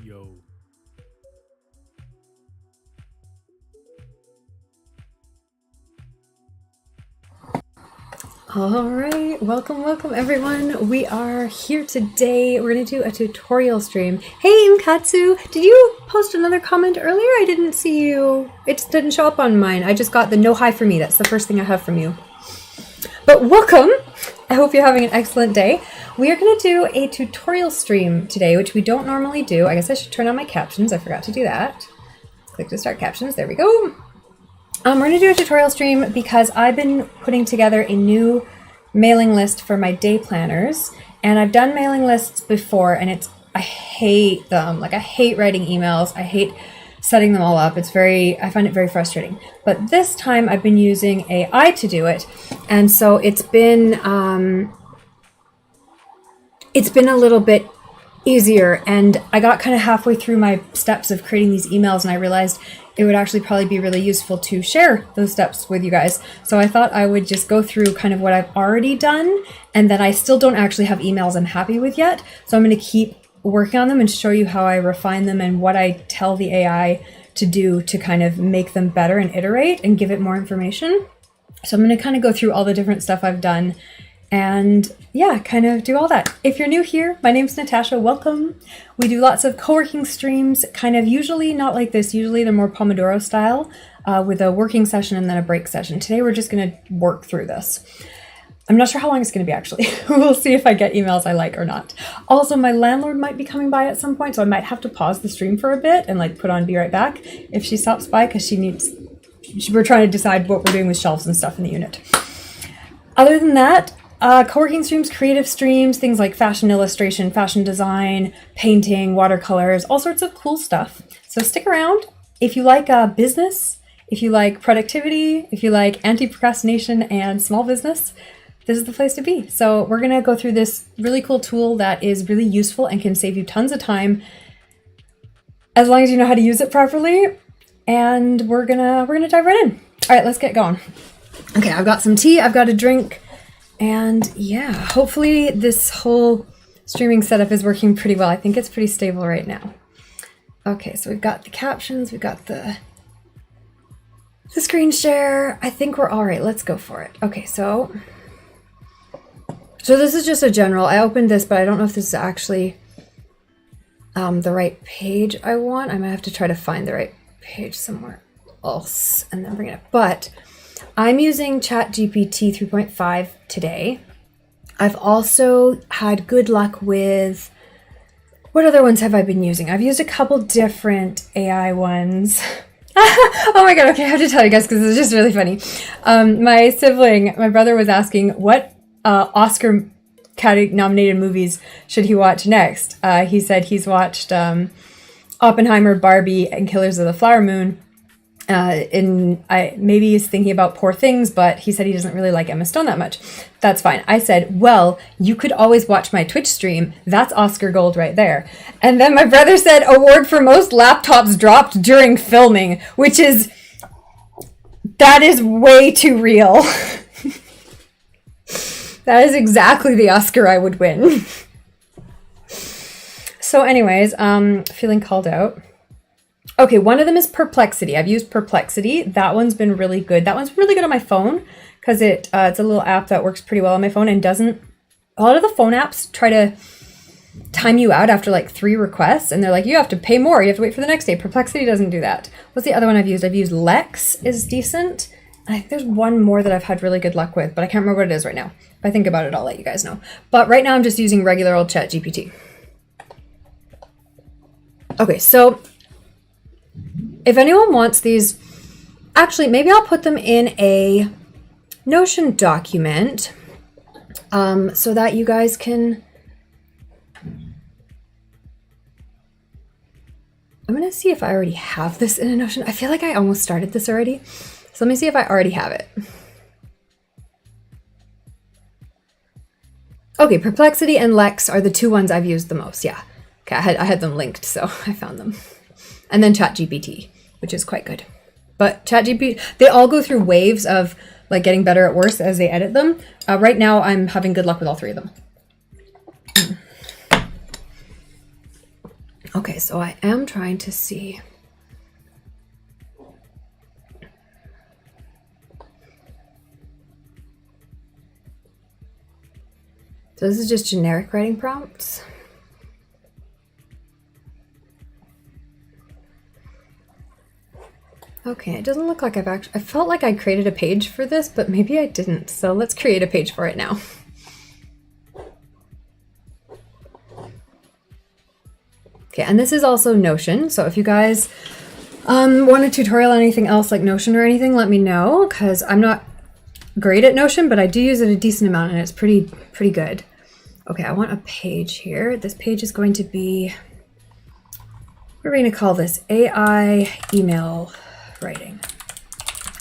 Yo. All right, welcome everyone. We are here today. We're gonna do a tutorial stream. Hey Mkatsu, did you post another comment earlier? I didn't see you. It didn't show up on mine. I just got the no hi for me. That's the first thing I have from you. But welcome. I hope you're having an excellent day. We are gonna do a tutorial stream today, which we don't normally do. I guess I should turn on my captions. I forgot to do that. Click to start captions. There we go. We're going to do a tutorial stream because I've been putting together a new mailing list for my day planners, and I've done mailing lists before, and I hate them. Like, I hate writing emails. I hate setting them all up. I find it very frustrating. But this time I've been using AI to do it, and so it's been a little bit easier, and I got kind of halfway through my steps of creating these emails, and I realized it would actually probably be really useful to share those steps with you guys. So I thought I would just go through kind of what I've already done, and then I still don't actually have emails I'm happy with yet. So I'm going to keep working on them and show you how I refine them and what I tell the AI to do to kind of make them better and iterate and give it more information. So I'm going to kind of go through all the different stuff I've done and yeah, kind of do all that. If you're new here, my name's Natasha, welcome. We do lots of co-working streams, kind of usually not like this, usually they're more Pomodoro style, with a working session and then a break session. Today we're just gonna work through this. I'm not sure how long it's gonna be actually. We'll see if I get emails I like or not. Also, my landlord might be coming by at some point, so I might have to pause the stream for a bit and like put on be right back if she stops by, because we're trying to decide what we're doing with shelves and stuff in the unit. Other than that, co-working streams, creative streams, things like fashion illustration, fashion design, painting, watercolors, all sorts of cool stuff. So stick around. If you like business, if you like productivity, if you like anti-procrastination and small business, this is the place to be. So we're going to go through this really cool tool that is really useful and can save you tons of time as long as you know how to use it properly. And we're gonna dive right in. All right, let's get going. Okay, I've got some tea, I've got a drink. And yeah, hopefully this whole streaming setup is working pretty well. I think it's pretty stable right now. Okay, so we've got the captions, we've got the screen share. I think we're all right. Let's go for it. Okay, so this is just a general. I opened this, but I don't know if this is actually the right page I want. I might have to try to find the right page somewhere else and then bring it up. But I'm using ChatGPT 3.5 today. I've also had good luck with, what other ones have I been using? I've used a couple different AI ones. Oh my god, okay, I have to tell you guys because it's just really funny. My brother was asking what Oscar nominated movies should he watch next. He said he's watched Oppenheimer, Barbie, and Killers of the Flower Moon. Maybe he's thinking about Poor Things, but he said he doesn't really like Emma Stone that much. That's fine. I said, well, you could always watch my Twitch stream. That's Oscar gold right there. And then my brother said, award for most laptops dropped during filming, that is way too real. That is exactly the Oscar I would win. So anyways, feeling called out. Okay, one of them is Perplexity. I've used Perplexity. That one's been really good. That one's really good on my phone because it's a little app that works pretty well on my phone and doesn't... A lot of the phone apps try to time you out after like 3 requests, and they're like, you have to pay more. You have to wait for the next day. Perplexity doesn't do that. What's the other one I've used? I've used Lex is decent. And I think there's one more that I've had really good luck with, but I can't remember what it is right now. If I think about it, I'll let you guys know. But right now I'm just using regular old ChatGPT. Okay, so if anyone wants these, actually, maybe I'll put them in a Notion document so that you guys can... I'm going to see if I already have this in a Notion. I feel like I almost started this already. So let me see if I already have it. Okay, Perplexity and Lex are the 2 ones I've used the most. Yeah. Okay, I had them linked, so I found them. And then ChatGPT, which is quite good. But ChatGPT, they all go through waves of like getting better at worse as they edit them. Right now, I'm having good luck with all 3 of them. Okay, so I am trying to see. So this is just generic writing prompts. Okay, it doesn't look like I felt like I created a page for this, but maybe I didn't. So let's create a page for it now. Okay, and this is also Notion. So if you guys want a tutorial on anything else like Notion or anything, let me know, because I'm not great at Notion, but I do use it a decent amount and it's pretty good. Okay, I want a page here. This page is going to be, what are we going to call this? AI email writing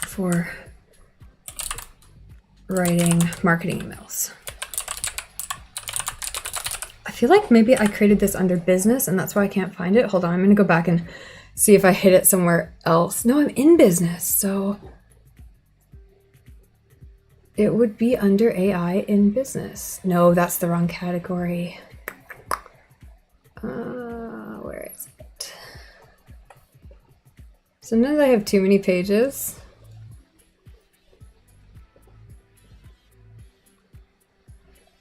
for writing marketing emails. I feel like maybe I created this under business and that's why I can't find it. Hold on, I'm going to go back and see if I hid it somewhere else. No, I'm in business, so it would be under AI in business. No, that's the wrong category. Where is it? Sometimes I have too many pages.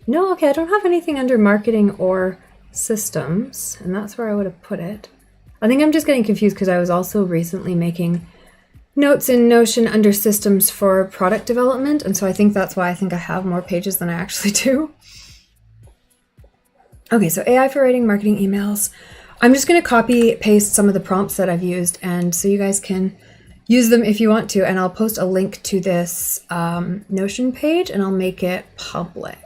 No, okay, I don't have anything under marketing or systems, and that's where I would have put it. I think I'm just getting confused because I was also recently making notes in Notion under systems for product development, and so I think that's why I think I have more pages than I actually do. Okay, so AI for writing marketing emails. I'm just going to copy paste some of the prompts that I've used, and so you guys can use them if you want to, and I'll post a link to this Notion page and I'll make it public.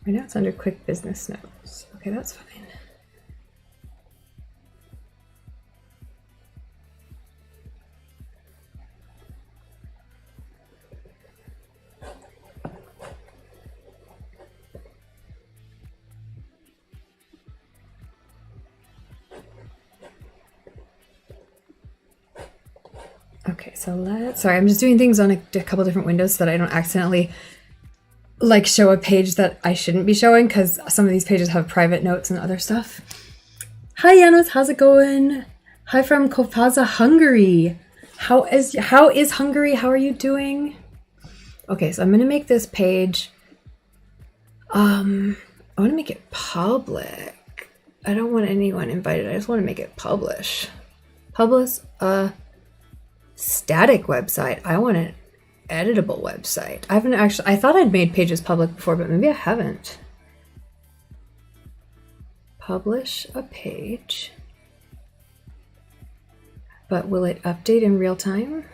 Right now it's under quick business notes. Okay, that's fine. Okay, so sorry, I'm just doing things on a couple different windows so that I don't accidentally like show a page that I shouldn't be showing, because some of these pages have private notes and other stuff. Hi Janos, how's it going? Hi from Kopaza, Hungary. How is Hungary? How are you doing? Okay, so I'm gonna make this page. I want to make it public. I don't want anyone invited. I just want to make it publish. Publish a static website. I want an editable website. I thought I'd made pages public before, but maybe I haven't. Publish a page. But will it update in real time?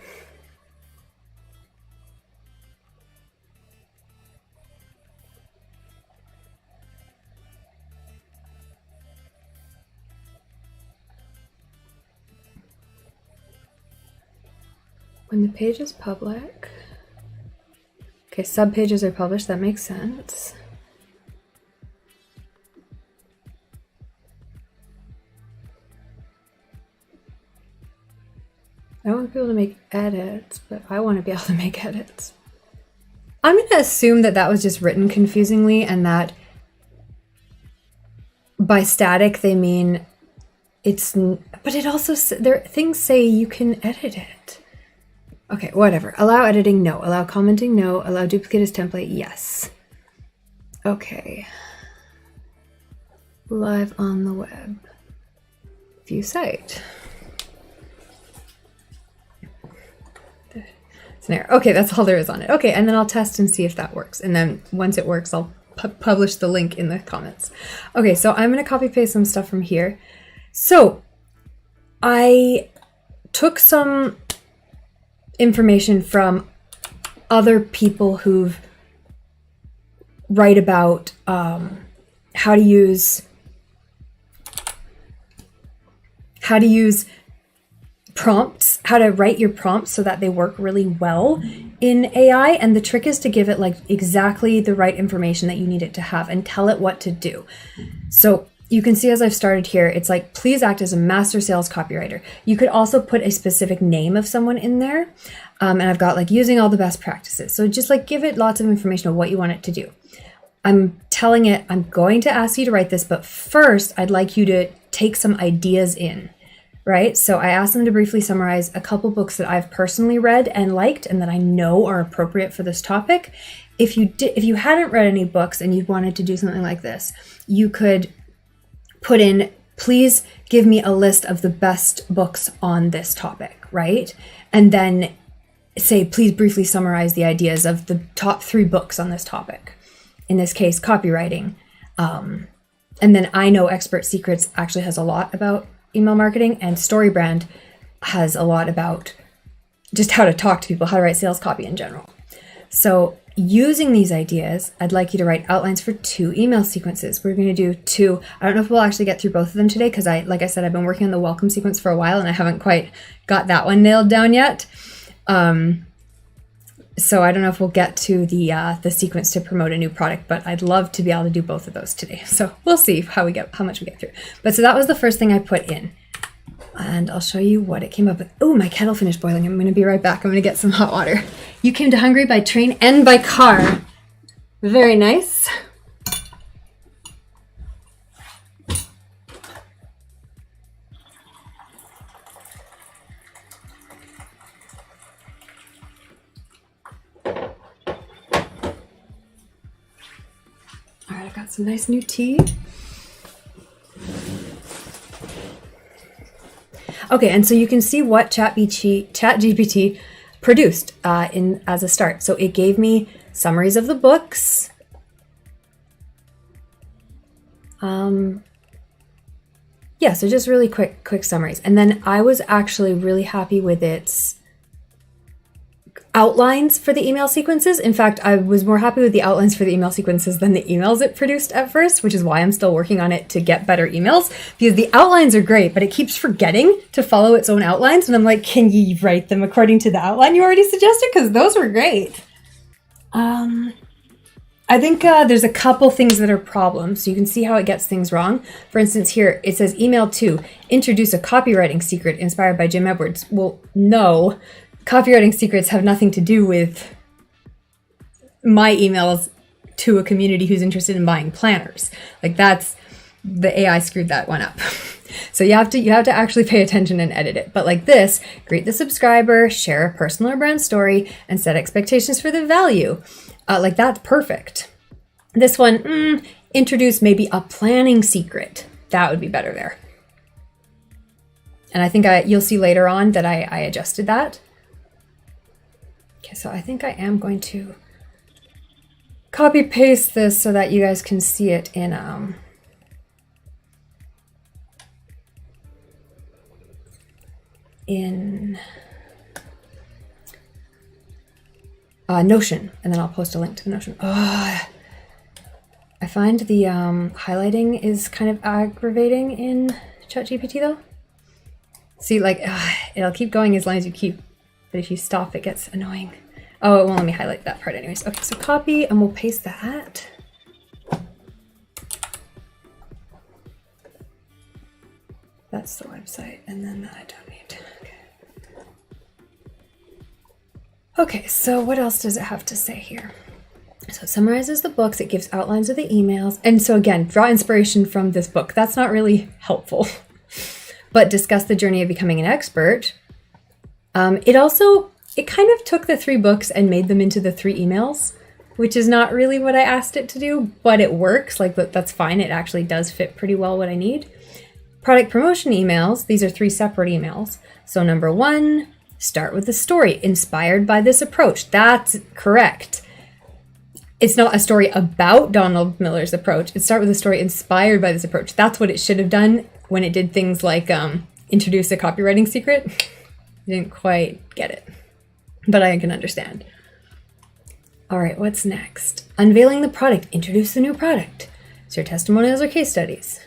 When the page is public. Okay, subpages are published, that makes sense. I want people to make edits, but I want to be able to make edits. I'm going to assume that that was just written confusingly and that by static they mean it's, but it also, things say you can edit it. Okay, whatever. Allow editing, no. Allow commenting, no. Allow duplicate as template, yes. Okay. Live on the web. View site. Snare. Okay, that's all there is on it. Okay, and then I'll test and see if that works. And then once it works, I'll publish the link in the comments. Okay, so I'm going to copy paste some stuff from here. So I took some information from other people who've write about how to use prompts, how to write your prompts so that they work really well in AI. And the trick is to give it like exactly the right information that you need it to have and tell it what to do. So you can see as I've started here, it's like, please act as a master sales copywriter. You could also put a specific name of someone in there. And I've got like using all the best practices. So just like give it lots of information of what you want it to do. I'm telling it, I'm going to ask you to write this, but first I'd like you to take some ideas in, right? So I asked them to briefly summarize a couple books that I've personally read and liked and that I know are appropriate for this topic. If you hadn't read any books and you wanted to do something like this, you could put in, please give me a list of the best books on this topic, right? And then say, please briefly summarize the ideas of the top 3 books on this topic. In this case, copywriting. And then I Know Expert Secrets actually has a lot about email marketing, and StoryBrand has a lot about just how to talk to people, how to write sales copy in general. So using these ideas, I'd like you to write outlines for 2 email sequences. We're going to do 2. I don't know if we'll actually get through both of them today because like I said, I've been working on the welcome sequence for a while and I haven't quite got that one nailed down yet. So I don't know if we'll get to the sequence to promote a new product, but I'd love to be able to do both of those today. So we'll see how much we get through. But so that was the first thing I put in. And I'll show you what it came up with. Oh, my kettle finished boiling. I'm going to be right back. I'm going to get some hot water. You came to Hungary by train and by car. Very nice. All right, I've got some nice new tea. Okay, and so you can see what ChatGPT produced as a start. So it gave me summaries of the books. Yeah, so just really quick summaries. And then I was actually really happy with its outlines for the email sequences. In fact, I was more happy with the outlines for the email sequences than the emails it produced at first, which is why I'm still working on it to get better emails, because the outlines are great, but it keeps forgetting to follow its own outlines. And I'm like, can you write them according to the outline you already suggested? Because those were great. I think there's a couple things that are problems. So you can see how it gets things wrong. For instance, here it says email 2, introduce a copywriting secret inspired by Jim Edwards. Well, no. Copywriting secrets have nothing to do with my emails to a community who's interested in buying planners. Like that's, the AI screwed that one up. So you have to actually pay attention and edit it. But like this, greet the subscriber, share a personal or brand story, and set expectations for the value. Like that's perfect. This one, introduce maybe a planning secret. That would be better there. And I think you'll see later on that I adjusted that. Okay, so I think I am going to copy paste this so that you guys can see it in Notion, and then I'll post a link to the Notion. I find the highlighting is kind of aggravating in ChatGPT though. See, like it'll keep going as long as you keep. But if you stop, it gets annoying. Oh, it won't let me highlight that part anyways. Okay, so copy, and we'll paste that. That's the website, and then that I don't need. Okay, so what else does it have to say here? So it summarizes the books, it gives outlines of the emails. And so again, draw inspiration from this book. That's not really helpful. But discuss the journey of becoming an expert. It kind of took the 3 books and made them into the 3 emails, which is not really what I asked it to do, but it works. Like, that's fine. It actually does fit pretty well what I need. Product promotion emails. These are 3 separate emails. So number 1, start with a story inspired by this approach. That's correct. It's not a story about Donald Miller's approach. It starts with a story inspired by this approach. That's what it should have done when it did things like introduce a copywriting secret. I didn't quite get it, but I can understand. All right, what's next? Unveiling the product. Introduce the new product. Share testimonials or case studies.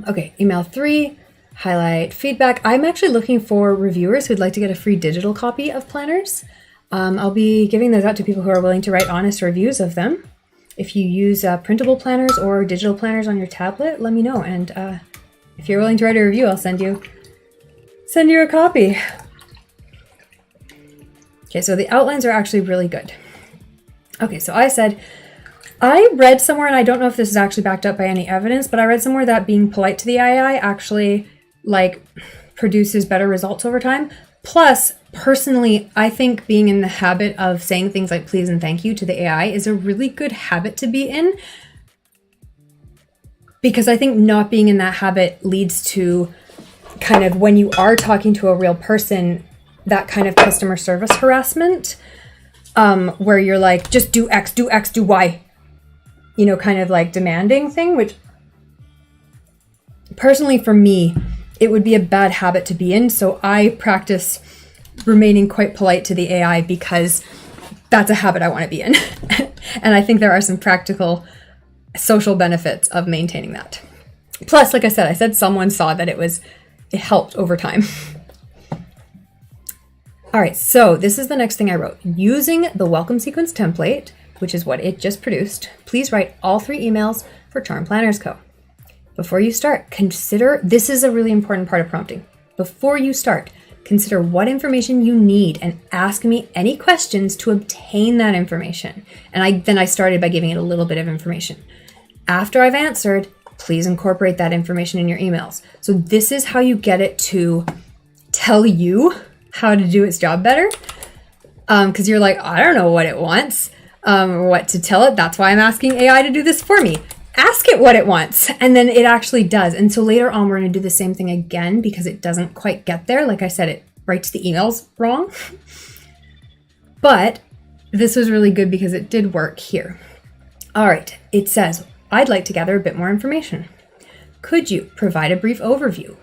Okay, email 3, highlight feedback. I'm actually looking for reviewers who'd like to get a free digital copy of planners. I'll be giving those out to people who are willing to write honest reviews of them. If you use printable planners or digital planners on your tablet, let me know. And if you're willing to write a review, I'll send you a copy. Okay, so the outlines are actually really good. Okay, so I read somewhere, and I don't know if this is actually backed up by any evidence, but I read somewhere that being polite to the AI actually like produces better results over time. Plus, personally, I think being in the habit of saying things like please and thank you to the AI is a really good habit to be in, because I think not being in that habit leads to kind of, when you are talking to a real person, that kind of customer service harassment, where you're like, just do X, do Y, you know, kind of like demanding thing, which personally for me, it would be a bad habit to be in. So I practice remaining quite polite to the AI because that's a habit I want to be in. And I think there are some practical social benefits of maintaining that. Plus, like I said someone saw that it helped over time. All right, so this is the next thing I wrote. Using the welcome sequence template, which is what it just produced, please write all 3 emails for Charm Planners Co. Before you start, this is a really important part of prompting. Before you start, consider what information you need and ask me any questions to obtain that information. And then I started by giving it a little bit of information. After I've answered, please incorporate that information in your emails. So this is how you get it to tell you how to do its job better. Because you're like, I don't know what it wants, or what to tell it. That's why I'm asking AI to do this for me. Ask it what it wants, and then it actually does. And so later on, we're going to do the same thing again because it doesn't quite get there. Like I said, it writes the emails wrong. But this was really good because it did work here. All right, it says, I'd like to gather a bit more information. Could you provide a brief overview?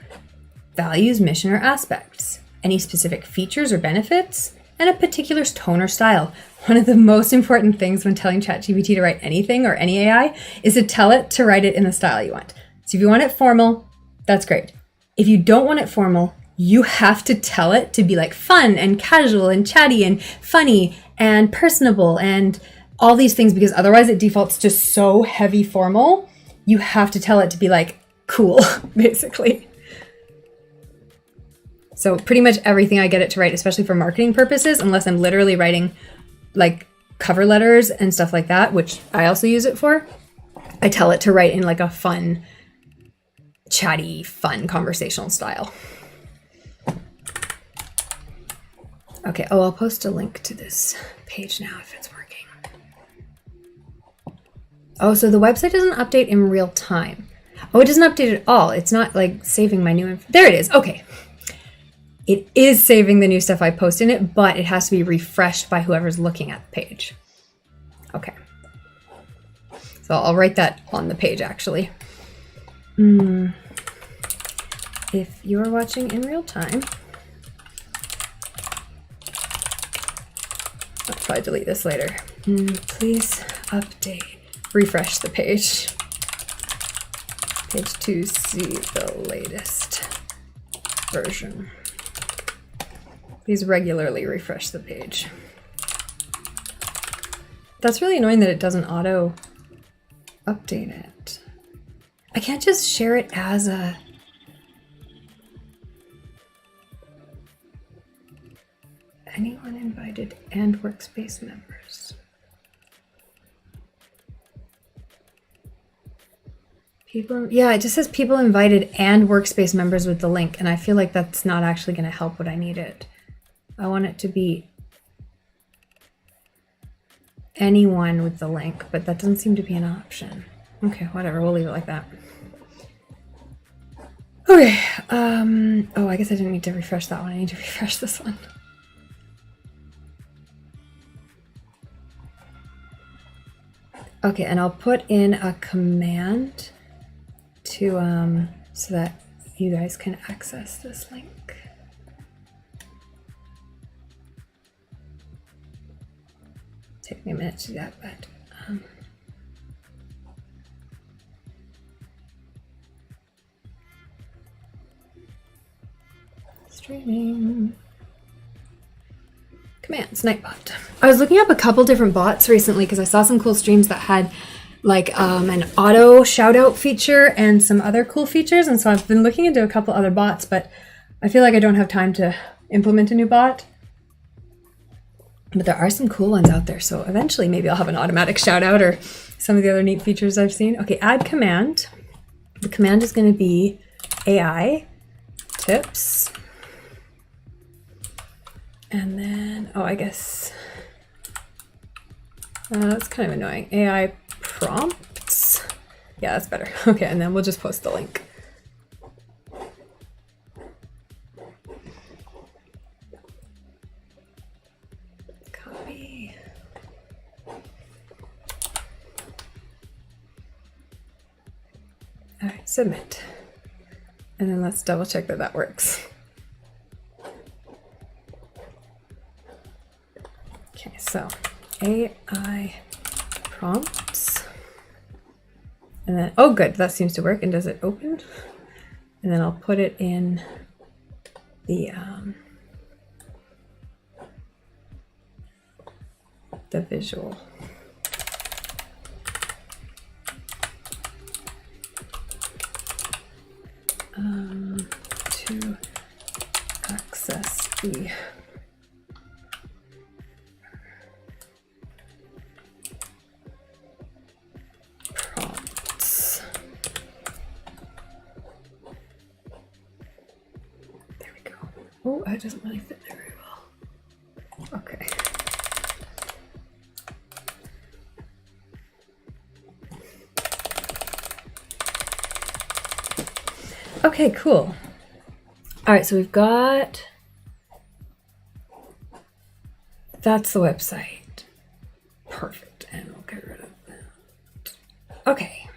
Values, mission, or aspects? Any specific features or benefits? And a particular tone or style. One of the most important things when telling ChatGPT to write anything or any AI is to tell it to write it in the style you want. So if you want it formal, that's great. If you don't want it formal, you have to tell it to be like fun and casual and chatty and funny and personable and all these things, because otherwise it defaults to so heavy formal. You have to tell it to be like cool, basically. So pretty much everything I get it to write, especially for marketing purposes, unless I'm literally writing like cover letters and stuff like that, which I also use it for, I tell it to write in like a fun, chatty, fun conversational style. Okay, I'll post a link to this page now if it's working. Oh, so the website doesn't update in real time. Oh, it doesn't update at all. It's not like saving my new info. There it is. Okay. It is saving the new stuff I post in it, but it has to be refreshed by whoever's looking at the page. Okay. So I'll write that on the page, actually. If you're watching in real time, I'll probably delete this later. Please refresh the page. Page to see the latest version. Please regularly refresh the page. That's really annoying that it doesn't auto update it. I can't just share it as a... Anyone invited and workspace members. Yeah, it just says people invited and workspace members with the link, and I feel like that's not actually going to help what I need it. I want it to be anyone with the link, but that doesn't seem to be an option. Okay, whatever, we'll leave it like that. Okay, oh, I guess I didn't need to refresh that one. I need to refresh this one. Okay, and I'll put in a command to, so that you guys can access this link. Take me a minute to do that, but streaming. Commands, Nightbot. I was looking up a couple different bots recently because I saw some cool streams that had like an auto shout out feature and some other cool features. And so I've been looking into a couple other bots, but I feel like I don't have time to implement a new bot. But there are some cool ones out there. So eventually maybe I'll have an automatic shout out or some of the other neat features I've seen. Okay, add command. The command is going to be AI tips. And then, oh, I guess that's kind of annoying. AI prompts. Yeah, that's better. Okay, and then we'll just post the link. Copy. All right, submit. And then let's double check that that works. Okay, so AI prompts, and then, oh good, that seems to work. And does it open? And then I'll put it in the visual. To access the prompts. There we go. Oh, that doesn't really fit there very well. Okay. Okay, cool. All right, so we've got, that's the website. Perfect, and we'll get rid of that. Okay.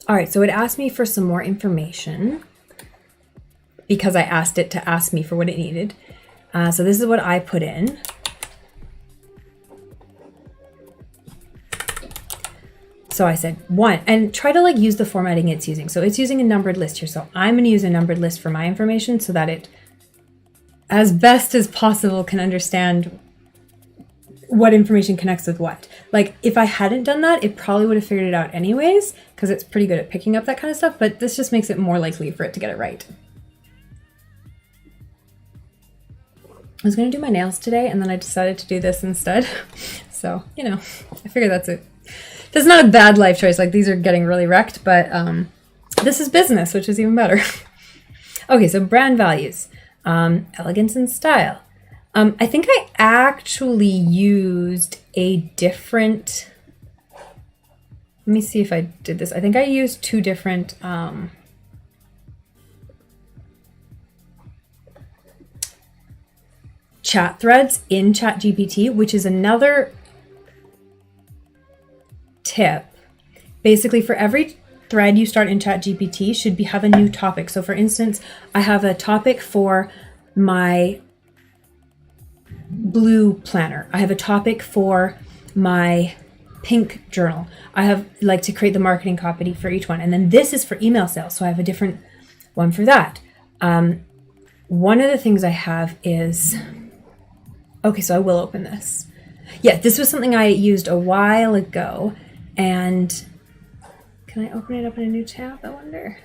All right, so it asked me for some more information because I asked it to ask me for what it needed. So this is what I put in. So I said 1, and try to like use the formatting it's using. So it's using a numbered list here. So I'm going to use a numbered list for my information so that it, as best as possible, can understand what information connects with what. Like if I hadn't done that, it probably would have figured it out anyways, because it's pretty good at picking up that kind of stuff, but this just makes it more likely for it to get it right. I was going to do my nails today, and then I decided to do this instead. So, you know, I figured that's it. That's not a bad life choice. Like these are getting really wrecked, but this is business, which is even better. Okay, so brand values, elegance and style. I think I actually used a different, let me see if I did this. I think I used 2 different chat threads in ChatGPT, which is another tip. Basically, for every thread you start in ChatGPT should have a new topic. So for instance, I have a topic for my blue planner. I have a topic for my pink journal. I have like to create the marketing copy for each one. And then this is for email sales. So I have a different one for that. One of the things I have is, okay, so I will open this. Yeah, this was something I used a while ago. And can I open it up in a new tab, I wonder?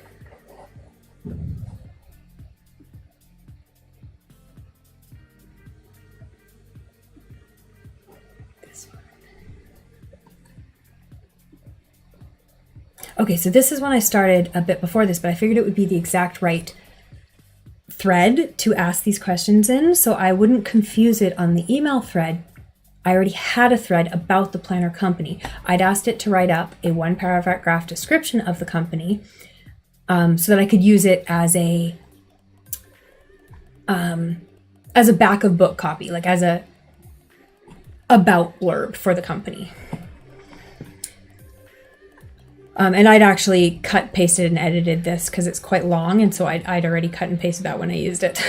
This one. Okay, so this is when I started a bit before this, but I figured it would be the exact right thread to ask these questions in, so I wouldn't confuse it on the email thread. I already had a thread about the planner company. I'd asked it to write up a 1-paragraph description of the company so that I could use it as a back of book copy, like as a about blurb for the company. And I'd actually cut, pasted, and edited this because it's quite long, and so I'd already cut and pasted that when I used it.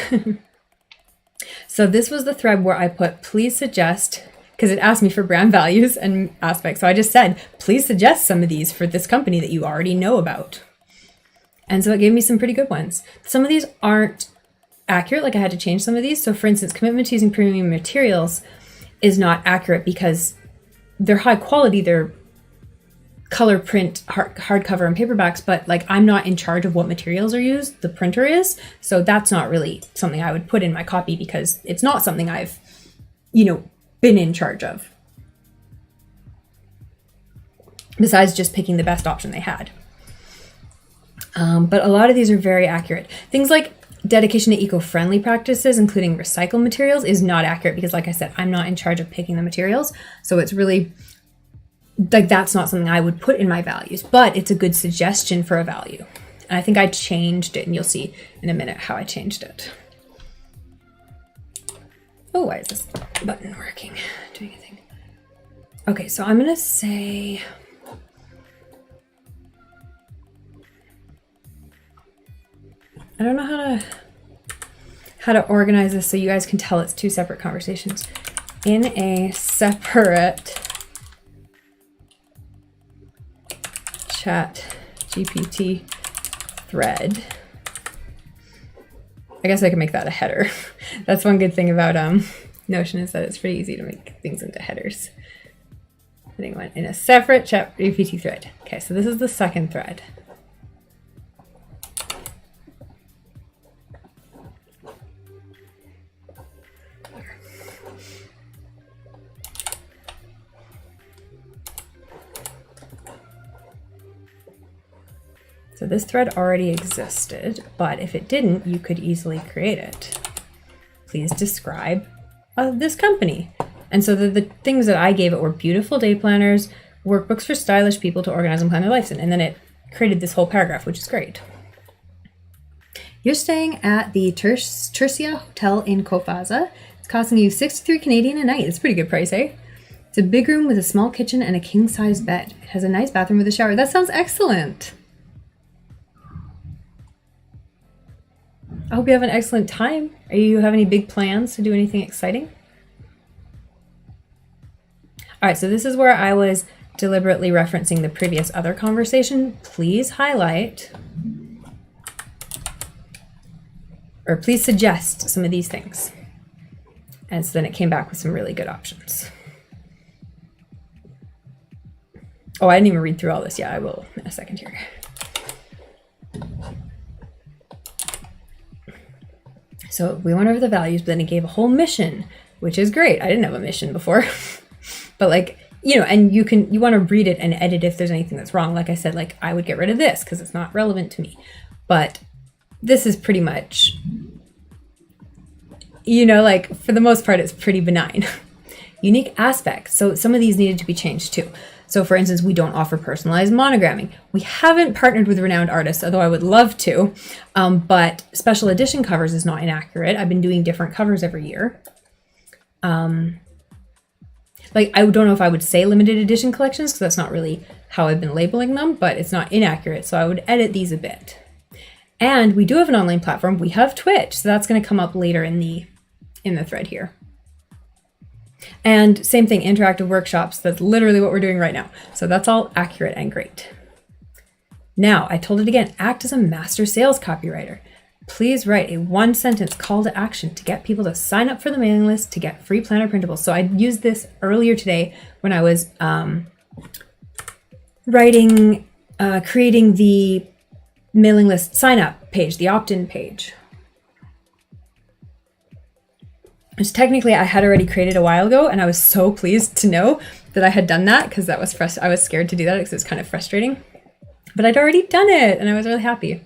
So this was the thread where I put, please suggest because it asked me for brand values and aspects. So I just said, please suggest some of these for this company that you already know about. And so it gave me some pretty good ones. Some of these aren't accurate, like I had to change some of these. So for instance, commitment to using premium materials is not accurate because they're high quality, they're color print, hardcover and paperbacks, but like I'm not in charge of what materials are used, the printer is. So that's not really something I would put in my copy because it's not something I've, been in charge of. Besides just picking the best option they had. But a lot of these are very accurate. Things like dedication to eco-friendly practices, including recycled materials, is not accurate because, like I said, I'm not in charge of picking the materials. So it's really, like, that's not something I would put in my values, but it's a good suggestion for a value. And I think I changed it, and you'll see in a minute how I changed it. Oh, why is this button working? Doing a thing. Okay, so I'm going to say... I don't know how to organize this so you guys can tell it's two separate conversations. In a separate chat GPT thread. I guess I can make that a header. That's one good thing about Notion is that it's pretty easy to make things into headers. Putting one in a separate chat GPT thread. Okay, so this is the second thread. So this thread already existed, but if it didn't, you could easily create it. Please describe this company. And so the things that I gave it were beautiful day planners, workbooks for stylish people to organize and plan their lives in. And then it created this whole paragraph, which is great. You're staying at the Tercia Hotel in Kofaza. It's costing you 63 Canadian a night. It's a pretty good price, eh? It's a big room with a small kitchen and a king-size bed. It has a nice bathroom with a shower. That sounds excellent. I hope you have an excellent time. Do you have any big plans to do anything exciting? All right, so this is where I was deliberately referencing the previous other conversation. Please highlight, or please suggest some of these things. And so then it came back with some really good options. Oh, I didn't even read through all this. Yeah, I will in a second here. So we went over the values, but then it gave a whole mission, which is great. I didn't have a mission before, but like, and you want to read it and edit if there's anything that's wrong. Like I said, like I would get rid of this because it's not relevant to me, but this is pretty much, like for the most part, it's pretty benign. Unique aspects. So some of these needed to be changed too. So for instance, we don't offer personalized monogramming. We haven't partnered with renowned artists, although I would love to, but special edition covers is not inaccurate. I've been doing different covers every year. Like I don't know if I would say limited edition collections because that's not really how I've been labeling them, but it's not inaccurate. So I would edit these a bit. And we do have an online platform. We have Twitch. So that's going to come up later in the thread here. And same thing, interactive workshops. That's literally what we're doing right now. So that's all accurate and great. Now, I told it again, act as a master sales copywriter. Please write a 1-sentence call to action to get people to sign up for the mailing list to get free planner printables. So I used this earlier today when I was creating the mailing list sign up page, the opt-in page. Which technically I had already created a while ago, and I was so pleased to know that I had done that because that was I was scared to do that because it was kind of frustrating. But I'd already done it and I was really happy.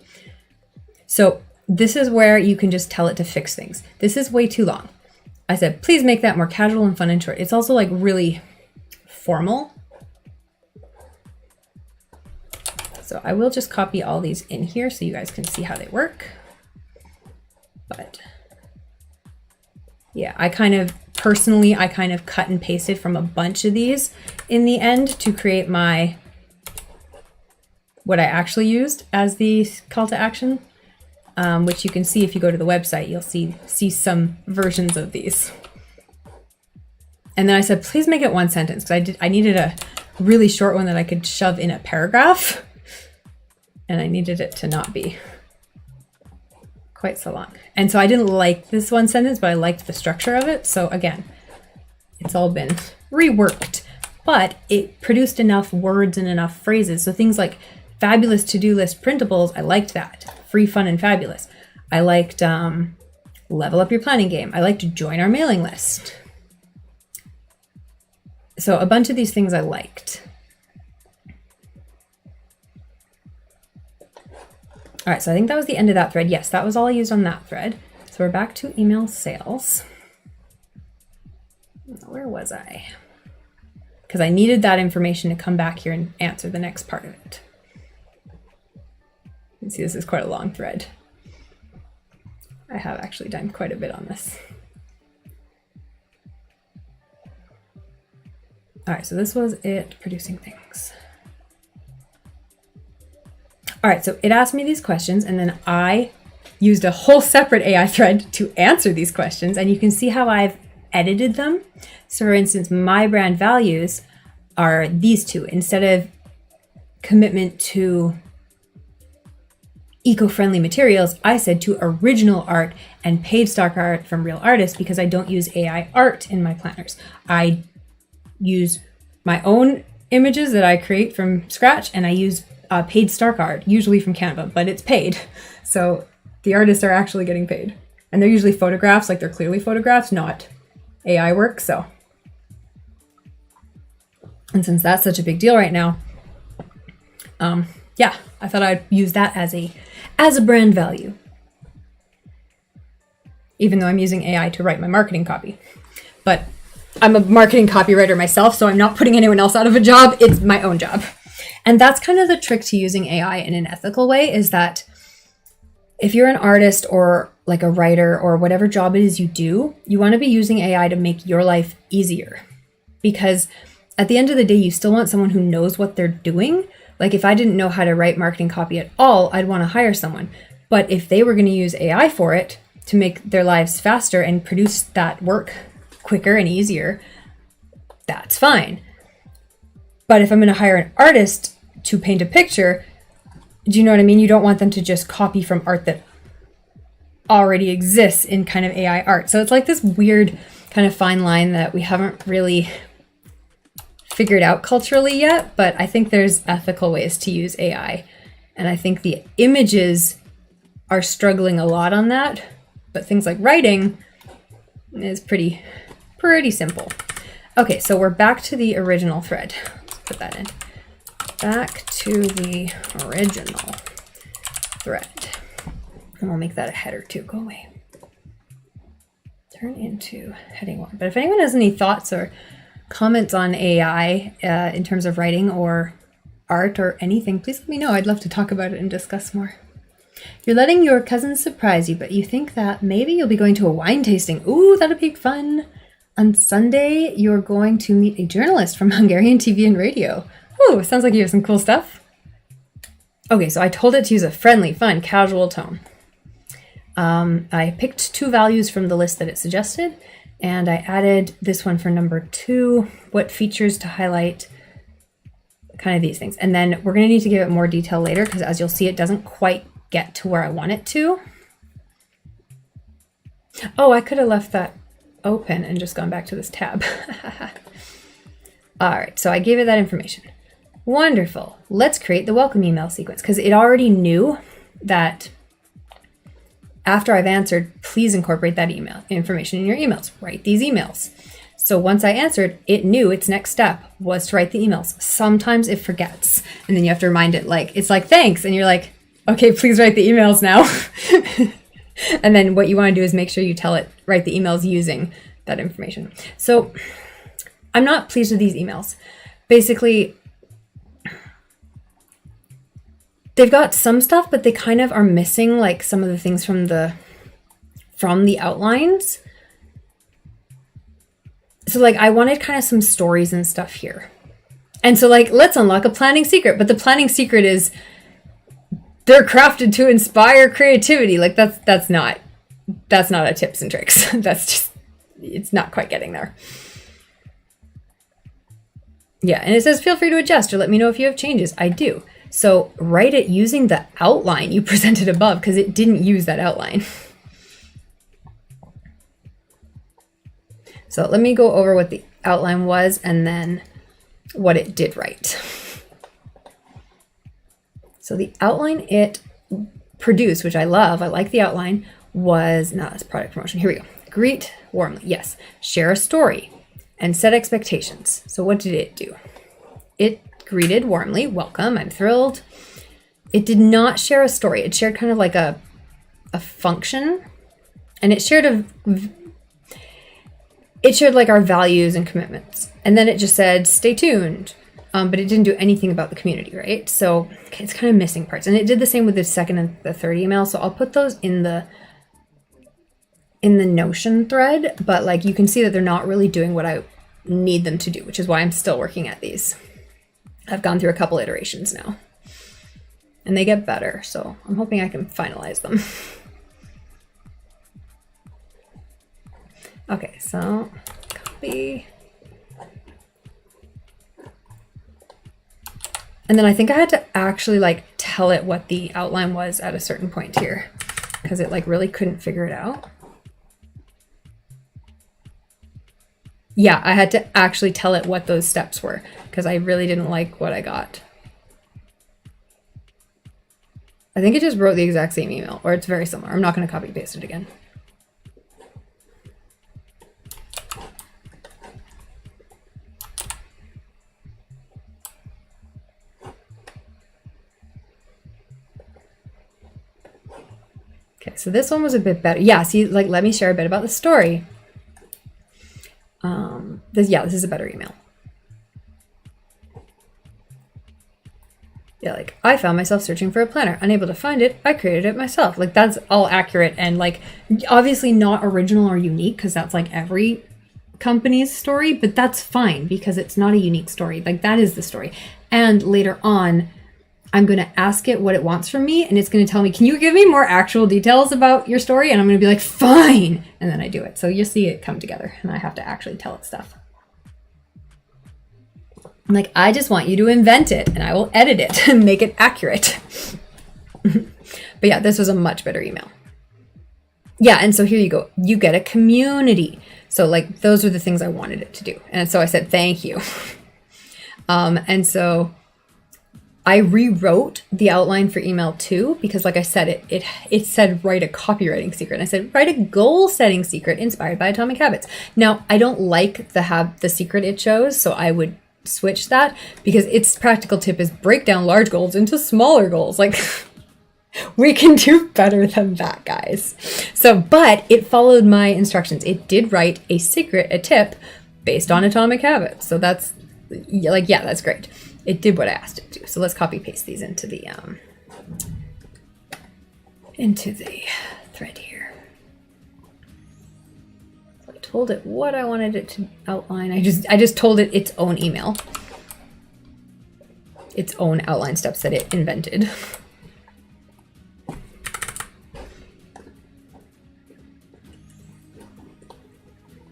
So this is where you can just tell it to fix things. This is way too long. I said, please make that more casual and fun and short. It's also like really formal. So I will just copy all these in here so you guys can see how they work. But yeah, I kind of cut and pasted from a bunch of these in the end to create what I actually used as the call to action, which you can see if you go to the website, you'll see some versions of these. And then I said, please make it one sentence, because I needed a really short one that I could shove in a paragraph. And I needed it to not be quite so long. And so I didn't like this one sentence, but I liked the structure of it. So again, it's all been reworked, but it produced enough words and enough phrases. So things like fabulous to-do list printables, I liked that. Free, fun, and fabulous. I liked level up your planning game. I liked join our mailing list. So a bunch of these things I liked. All right, so I think that was the end of that thread. Yes, that was all I used on that thread. So we're back to email sales. Where was I? Because I needed that information to come back here and answer the next part of it. You can see this is quite a long thread. I have actually done quite a bit on this. All right, so this was it, producing things. All right, so it asked me these questions, and then I used a whole separate AI thread to answer these questions, and you can see how I've edited them. So for instance, my brand values are these two. Instead of commitment to eco-friendly materials, I said to original art and paid stock art from real artists, because I don't use AI art in my planners. I use my own images that I create from scratch, and I use paid stock art, usually from Canva, but it's paid. So the artists are actually getting paid. And they're usually photographs, like they're clearly photographs, not AI work. So, and since that's such a big deal right now, yeah, I thought I'd use that as a brand value, even though I'm using AI to write my marketing copy. But I'm a marketing copywriter myself, so I'm not putting anyone else out of a job. It's my own job. And that's kind of the trick to using AI in an ethical way, is that if you're an artist or like a writer or whatever job it is you do, you want to be using AI to make your life easier. Because at the end of the day, you still want someone who knows what they're doing. Like if I didn't know how to write marketing copy at all, I'd want to hire someone. But if they were going to use AI for it to make their lives faster and produce that work quicker and easier, that's fine. But if I'm going to hire an artist to paint a picture, do you know what I mean? You don't want them to just copy from art that already exists in kind of AI art. So it's like this weird kind of fine line that we haven't really figured out culturally yet, but I think there's ethical ways to use AI. And I think the images are struggling a lot on that, but things like writing is pretty simple. Okay, so we're back to the original thread. Let's put that in. Back to the original thread. And we'll make that a header too. Go away. Turn into heading 1. But if anyone has any thoughts or comments on AI in terms of writing or art or anything, please let me know. I'd love to talk about it and discuss more. You're letting your cousins surprise you, but you think that maybe you'll be going to a wine tasting. Ooh, that'll be fun. On Sunday, you're going to meet a journalist from Hungarian TV and radio. Ooh, sounds like you have some cool stuff. Okay, so I told it to use a friendly, fun, casual tone. I picked 2 values from the list that it suggested, and I added this one for number 2, what features to highlight, kind of these things. And then we're going to need to give it more detail later, because as you'll see, it doesn't quite get to where I want it to. Oh, I could have left that open and just gone back to this tab. All right, so I gave it that information. Wonderful. Let's create the welcome email sequence, because it already knew that after I've answered, please incorporate that email information in your emails. Write these emails. So once I answered, it knew its next step was to write the emails. Sometimes it forgets, and then you have to remind it, like, it's like, thanks. And you're like, okay, please write the emails now. And then what you want to do is make sure you tell it, write the emails using that information. So I'm not pleased with these emails. Basically, they've got some stuff, but they kind of are missing like some of the things from the outlines. So like I wanted kind of some stories and stuff here. And so like, let's unlock a planning secret, but the planning secret is they're crafted to inspire creativity. Like that's not a tips and tricks. That's just, it's not quite getting there. Yeah, and it says feel free to adjust or let me know if you have changes. I do. So write it using the outline you presented above because it didn't use that outline. So let me go over what the outline was and then what it did right. So the outline it produced, which I love, I like the outline, was, no, that's product promotion. Here we go. Greet warmly. Yes. Share a story and set expectations. So what did it do? It greeted warmly. Welcome. I'm thrilled. It did not share a story. It shared kind of like a function, and it shared like our values and commitments. And then it just said, stay tuned. But it didn't do anything about the community, right? So okay, it's kind of missing parts. And it did the same with the second and the third email. So I'll put those in the Notion thread, but like you can see that they're not really doing what I need them to do, which is why I'm still working at these. I've gone through a couple iterations now and they get better. So I'm hoping I can finalize them. Okay, so copy. And then I think I had to actually like tell it what the outline was at a certain point here because it like really couldn't figure it out. Yeah, I had to actually tell it what those steps were because I really didn't like what I got. I think it just wrote the exact same email, or it's very similar. I'm not going to copy and paste it again. Okay, so this one was a bit better. Yeah, see, like, let me share a bit about the story. This is a better email. Yeah, like, I found myself searching for a planner. Unable to find it, I created it myself. Like, that's all accurate and, like, obviously not original or unique because that's, like, every company's story, but that's fine because it's not a unique story. Like, that is the story. And later on, I'm going to ask it what it wants from me, and it's going to tell me, can you give me more actual details about your story? And I'm going to be like, fine. And then I do it. So you'll see it come together, and I have to actually tell it stuff. I'm like, I just want you to invent it, and I will edit it and make it accurate. But yeah, this was a much better email. Yeah, and so here you go. You get a community. So like, those are the things I wanted it to do. And so I said, thank you. And so I rewrote the outline for email 2 because, like I said, it said write a copywriting secret. And I said write a goal setting secret inspired by Atomic Habits. Now, I don't like the secret it shows, so I would switch that because its practical tip is break down large goals into smaller goals. Like, we can do better than that, guys. So, but it followed my instructions. It did write a tip based on Atomic Habits. So that's like, yeah, that's great. It did what I asked it to. So let's copy paste these into the thread here. So I told it what I wanted it to outline. I just told it its own email, its own outline steps that it invented.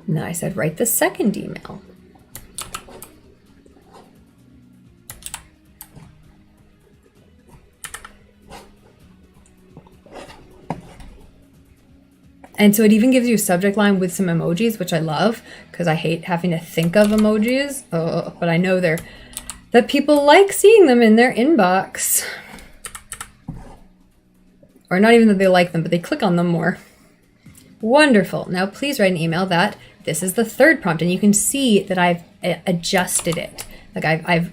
Now I said write the second email. And so it even gives you a subject line with some emojis, which I love because I hate having to think of emojis. But I know that people like seeing them in their inbox. Or not even that they like them, but they click on them more. Wonderful. Now please write an email that this is the third prompt, and you can see that I've adjusted it. Like I've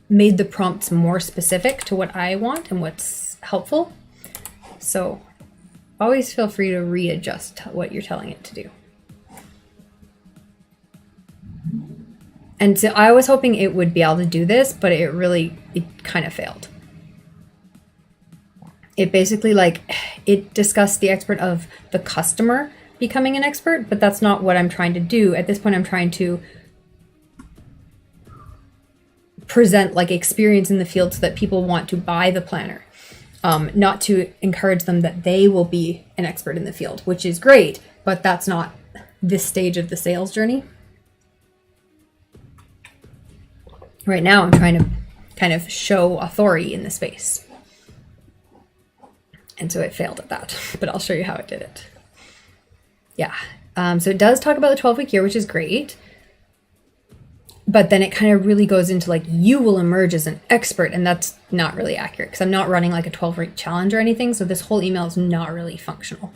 made the prompts more specific to what I want and what's helpful. So always feel free to readjust what you're telling it to do. And so I was hoping it would be able to do this, but it kind of failed. It basically, it discussed the expert of the customer becoming an expert, but that's not what I'm trying to do. At this point, I'm trying to present experience in the field so that people want to buy the planner. Not to encourage them that they will be an expert in the field, which is great, but that's not this stage of the sales journey. right now I'm trying to kind of show authority in the space. And so it failed at that, but I'll show you how it did it. Yeah. So it does talk about the 12-week year, which is great. But then it kind of really goes into like, you will emerge as an expert. And that's not really accurate because I'm not running like a 12-week challenge or anything. So this whole email is not really functional.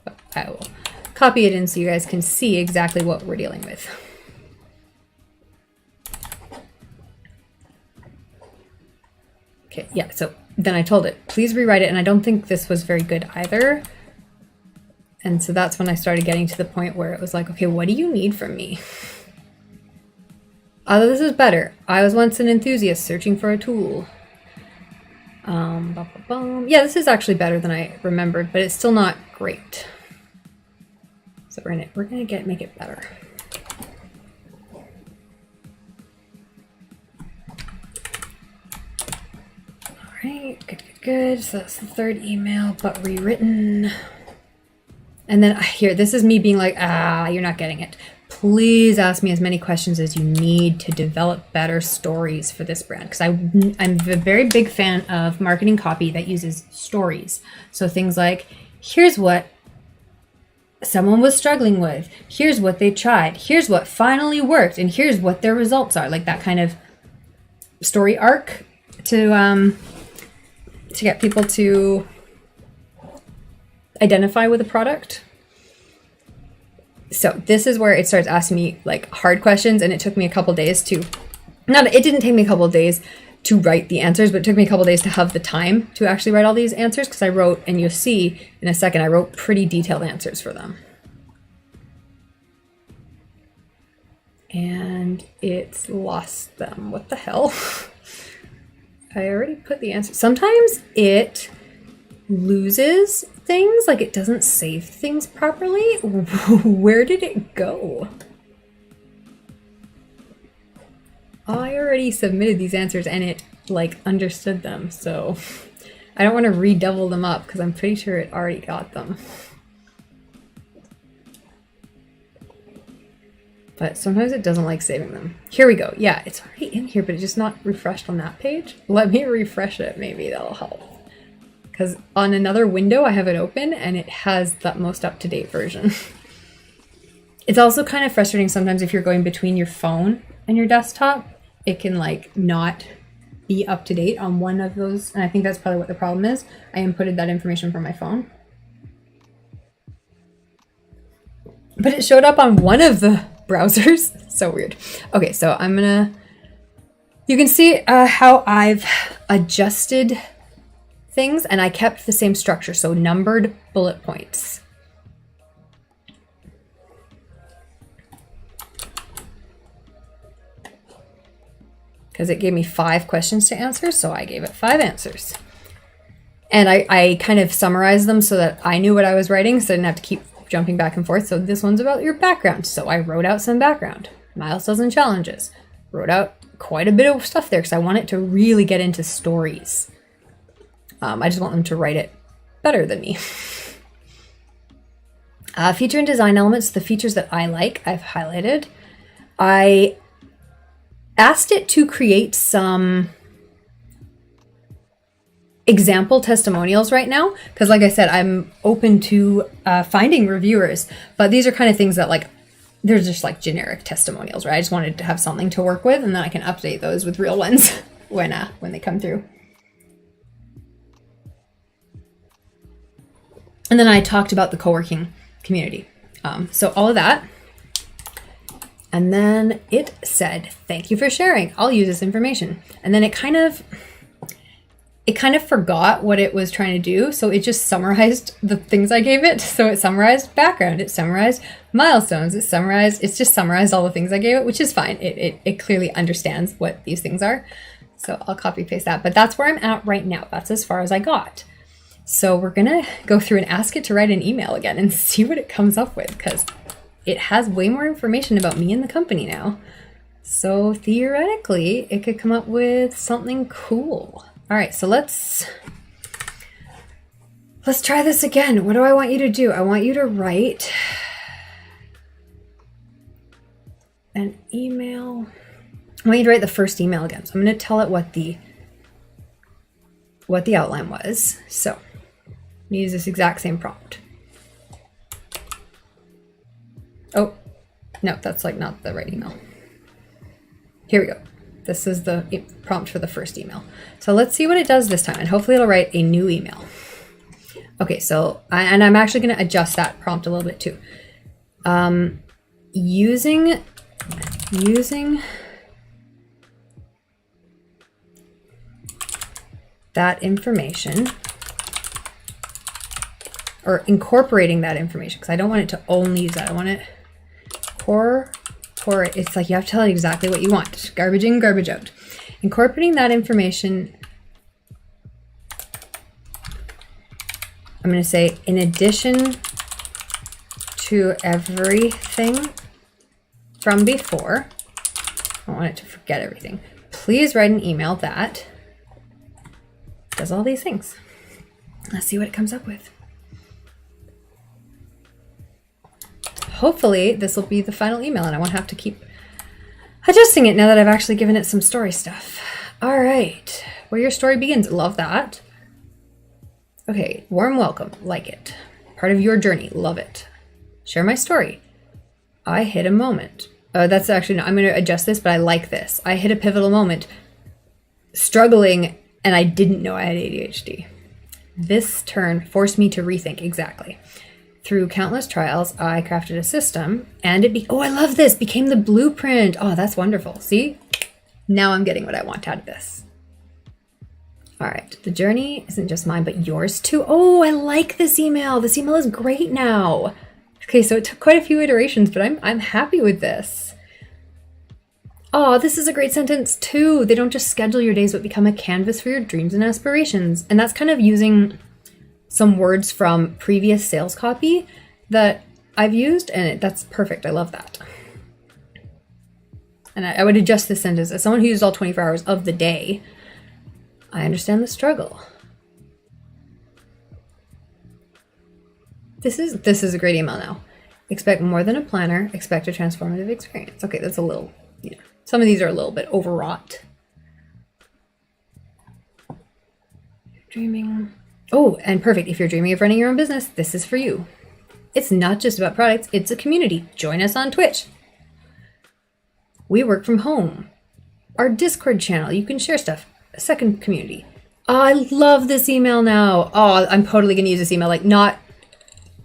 But I will copy it in so you guys can see exactly what we're dealing with. Okay, yeah, so then I told it, please rewrite it. And I don't think this was very good either. And so that's when I started getting to the point where it was like, okay, what do you need from me? Although this is better. I was once an enthusiast searching for a tool. Yeah, this is actually better than I remembered, but it's still not great. So we're gonna make it better. All right, good. So that's the third email, but rewritten. And then here, this is me being like, you're not getting it. Please ask me as many questions as you need to develop better stories for this brand. Because I'm a very big fan of marketing copy that uses stories. So things like, here's what someone was struggling with. Here's what they tried. Here's what finally worked. And here's what their results are. Like that kind of story arc to get people to identify with a product. So this is where it starts asking me like hard questions, and it took me a couple days to, it didn't take me a couple of days to write the answers, but it took me a couple of days to have the time to actually write all these answers, because I wrote, and you'll see in a second, I wrote pretty detailed answers for them. And it's lost them. What the hell? I already put the answer. Sometimes it loses things, like it doesn't save things properly. Where did it go? I already submitted these answers and it like understood them, so I don't want to redouble them up because I'm pretty sure it already got them. But sometimes it doesn't like saving them. Here we go. Yeah, it's already in here, but it's just not refreshed on that page. Let me refresh it. Maybe that'll help. Because on another window, I have it open and it has the most up-to-date version. It's also kind of frustrating sometimes if you're going between your phone and your desktop. It can like not be up-to-date on one of those. And I think that's probably what the problem is. I inputted that information from my phone. But it showed up on one of the browsers. So weird. Okay, so you can see how I've adjusted things, and I kept the same structure, so numbered bullet points. Because it gave me 5 questions to answer, so I gave it 5 answers. And I kind of summarized them so that I knew what I was writing, so I didn't have to keep jumping back and forth. So this one's about your background, so I wrote out some background. Milestones and challenges. Wrote out quite a bit of stuff there because I want it to really get into stories. I just want them to write it better than me. Feature and design elements, the features that I like, I've highlighted. I asked it to create some example testimonials right now, because like I said, I'm open to finding reviewers, but these are kind of things that like, they're just like generic testimonials, right? I just wanted to have something to work with, and then I can update those with real ones when they come through. And then I talked about the co-working community. So all of that. And then it said, thank you for sharing. I'll use this information. And then it kind of forgot what it was trying to do. So it just summarized the things I gave it. So it summarized background. It summarized milestones. It's just summarized all the things I gave it, which is fine. It clearly understands what these things are. So I'll copy paste that. But that's where I'm at right now. That's as far as I got. So we're going to go through and ask it to write an email again and see what it comes up with, because it has way more information about me and the company now. So theoretically, it could come up with something cool. All right, so let's try this again. What do I want you to do? I want you to write an email. I want you to write the first email again. So I'm going to tell it what the outline was. So I'm going to use this exact same prompt. Oh, no, that's like not the right email. Here we go. This is the prompt for the first email. So let's see what it does this time, and hopefully it'll write a new email. Okay, so I'm actually going to adjust that prompt a little bit too. Using that information, or incorporating that information, because I don't want it to only use that. I want it it's like you have to tell it exactly what you want. Garbage in, garbage out. Incorporating that information, I'm going to say, in addition to everything from before, I want it to forget everything. Please write an email that does all these things. Let's see what it comes up with. Hopefully this will be the final email and I won't have to keep adjusting it now that I've actually given it some story stuff. All right, where your story begins. Love that. Okay, warm welcome. Like it. Part of your journey. Love it. Share my story. I hit a moment. That's actually, no, I'm going to adjust this, but I like this. I hit a pivotal moment, struggling, and I didn't know I had ADHD. This turn forced me to rethink. Exactly. Through countless trials, I crafted a system, and oh, I love this, became the blueprint. Oh, that's wonderful. See? Now I'm getting what I want out of this. All right, the journey isn't just mine, but yours too. Oh, I like this email. This email is great now. Okay, so it took quite a few iterations, but I'm happy with this. Oh, this is a great sentence too. They don't just schedule your days, but become a canvas for your dreams and aspirations. And that's kind of using some words from previous sales copy that I've used, and that's perfect. I love that. And I would adjust this sentence. As someone who used all 24 hours of the day, I understand the struggle. This is a great email now. Expect more than a planner. Expect a transformative experience. Okay, that's a little, some of these are a little bit overwrought. Dreaming. Oh, and perfect. If you're dreaming of running your own business, this is for you. It's not just about products, it's a community. Join us on Twitch. We work from home. Our Discord channel, you can share stuff. A second community. Oh, I love this email now. Oh, I'm totally going to use this email. Like, not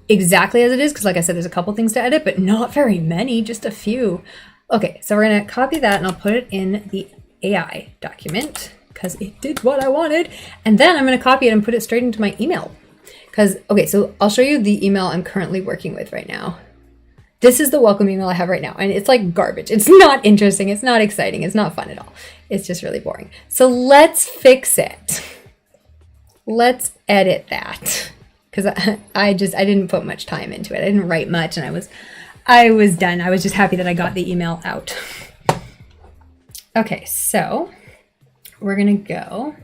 exactly as it is, because like I said, there's a couple things to edit, but not very many, just a few. Okay, so we're going to copy that and I'll put it in the AI document, because it did what I wanted. And then I'm going to copy it and put it straight into my email. Because, okay, so I'll show you the email I'm currently working with right now. This is the welcome email I have right now. And it's like garbage. It's not interesting. It's not exciting. It's not fun at all. It's just really boring. So let's fix it. Let's edit that. Because I didn't put much time into it. I didn't write much and I was done. I was just happy that I got the email out. Okay, so we're gonna go.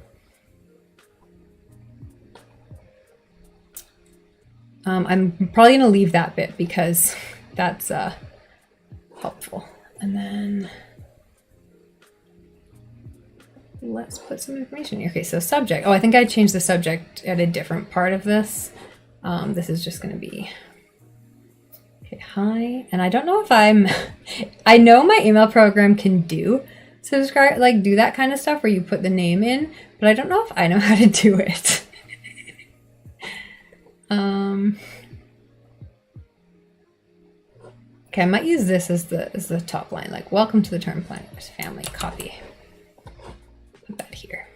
I'm probably gonna leave that bit because that's helpful. And then let's put some information here. Okay, so subject. Oh, I think I changed the subject at a different part of this. This is just gonna be, okay, hi. And I don't know if I know my email program can do subscribe, like do that kind of stuff where you put the name in, but I don't know if I know how to do it. Okay, I might use this as the top line, like welcome to the Term Planners family. Copy. Put that here.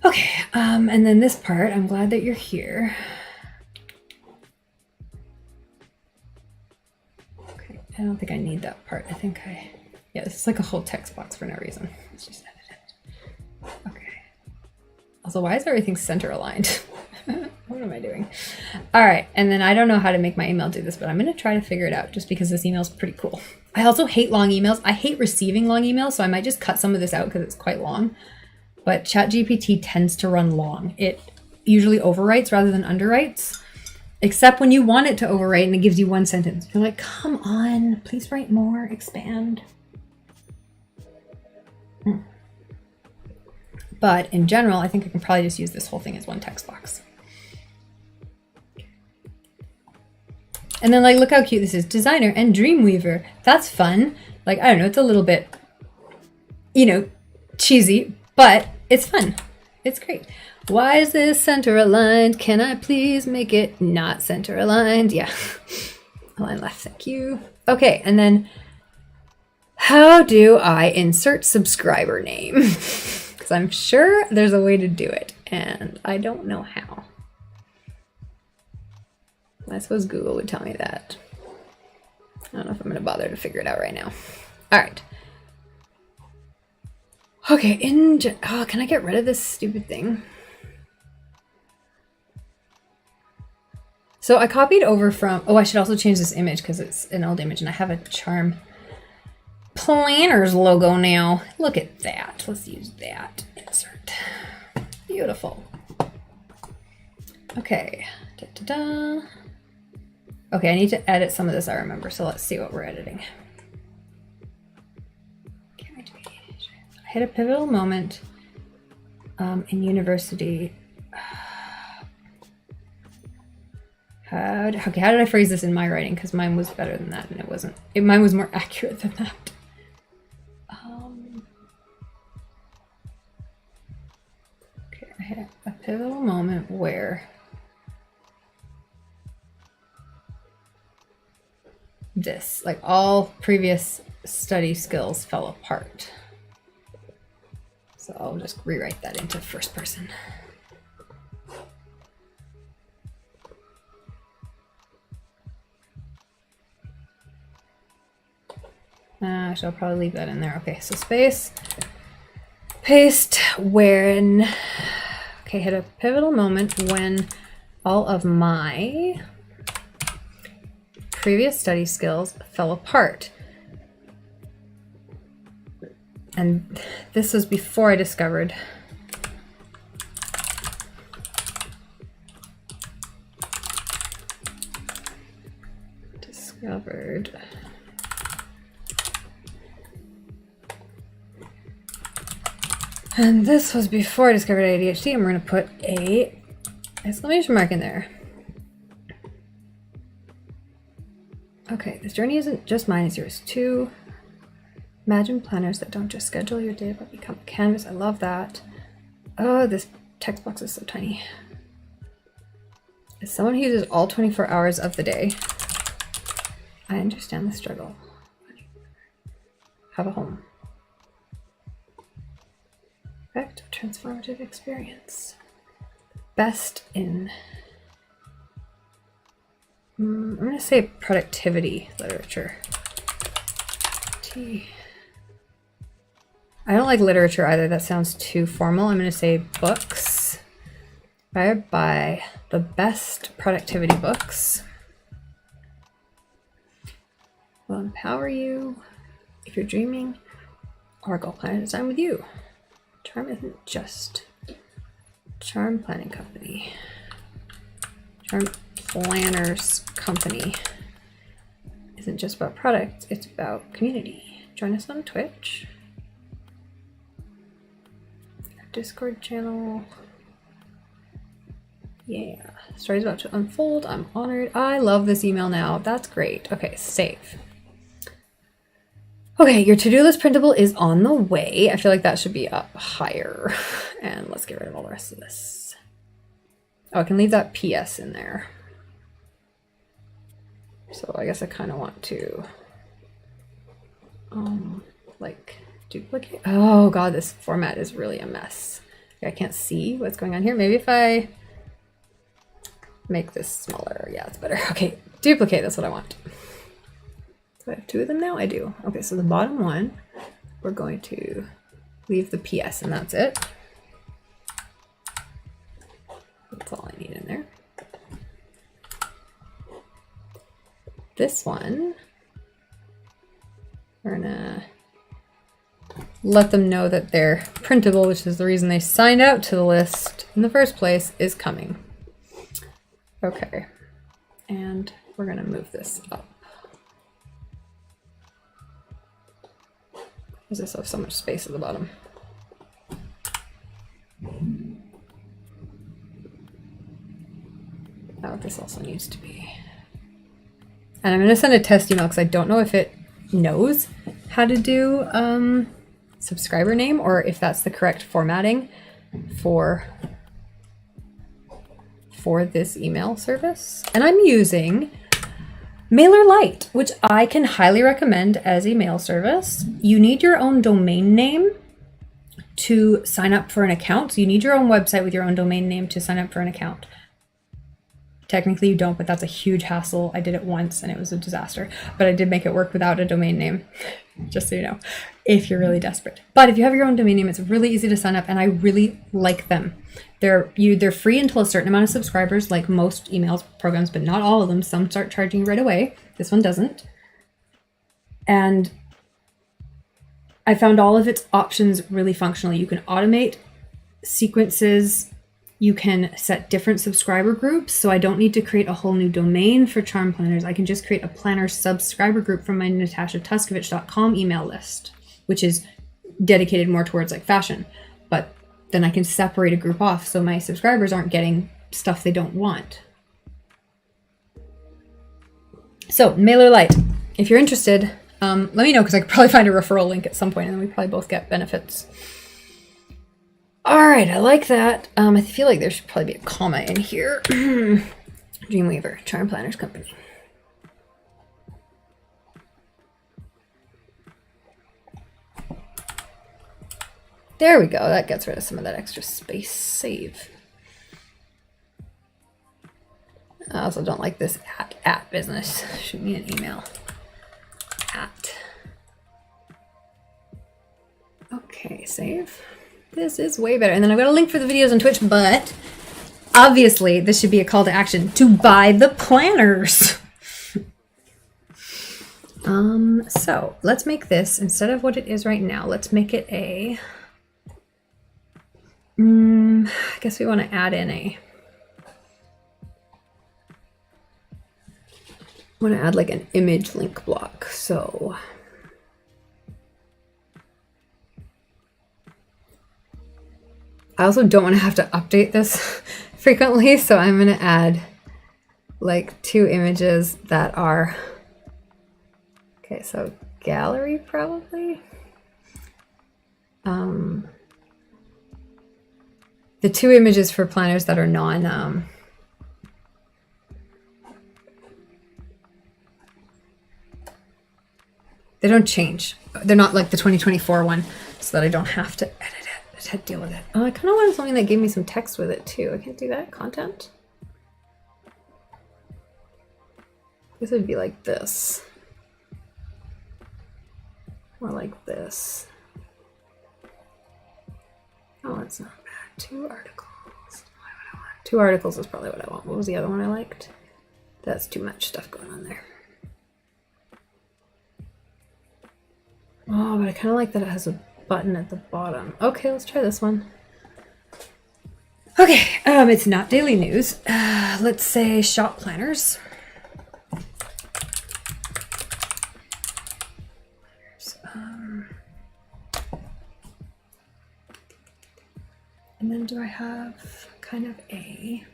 Okay, and then this part, I'm glad that you're here. Okay, I don't think I need that part. I think yeah, this is like a whole text box for no reason. Let's just edit it. Okay. Also, why is everything center aligned? What am I doing? All right, and then I don't know how to make my email do this, but I'm gonna try to figure it out just because this email is pretty cool. I also hate long emails. I hate receiving long emails, so I might just cut some of this out because it's quite long. But ChatGPT tends to run long. usually overwrites rather than underwrites, except when you want it to overwrite and it gives you one sentence. You're like, come on, please write more, expand. But in general, I think I can probably just use this whole thing as one text box. And then like, look how cute this is. Designer and Dreamweaver. That's fun. Like, I don't know, it's a little bit, you know, cheesy, but it's fun. It's great. Why is this center aligned? Can I please make it not center aligned? Yeah. Align left, thank you. Okay, and then how do I insert subscriber name? Because I'm sure there's a way to do it, and I don't know how. I suppose Google would tell me that. I don't know if I'm going to bother to figure it out right now. All right. Okay, can I get rid of this stupid thing? So I copied over from, I should also change this image because it's an old image and I have a Charm Planners logo now. Look at that. Let's use that. Insert. Beautiful. Okay. Da-da-da. Okay, I need to edit some of this, I remember, so let's see what we're editing. I hit a pivotal moment in university. How did I phrase this in my writing? Because mine was better than that, and it wasn't. Mine was more accurate than that. Okay, I hit a pivotal moment where this, like all previous study skills, fell apart. So I'll just rewrite that into first person. I shall probably leave that in there. Okay, so space, paste, when, okay, hit a pivotal moment when all of my previous study skills fell apart. And this was before I discovered and this was before I discovered ADHD, and we're going to put a exclamation mark in there. Okay, this journey isn't just mine, it's yours too. Imagine planners that don't just schedule your day, but become a canvas. I love that. Oh, this text box is so tiny. As someone who uses all 24 hours of the day, I understand the struggle. Have a home. Perfect, transformative experience. Best in, I'm going to say productivity literature. I don't like literature either. That sounds too formal. I'm going to say books. Inspired by the best productivity books. Will empower you if you're dreaming or goal planner design with you. Charm isn't just Charm Planning Company. Charm Planners Company isn't just about product, it's about community. Join us on Twitch. Our Discord channel. Yeah, story's about to unfold. I'm honored. I love this email now. That's great. Okay, save. Okay, your to-do list printable is on the way. I feel like that should be up higher. And let's get rid of all the rest of this. Oh, I can leave that PS in there. So I guess I kind of want to, like, duplicate. Oh God, this format is really a mess. I can't see what's going on here. Maybe if I make this smaller, yeah, it's better. Okay, duplicate, that's what I want. Do I have two of them now? I do. Okay, so the bottom one, we're going to leave the PS and that's it. That's all I need in there. This one, we're gonna let them know that their printable, which is the reason they signed out to the list in the first place, is coming. Okay, and we're gonna move this up. Because this has so much space at the bottom. Oh, this also needs to be. And I'm gonna send a test email because I don't know if it knows how to do subscriber name or if that's the correct formatting for this email service. And I'm using MailerLite, which I can highly recommend as a mail service. You need your own domain name to sign up for an account. So you need your own website with your own domain name to sign up for an account. Technically you don't, but that's a huge hassle. I did it once and it was a disaster, but I did make it work without a domain name, just so you know, if you're really desperate. But if you have your own domain name, it's really easy to sign up and I really like them. They're free until a certain amount of subscribers, like most email programs, but not all of them. Some start charging you right away. This one doesn't. And I found all of its options really functional. You can automate sequences. You can set different subscriber groups, so I don't need to create a whole new domain for charm planners. I can just create a planner subscriber group from my natashatuskovich.com email list, which is dedicated more towards like fashion. But then I can separate a group off so my subscribers aren't getting stuff they don't want. So MailerLite, if you're interested, let me know because I could probably find a referral link at some point and then we probably both get benefits. All right, I like that. I feel like there should probably be a comma in here. Dreamweaver, Charm Planners Company. There we go. That gets rid of some of that extra space. Save. I also don't like this at business. Shoot me an email. At. Okay, save. This is way better. And then I've got a link for the videos on Twitch, but obviously this should be a call to action to buy the planners. So let's make this, instead of what it is right now, let's make it a, I guess we want to add in a, want to add like an image link block. So I also don't want to have to update this frequently, so I'm going to add like 2 images that are, okay, so gallery probably. The 2 images for planners that are non, they don't change. They're not like the 2024 one, so that I don't have to edit it. To deal with it. Oh, I kind of wanted something that gave me some text with it too. I can't do that. Content. This would be like this. Or like this. Oh, that's not bad. 2 articles. Why would I want? 2 articles is probably what I want. What was the other one I liked? That's too much stuff going on there. Oh, but I kind of like that it has a button at the bottom. Okay, let's try this one. Okay, it's not daily news. Let's say shop planners. And then do I have kind of a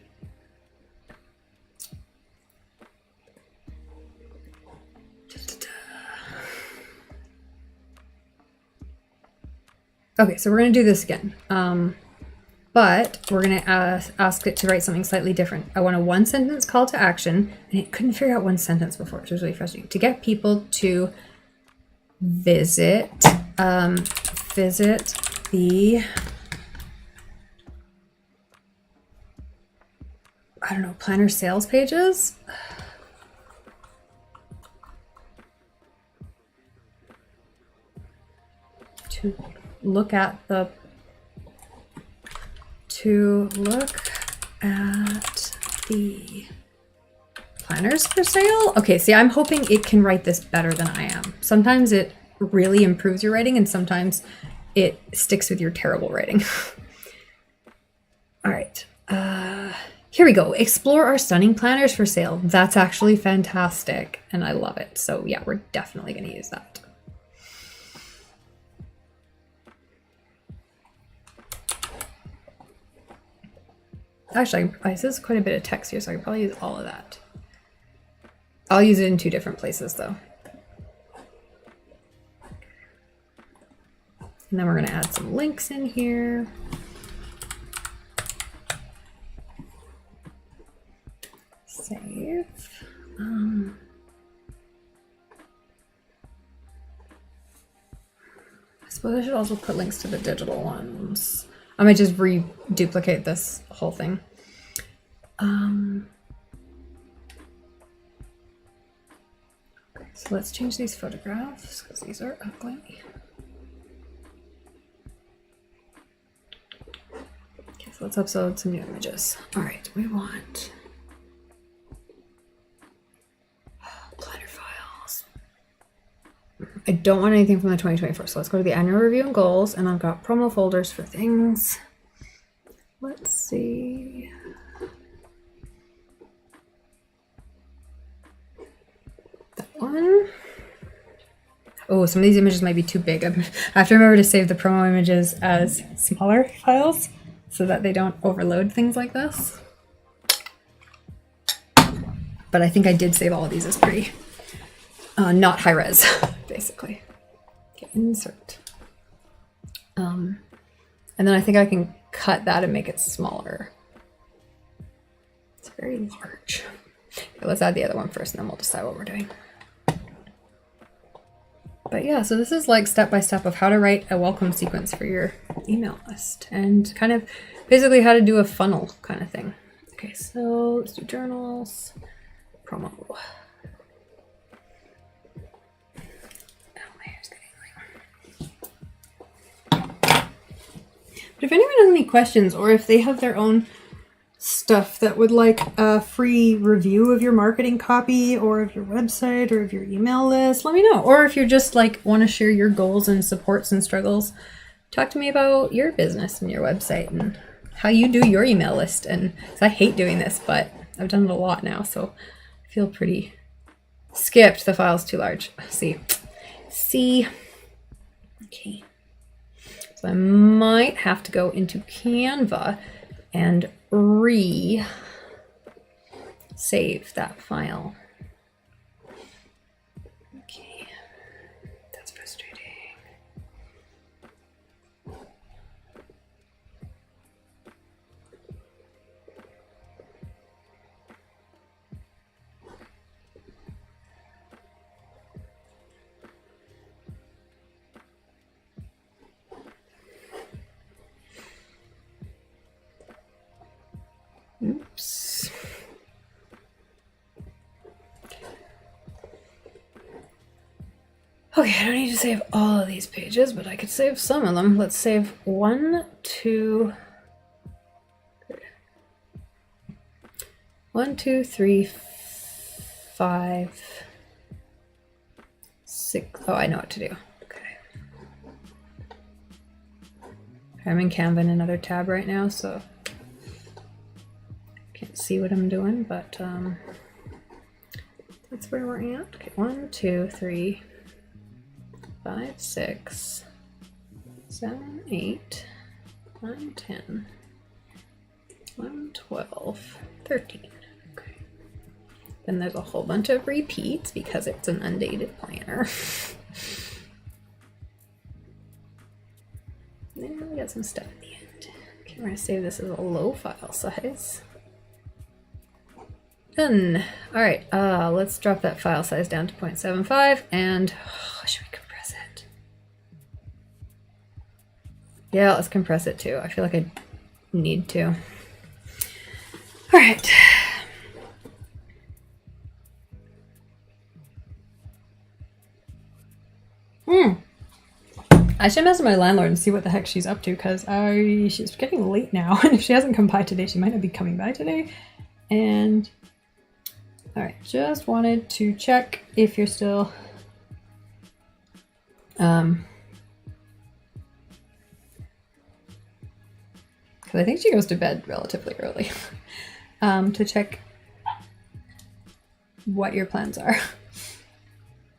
okay, so we're going to do this again, but we're going to ask it to write something slightly different. I want a 1-sentence call to action, and it couldn't figure out 1 sentence before, which was really frustrating. To get people to visit the, I don't know, planner sales pages. To look at the planners for sale. Okay, see, I'm hoping it can write this better than I am. Sometimes it really improves your writing and sometimes it sticks with your terrible writing. All right. Here we go. Explore our stunning planners for sale. That's actually fantastic, and I love it. So yeah, we're definitely going to use that. Actually, this is quite a bit of text here, so I can probably use all of that. I'll use it in 2 different places, though. And then we're going to add some links in here. Save. I suppose I should also put links to the digital ones. I might just reduplicate this whole thing. Okay, so let's change these photographs because these are ugly. Okay, so let's upload some new images. All right, we want planner files. I don't want anything from the 2024, so let's go to the annual review and goals, and I've got promo folders for things. Let's see. That one. Oh, some of these images might be too big. I have to remember to save the promo images as smaller files so that they don't overload things like this. But I think I did save all of these as pretty, not high res, basically. Okay, insert. And then I think I can cut that and make it smaller. It's very large. Okay, let's add the other one first, and then we'll decide what we're doing. But yeah, so this is like step-by-step of how to write a welcome sequence for your email list, and kind of basically how to do a funnel kind of thing. Okay, so let's do journals, promo. But if anyone has any questions, or if they have their own stuff that would like a free review of your marketing copy or of your website or of your email list, let me know. Or if you're just like want to share your goals and supports and struggles, talk to me about your business and your website and how you do your email list. And 'cause I hate doing this, but I've done it a lot now, so I feel pretty skipped. The file's too large. See. Okay. So I might have to go into Canva and save that file. Okay, that's frustrating. Oops. Okay, I don't need to save all of these pages, but I could save some of them. Let's save 1, 2, 3, 5, 6. Oh, I know what to do. Okay. I'm in Canva in another tab right now, so can't see what I'm doing, but that's where we're at. Okay, 1, 2, 3, 5, 6, 7, 8, 9, 10, 11, 12, 13. Okay. Then there's a whole bunch of repeats because it's an undated planner. Then we got some stuff at the end. Okay, we're gonna save this as a low file size. Done. All right, let's drop that file size down to 0.75 and should we compress it? Yeah, let's compress it too. I feel like I need to. All right. I should message my landlord and see what the heck she's up to, because she's getting late now, and if she hasn't come by today, she might not be coming by today. And all right, just wanted to check if you're still because I think she goes to bed relatively early, to check what your plans are.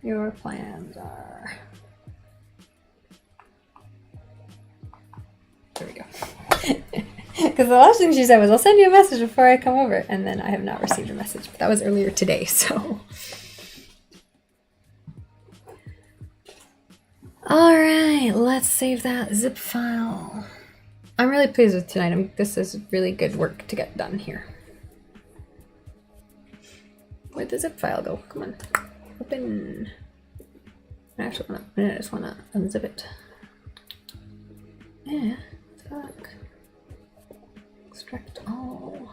Your plans are... There we go. Because the last thing she said was, I'll send you a message before I come over. And then I have not received a message. But that was earlier today, so... Alright, let's save that zip file. I'm really pleased with tonight. This is really good work to get done here. Where'd the zip file go? Come on. Open. I just wanna unzip it. Yeah, fuck. Extract all.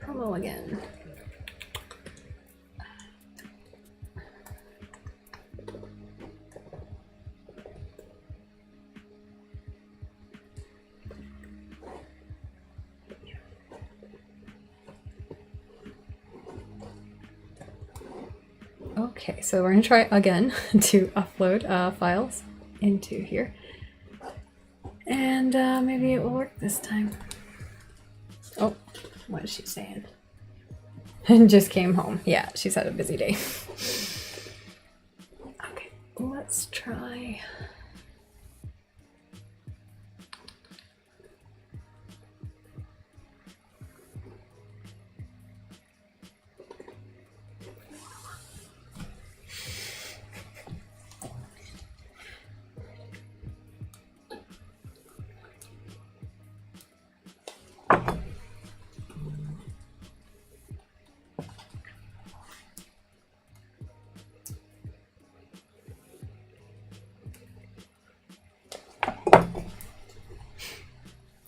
Promo again. Okay, so we're gonna try again to upload files into here. And maybe it will work this time. Oh, what is she saying? And just came home. Yeah, she's had a busy day. Okay, let's try.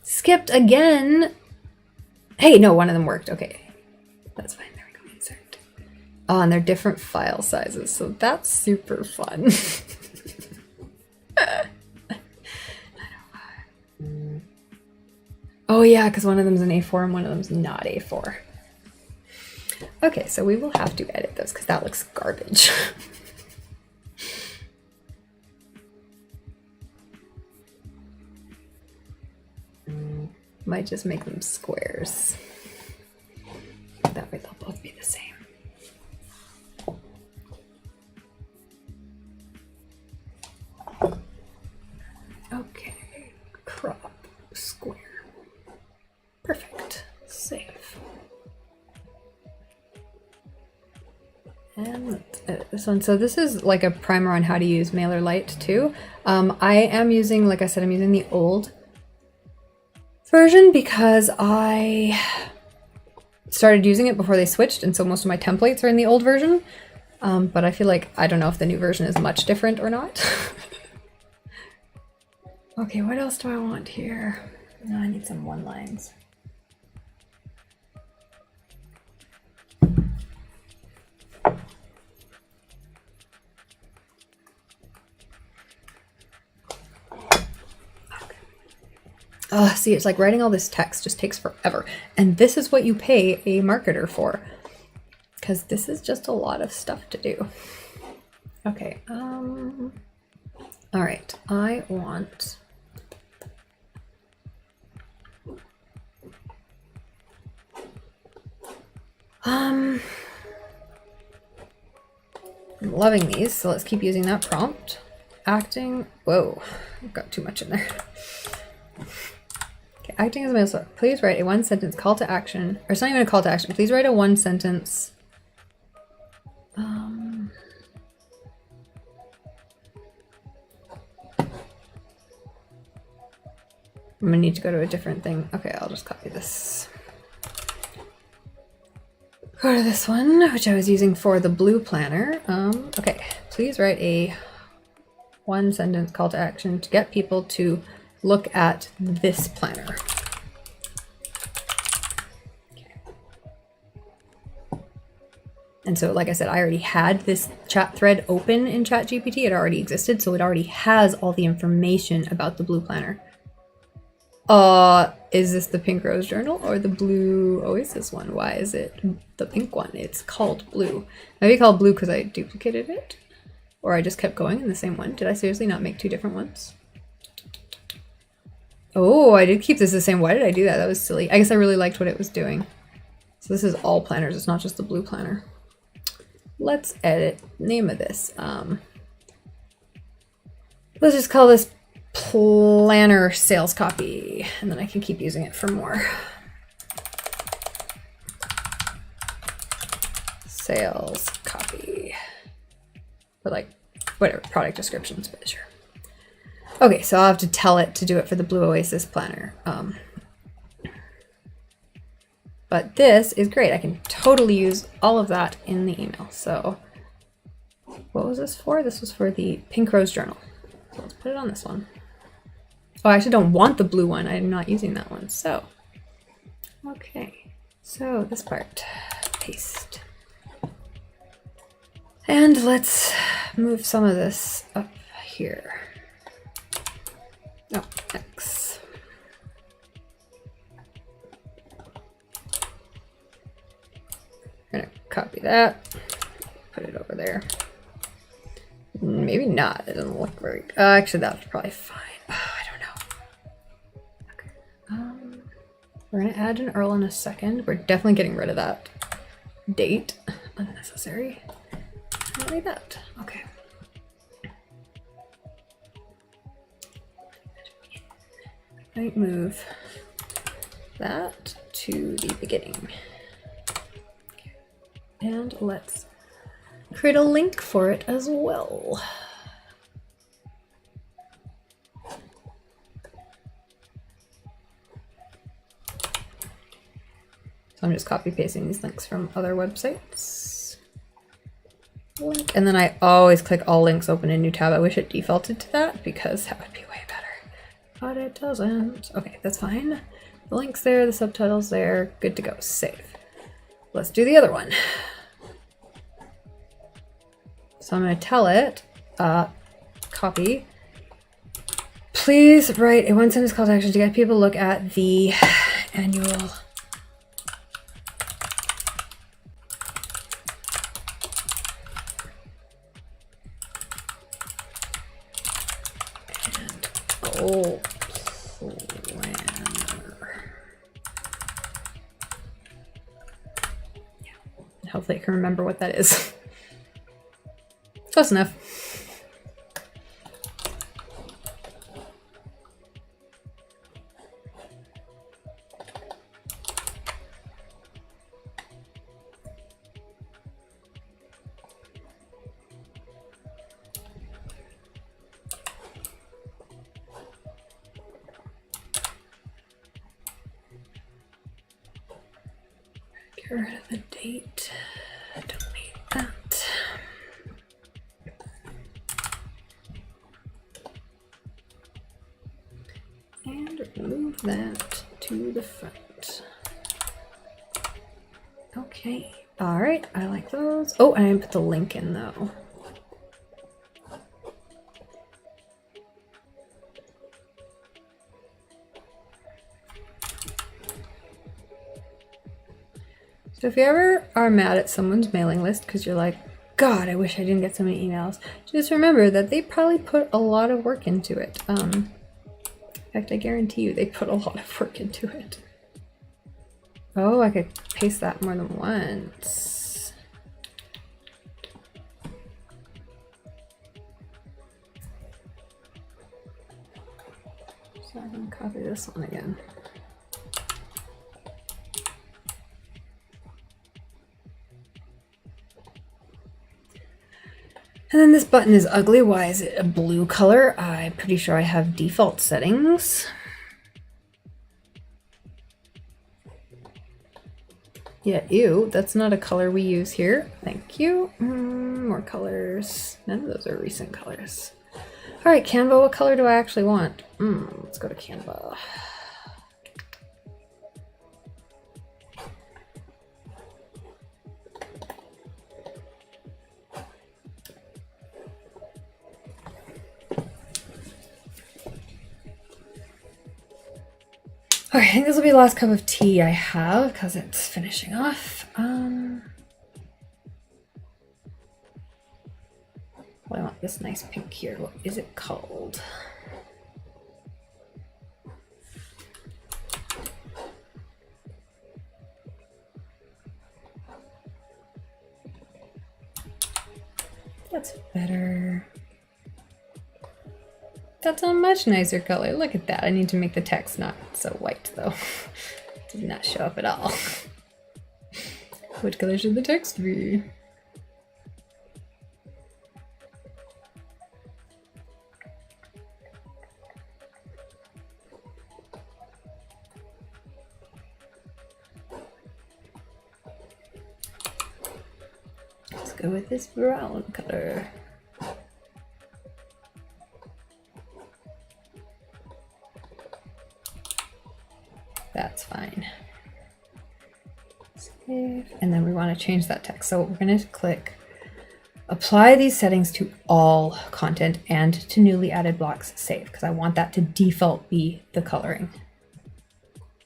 Skipped again. Hey, no, one of them worked. Okay, that's fine. There we go. Insert. Oh, and they're different file sizes, so that's super fun. Oh yeah, because one of them's an A4 and one of them's not A4. Okay, so we will have to edit those because that looks garbage. Might just make them squares. That way they'll both be the same. Okay, crop, square. Perfect. Save. And let's edit this one. So this is like a primer on how to use MailerLite too. I am using, like I said, I'm using the old version because I started using it before they switched, and so most of my templates are in the old version. But I feel like, I don't know if the new version is much different or not. Okay, what else do I want here? No, I need some one lines. See, it's like writing all this text just takes forever. And this is what you pay a marketer for. Because this is just a lot of stuff to do. Okay, all right, I want... I'm loving these, so let's keep using that prompt. Acting, whoa, I've got too much in there. Okay, acting as a middle, please write a one sentence call to action, or it's not even a call to action, please write a one sentence. I'm gonna need to go to a different thing. Okay, I'll just copy this. Go to this one, which I was using for the blue planner. Okay, please write a one sentence call to action to get people to look at this planner. Okay. And so, like I said, I already had this chat thread open in ChatGPT. It already existed, so it already has all the information about the blue planner. Is this the Pink Rose Journal or the Blue Oasis one? Why is it the pink one? It's called blue. Maybe called blue because I duplicated it? Or I just kept going in the same one. Did I seriously not make two different ones? Oh, I did keep this the same. Why did I do that? That was silly. I guess I really liked what it was doing. So this is all planners. It's not just the blue planner. Let's edit name of this. Let's just call this planner sales copy, and then I can keep using it for more. Sales copy. Or like whatever, product descriptions, but sure. Okay, so I'll have to tell it to do it for the Blue Oasis planner. But this is great. I can totally use all of that in the email. So what was this for? This was for the Pink Rose Journal. So let's put it on this one. Oh, I actually don't want the blue one. I'm not using that one. So, okay. So this part, paste. And let's move some of this up here. Oh, X. I'm gonna copy that, put it over there. Maybe not, it doesn't look very good. Actually, that's probably fine. Oh, I don't know. Okay. We're gonna add an URL in a second. We're definitely getting rid of that date. Unnecessary. I don't need that. Okay. Might move that to the beginning. Okay. And let's create a link for it as well. So I'm just copy pasting these links from other websites. Link. And then I always click all links open in new tab. I wish it defaulted to that because that would be way better. But it doesn't. Okay, that's fine. The link's there, the subtitle's there. Good to go. Save. Let's do the other one. So I'm going to tell it, copy. Please write a one-sentence call to action to get people to look at the annual goal planner. Yeah. Hopefully I can remember what that is. Close enough. Get rid of the date. I don't need that. And move that to the front. Okay. All right. I like those. Oh, and I didn't put the link in though. So if you ever are mad at someone's mailing list because you're like, God, I wish I didn't get so many emails, just remember that they probably put a lot of work into it. In fact, I guarantee you they put a lot of work into it. Oh, I could paste that more than once. So I'm going to copy this one again. And then this button is ugly. Why is it a blue color? I'm pretty sure I have default settings. Yeah, ew, that's not a color we use here. Thank you. More colors. None of those are recent colors. All right, Canva, what color do I actually want? Let's go to Canva. All right, I think this will be the last cup of tea I have because it's finishing off. Well, I want this nice pink here. What is it called? That's better. That's a much nicer color. Look at that. I need to make the text not so white though. Did not show up at all. What color should the text be? Let's go with this brown color. That's fine. Save. And then we want to change that text. So we're going to click apply these settings to all content and to newly added blocks. Save, because I want that to default be the coloring.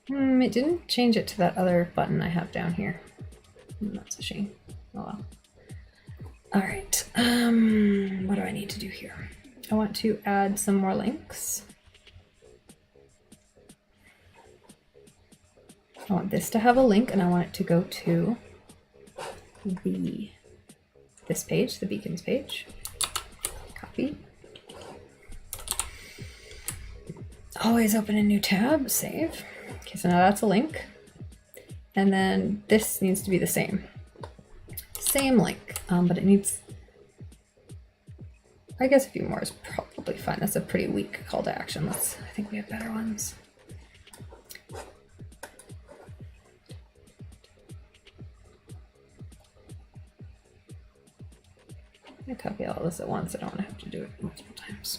It didn't change it to that other button I have down here. That's a shame. Oh well. All right. What do I need to do here? I want to add some more links. I want this to have a link and I want it to go to this page, the beacons page. Copy. Always open a new tab, save. Okay, so now that's a link. And then this needs to be the same. Same link, but it needs, I guess a few more is probably fine. That's a pretty weak call to action. I think we have better ones. I'm gonna copy all this at once. I don't want to have to do it multiple times.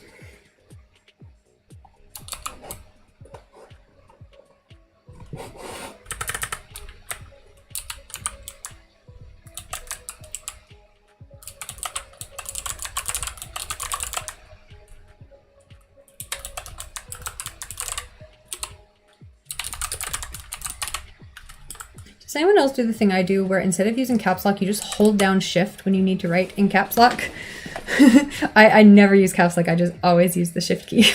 Does anyone else do the thing I do where instead of using caps lock, you just hold down shift when you need to write in caps lock? I never use caps lock, I just always use the shift key.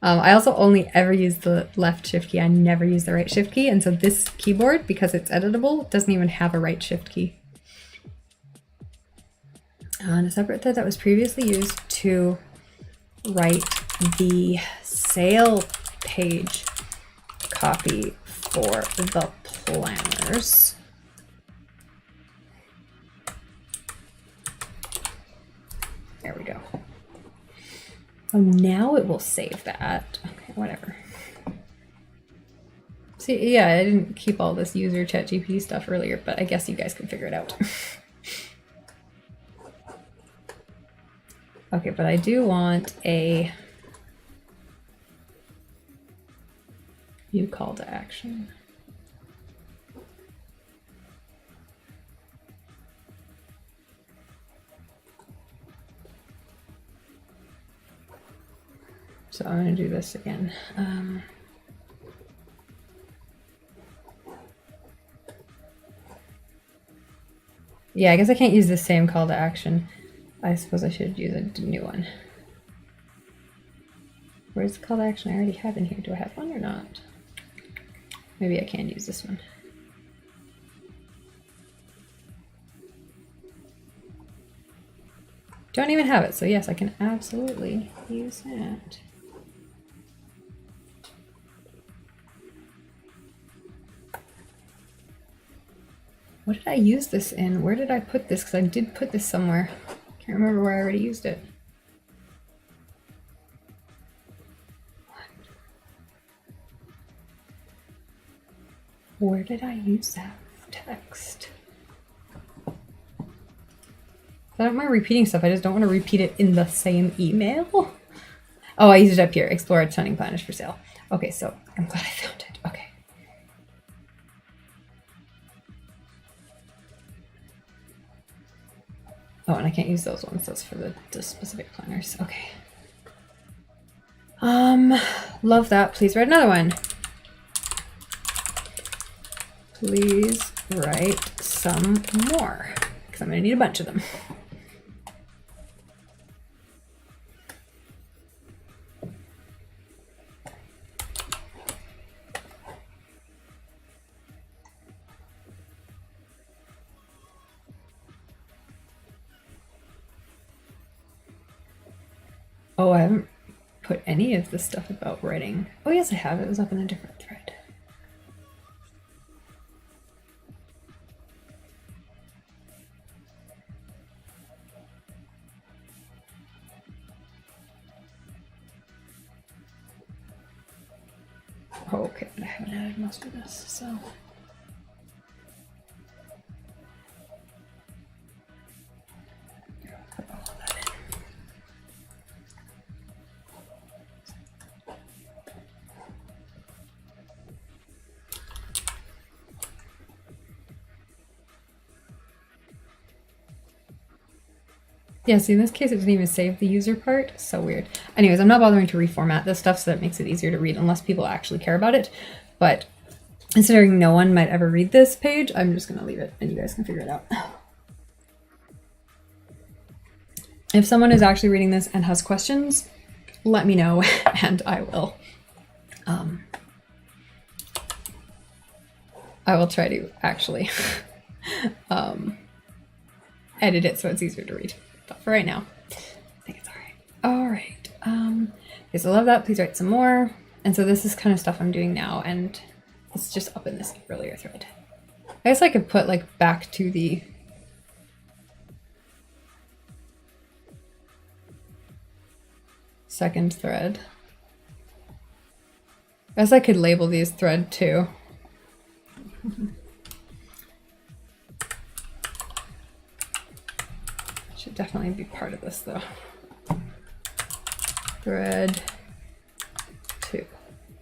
I also only ever use the left shift key. I never use the right shift key. And so this keyboard, because it's editable, doesn't even have a right shift key. And a separate thread that was previously used to write the sale page copy for the planners. There we go. Oh, now it will save that. Okay, whatever. See, yeah, I didn't keep all this user ChatGPT stuff earlier, but I guess you guys can figure it out. Okay, but I do want a new call to action. So I'm going to do this again. Yeah, I guess I can't use the same call to action. I suppose I should use a new one. Where's the call to action I already have in here? Do I have one or not? Maybe I can use this one. Don't even have it, so yes, I can absolutely use that. What did I use this in? Where did I put this? Because I did put this somewhere. Can't remember where I already used it. Where did I use that text? I don't mind repeating stuff. I just don't want to repeat it in the same email. Oh, I used it up here. Explore stunning planners for sale. Okay, so I'm glad I found it. Okay. Oh, and I can't use those ones. That's for the specific planners. Okay. Love that. Please write another one. Please write some more, because I'm going to need a bunch of them. Oh, I haven't put any of the stuff about writing. Oh yes, I have. It was up in a different thread. Oh, okay, but I haven't added most of this, so. Put all of that in. Yeah, see, in this case, it didn't even save the user part. So weird. Anyways, I'm not bothering to reformat this stuff so that it makes it easier to read unless people actually care about it. But considering no one might ever read this page, I'm just going to leave it and you guys can figure it out. If someone is actually reading this and has questions, let me know and I will try to actually edit it so it's easier to read. But for right now, I think it's all right. All right. Okay, so love that. Please write some more. And so this is kind of stuff I'm doing now, and it's just up in this earlier thread. I guess I could put like back to the second thread. I guess I could label these thread 2. Should definitely be part of this though. Thread 2.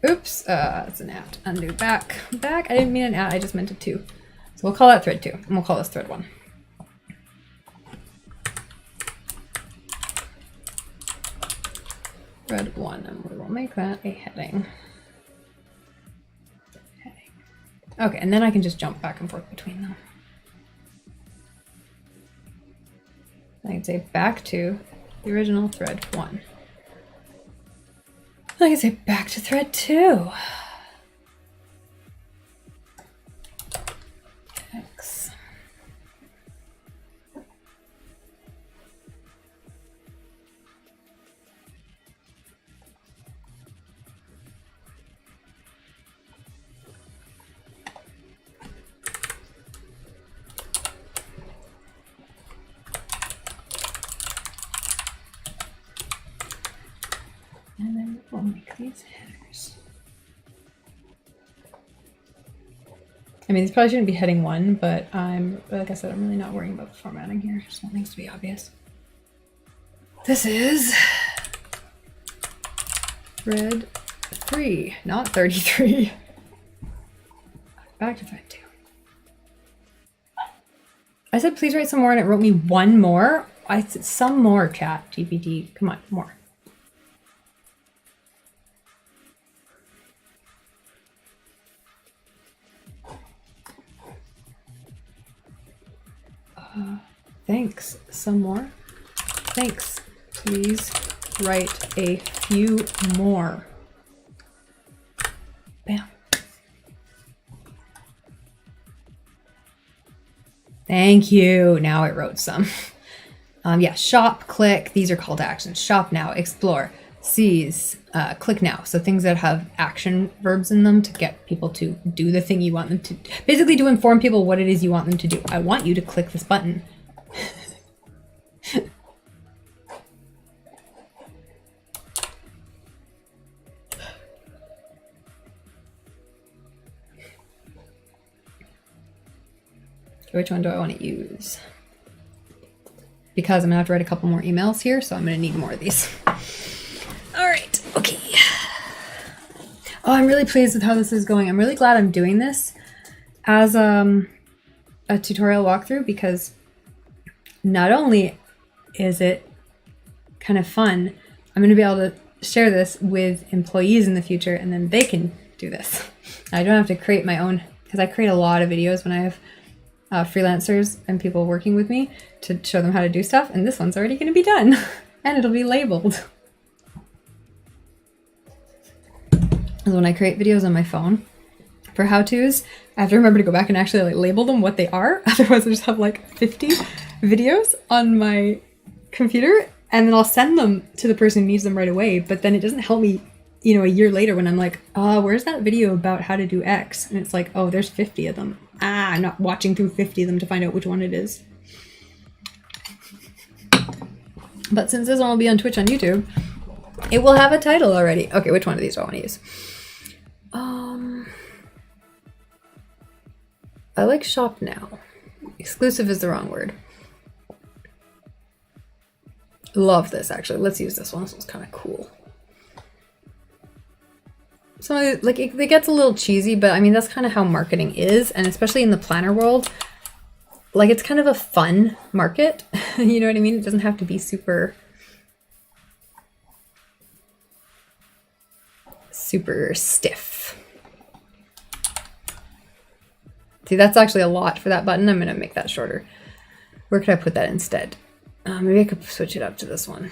Oops, that's an at. Undo back. Back. I didn't mean an at, I just meant a 2. So we'll call that thread 2, and we'll call this thread 1. Thread 1, and we will make that a heading. Okay, and then I can just jump back and forth between them. I can say back to the original thread 1. I can say back to thread 2. X. And then we'll make these headers. I mean, these probably shouldn't be heading 1, but like I said, I'm really not worrying about the formatting here. I just want things to be obvious. This is thread 3, not 33. Back to thread 2. I said, please write some more, and it wrote me 1 more. I said, some more, chat, GPT. Come on, more. Thanks. Some more. Thanks. Please write a few more. Bam. Thank you. Now it wrote some. Yeah, shop, click. These are call to actions. Shop now, explore, seize, click now. So things that have action verbs in them to get people to do the thing you want them to. Basically to inform people what it is you want them to do. I want you to click this button. Which one do I want to use? Because I'm gonna have to write a couple more emails here, so I'm gonna need more of these. All right, okay. Oh, I'm really pleased with how this is going. I'm really glad I'm doing this as a tutorial walkthrough, because not only is it kind of fun, I'm gonna be able to share this with employees in the future, and then they can do this. I don't have to create my own, because I create a lot of videos when I have freelancers and people working with me to show them how to do stuff, and this one's already going to be done and it'll be labeled. And when I create videos on my phone for how-tos, I have to remember to go back and actually like label them what they are. Otherwise I just have like 50 videos on my computer and then I'll send them to the person who needs them right away, but then it doesn't help me, you know, a year later when I'm like, where's that video about how to do X? And it's like, oh, there's 50 of them. I'm not watching through 50 of them to find out which one it is. But since this one will be on Twitch on YouTube, it will have a title already. Okay, which one of these do I want to use? I like shop now. Exclusive is the wrong word. Love this, actually. Let's use this one. This one's kind of cool. So, like, it gets a little cheesy, but I mean, that's kind of how marketing is. And especially in the planner world, like, it's kind of a fun market. You know what I mean? It doesn't have to be super stiff. See, that's actually a lot for that button. I'm going to make that shorter. Where could I put that instead? Maybe I could switch it up to this one.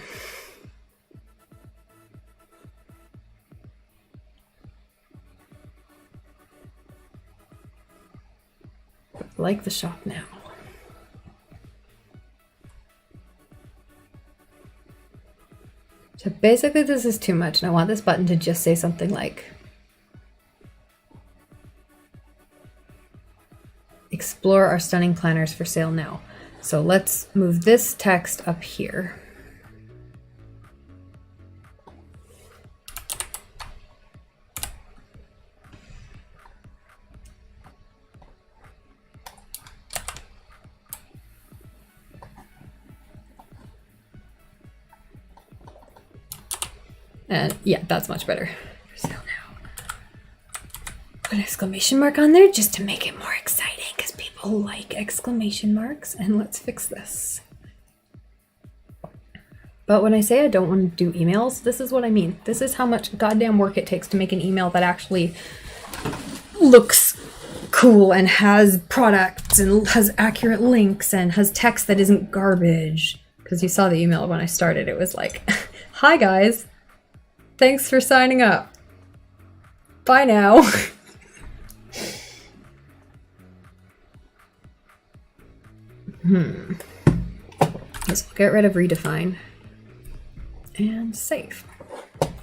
Like the shop now. So basically this is too much, and I want this button to just say something like explore our stunning planners for sale now. So let's move this text up here. And yeah, that's much better. For sale now. Put an exclamation mark on there just to make it more exciting, because people like exclamation marks. And let's fix this. But when I say I don't want to do emails, this is what I mean. This is how much goddamn work it takes to make an email that actually looks cool and has products and has accurate links and has text that isn't garbage. Because you saw the email when I started. It was like, hi guys, thanks for signing up. Bye now. Let's get rid of redefine and save.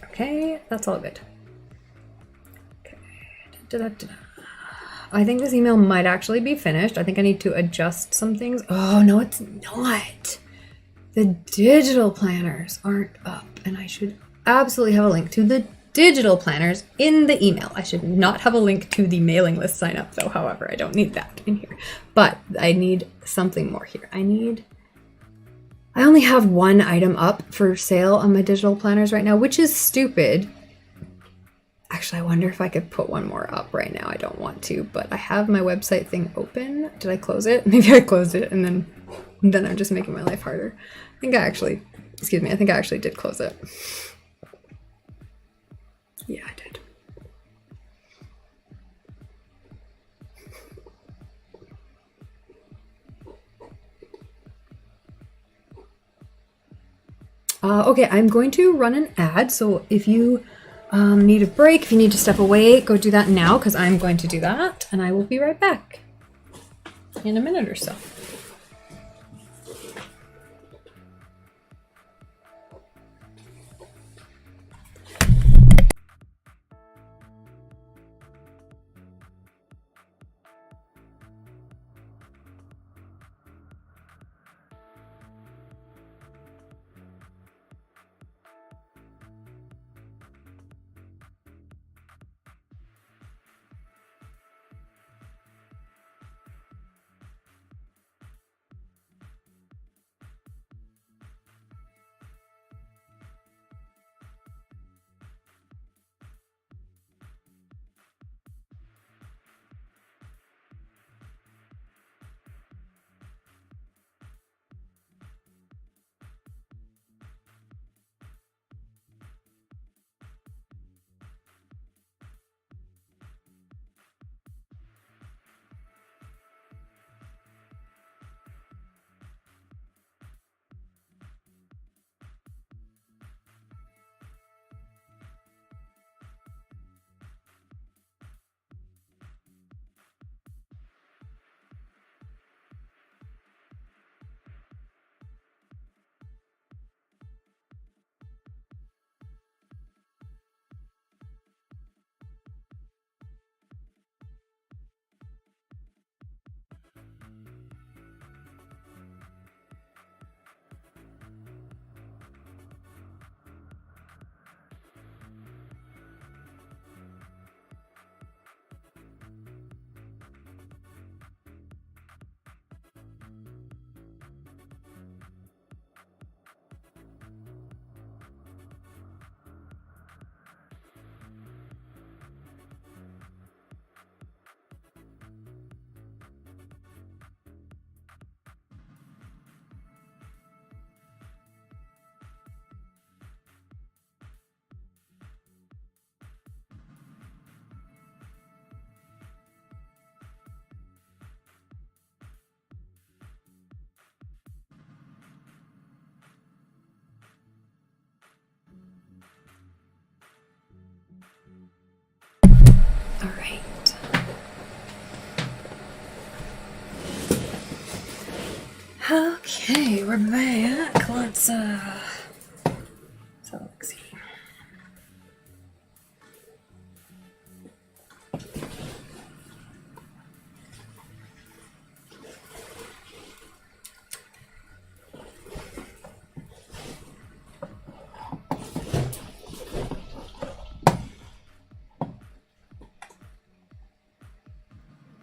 Okay, that's all good. Okay. I think this email might actually be finished. I think I need to adjust some things. Oh, no, it's not. The digital planners aren't up, and I should absolutely have a link to the digital planners in the email. I should not have a link to the mailing list sign up though. However, I don't need that in here, but I need something more here. I only have one item up for sale on my digital planners right now, which is stupid. Actually, I wonder if I could put one more up right now. I don't want to, but I have my website thing open. Did I close it? Maybe I closed it and then I'm just making my life harder. I think I actually did close it. Yeah, I did. Okay, I'm going to run an ad, so if you need a break, if you need to step away, go do that now, because I'm going to do that, and I will be right back in a minute or so. All right. Okay, we're back. Let's see.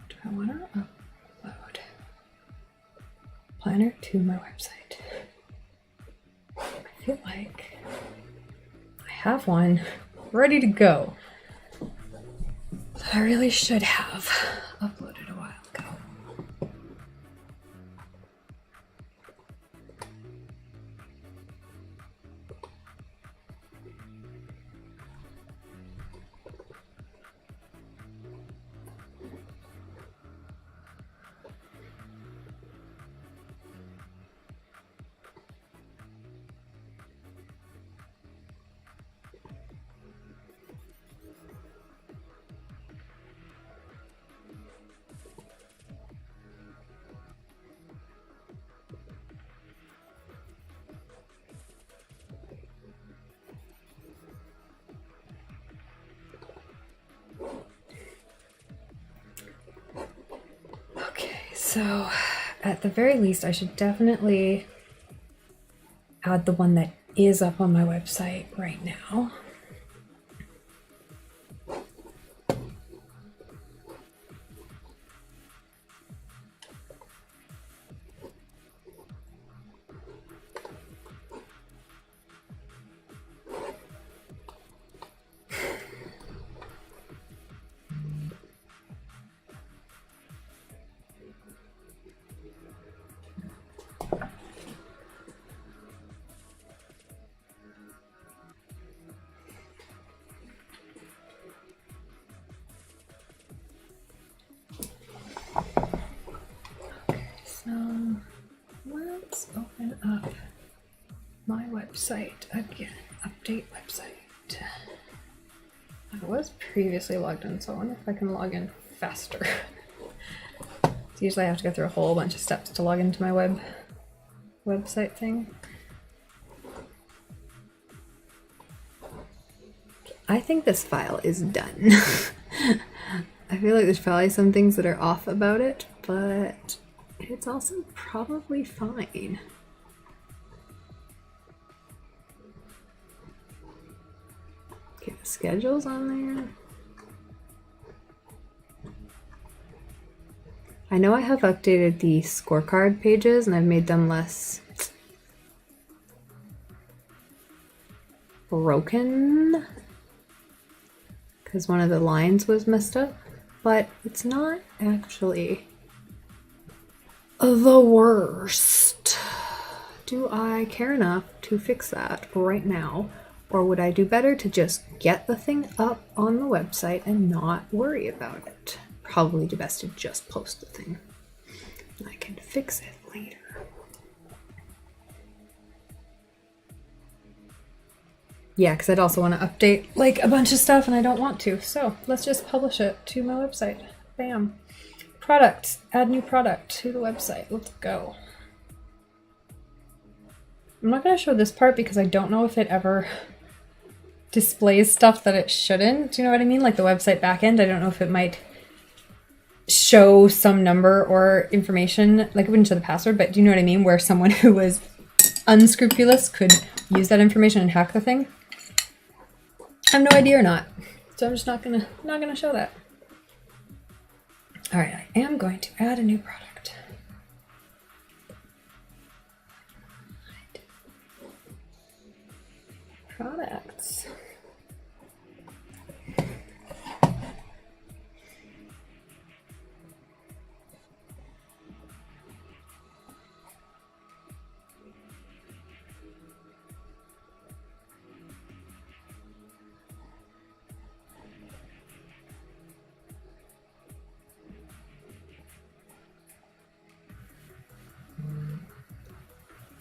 Do I want to upload planner to my website? I feel like I have one ready to go that I really should have uploaded a while ago. So at the very least, I should definitely add the one that is up on my website right now. So let's open up my website again. Update website. I was previously logged in, so I wonder if I can log in faster. So usually I have to go through a whole bunch of steps to log into my website thing. I think this file is done. I feel like there's probably some things that are off about it, but it's also probably fine. Okay, the schedule's on there. I know I have updated the scorecard pages and I've made them less broken because one of the lines was messed up, but it's not actually the worst. Do I care enough to fix that right now? Or would I do better to just get the thing up on the website and not worry about it? Probably do best to just post the thing. I can fix it later. Yeah, because I'd also want to update like a bunch of stuff and I don't want to. So let's just publish it to my website. Bam. Products. Add new product to the website. Let's go. I'm not going to show this part because I don't know if it ever displays stuff that it shouldn't. Do you know what I mean? Like the website backend, I don't know if it might show some number or information, like it wouldn't show the password, but do you know what I mean? Where someone who was unscrupulous could use that information and hack the thing. I have no idea or not. So I'm just not gonna show that. All right, I am going to add a new product. Products.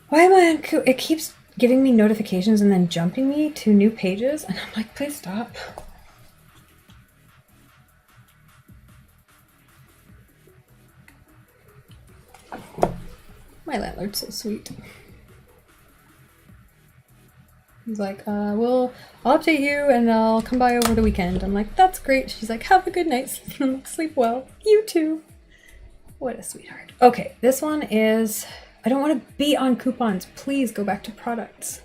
Why am I on it keeps giving me notifications and then jumping me to new pages, and I'm like, please stop. My landlord's so sweet. He's like, I'll update you and I'll come by over the weekend. I'm like, that's great. She's like, have a good night. Sleep well. You too. What a sweetheart. Okay, this one is, I don't want to be on coupons. Please go back to products.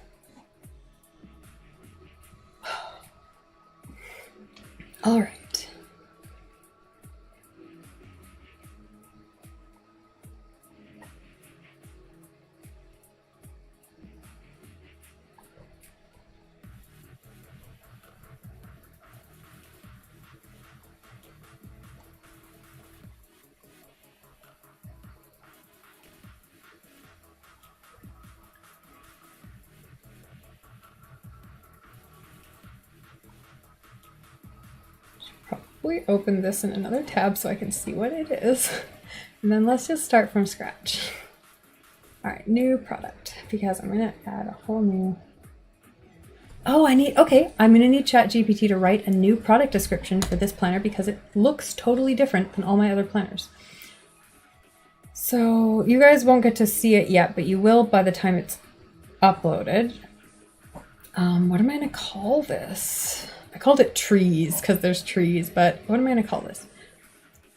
All right. We open this in another tab so I can see what it is. And then let's just start from scratch. All right, new product, because I'm gonna add a whole new. Oh, okay, I'm gonna need ChatGPT to write a new product description for this planner because it looks totally different than all my other planners. So you guys won't get to see it yet, but you will by the time it's uploaded. What am I gonna call this? I called it trees because there's trees, but what am I going to call this?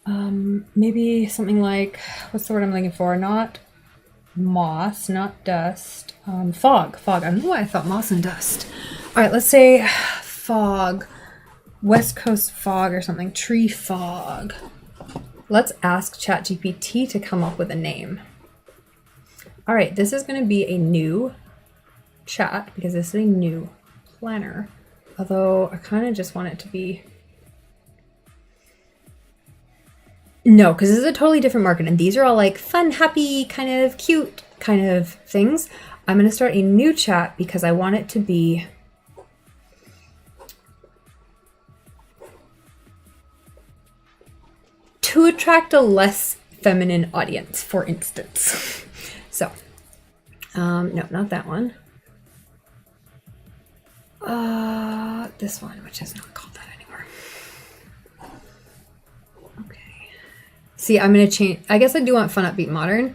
Maybe something like, what's the word I'm looking for? Not moss, not dust. Fog. I don't know why I thought moss and dust. All right, let's say fog. West Coast fog or something. Tree fog. Let's ask ChatGPT to come up with a name. All right, this is going to be a new chat because this is a new planner. Although I kind of just want it to be... No, because this is a totally different market and these are all like fun, happy, kind of cute kind of things. I'm going to start a new chat because I want it to be... to attract a less feminine audience, for instance. So, no, not that one. This one, which is not called that anymore. Okay. See, I'm going to change. I guess I do want fun, upbeat, modern,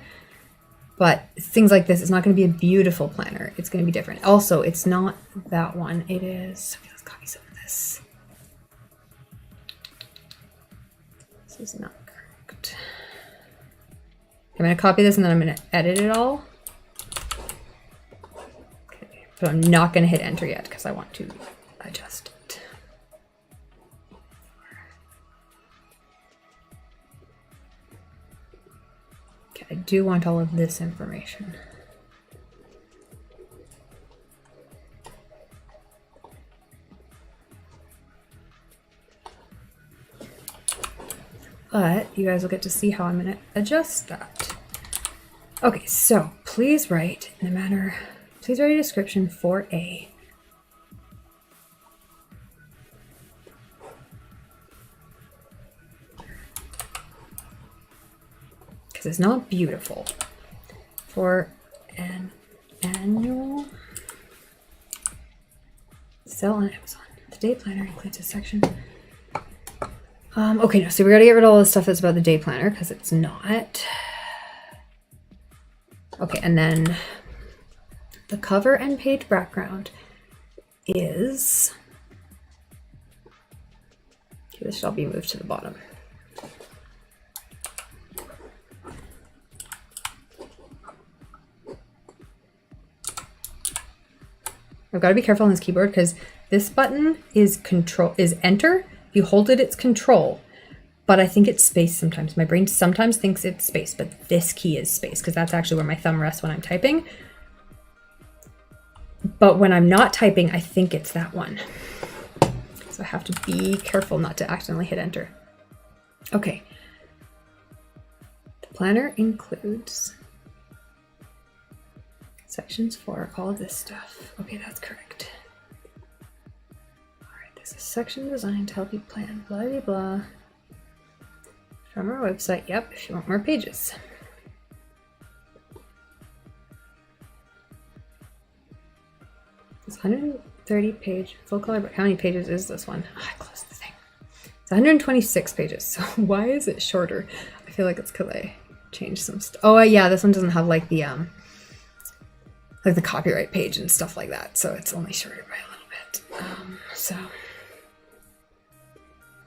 but things like this, it's not going to be a beautiful planner. It's going to be different. Also, it's not that one. It is, okay, let's copy some of this. This is not correct. I'm going to copy this and then I'm going to edit it all. But I'm not going to hit enter yet because I want to adjust it. Okay, I do want all of this information. But you guys will get to see how I'm going to adjust that. Okay, so please write in the manner... Please write a description for A. Because it's not beautiful. For an annual sell on Amazon. The day planner includes a section. Okay, no, so we gotta get rid of all the stuff that's about the day planner because it's not. Okay, and then the cover and page background is, okay, this shall be moved to the bottom. I've got to be careful on this keyboard because this button is enter. If you hold it, it's control, but I think it's space sometimes. My brain sometimes thinks it's space, but this key is space because that's actually where my thumb rests when I'm typing. But when I'm not typing, I think it's that one. So I have to be careful not to accidentally hit enter. Okay. The planner includes sections for all of this stuff. Okay, that's correct. All right, this is section designed to help you plan, blah, blah, blah. From our website, yep, if you want more pages. It's 130 page full color, but how many pages is this one? Oh, I closed the thing. It's 126 pages, so why is it shorter? I feel like it's because I change some stuff. Oh yeah, this one doesn't have like the copyright page and stuff like that, so it's only shorter by a little bit.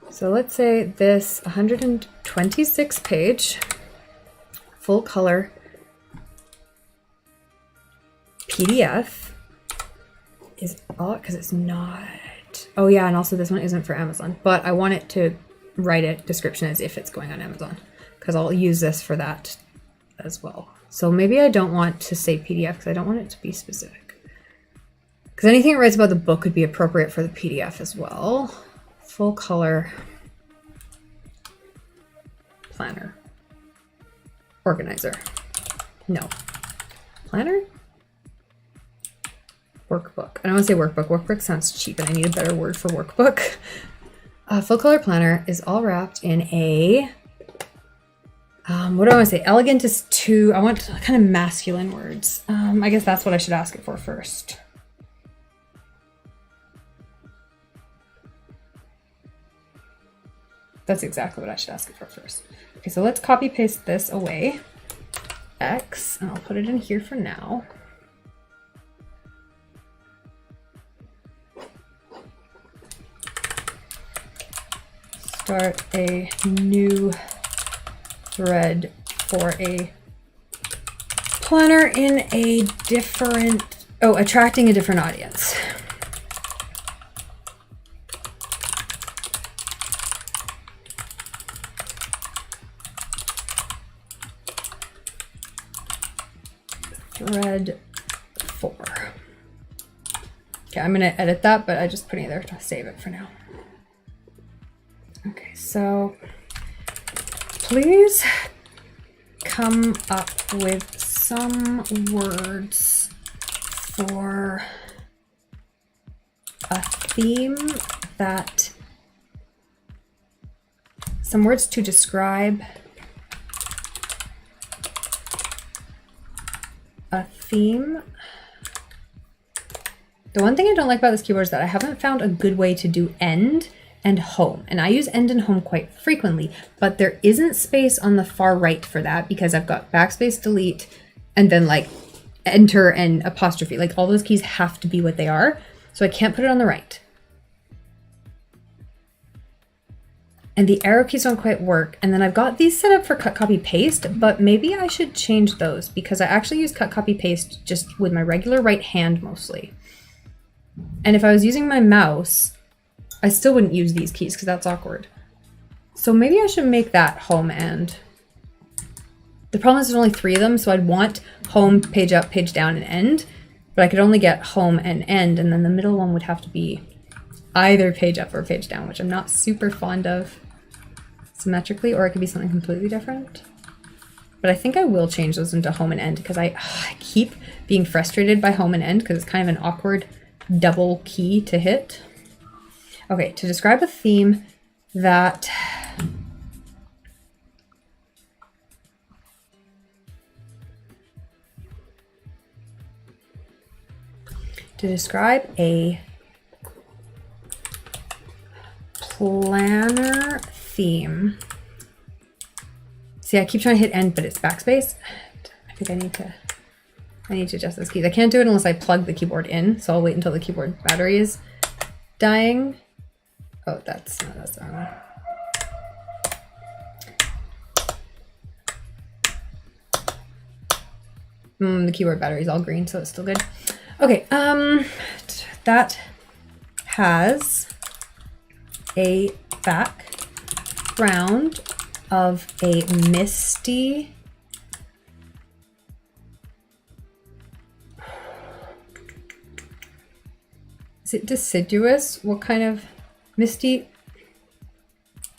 So let's say this 126 page full color PDF is all, because it's not, oh yeah, and also this one isn't for Amazon, but I want it to write a description as if it's going on Amazon, because I'll use this for that as well. So maybe I don't want to say PDF because I don't want it to be specific, because anything it writes about the book could be appropriate for the PDF as well. Full color planner. Organizer. No. Planner? Workbook. I don't want to say workbook. Workbook sounds cheap and I need a better word for workbook. Full color planner is all wrapped in a, what do I want to say? Elegant is too, I want kind of masculine words. I guess that's what I should ask it for first. That's exactly what I should ask it for first. Okay, so let's copy paste this away. X, and I'll put it in here for now. Start a new thread for a planner in a different, attracting a different audience. Thread 4. Okay, I'm gonna edit that, but I'm just putting it there to save it for now. Okay, so please come up with some words for a theme that, some words to describe a theme. The one thing I don't like about this keyboard is that I haven't found a good way to do end and home. And I use end and home quite frequently, but there isn't space on the far right for that because I've got backspace, delete, and then like enter and apostrophe. Like all those keys have to be what they are. So I can't put it on the right. And the arrow keys don't quite work. And then I've got these set up for cut, copy, paste, but maybe I should change those because I actually use cut, copy, paste just with my regular right hand mostly. And if I was using my mouse, I still wouldn't use these keys because that's awkward. So maybe I should make that home and. The problem is there's only 3 of them, so I'd want home, page up, page down, and end, but I could only get home and end, and then the middle one would have to be either page up or page down, which I'm not super fond of symmetrically, or it could be something completely different. But I think I will change those into home and end because I keep being frustrated by home and end because it's kind of an awkward double key to hit. Okay, to describe a theme that planner theme. See, I keep trying to hit end, but it's backspace. I think I need to adjust those keys. I can't do it unless I plug the keyboard in, so I'll wait until the keyboard battery is dying. Oh, that's the wrong one. The keyboard battery is all green, so it's still good. Okay, that has a background of a misty is it deciduous? What kind of misty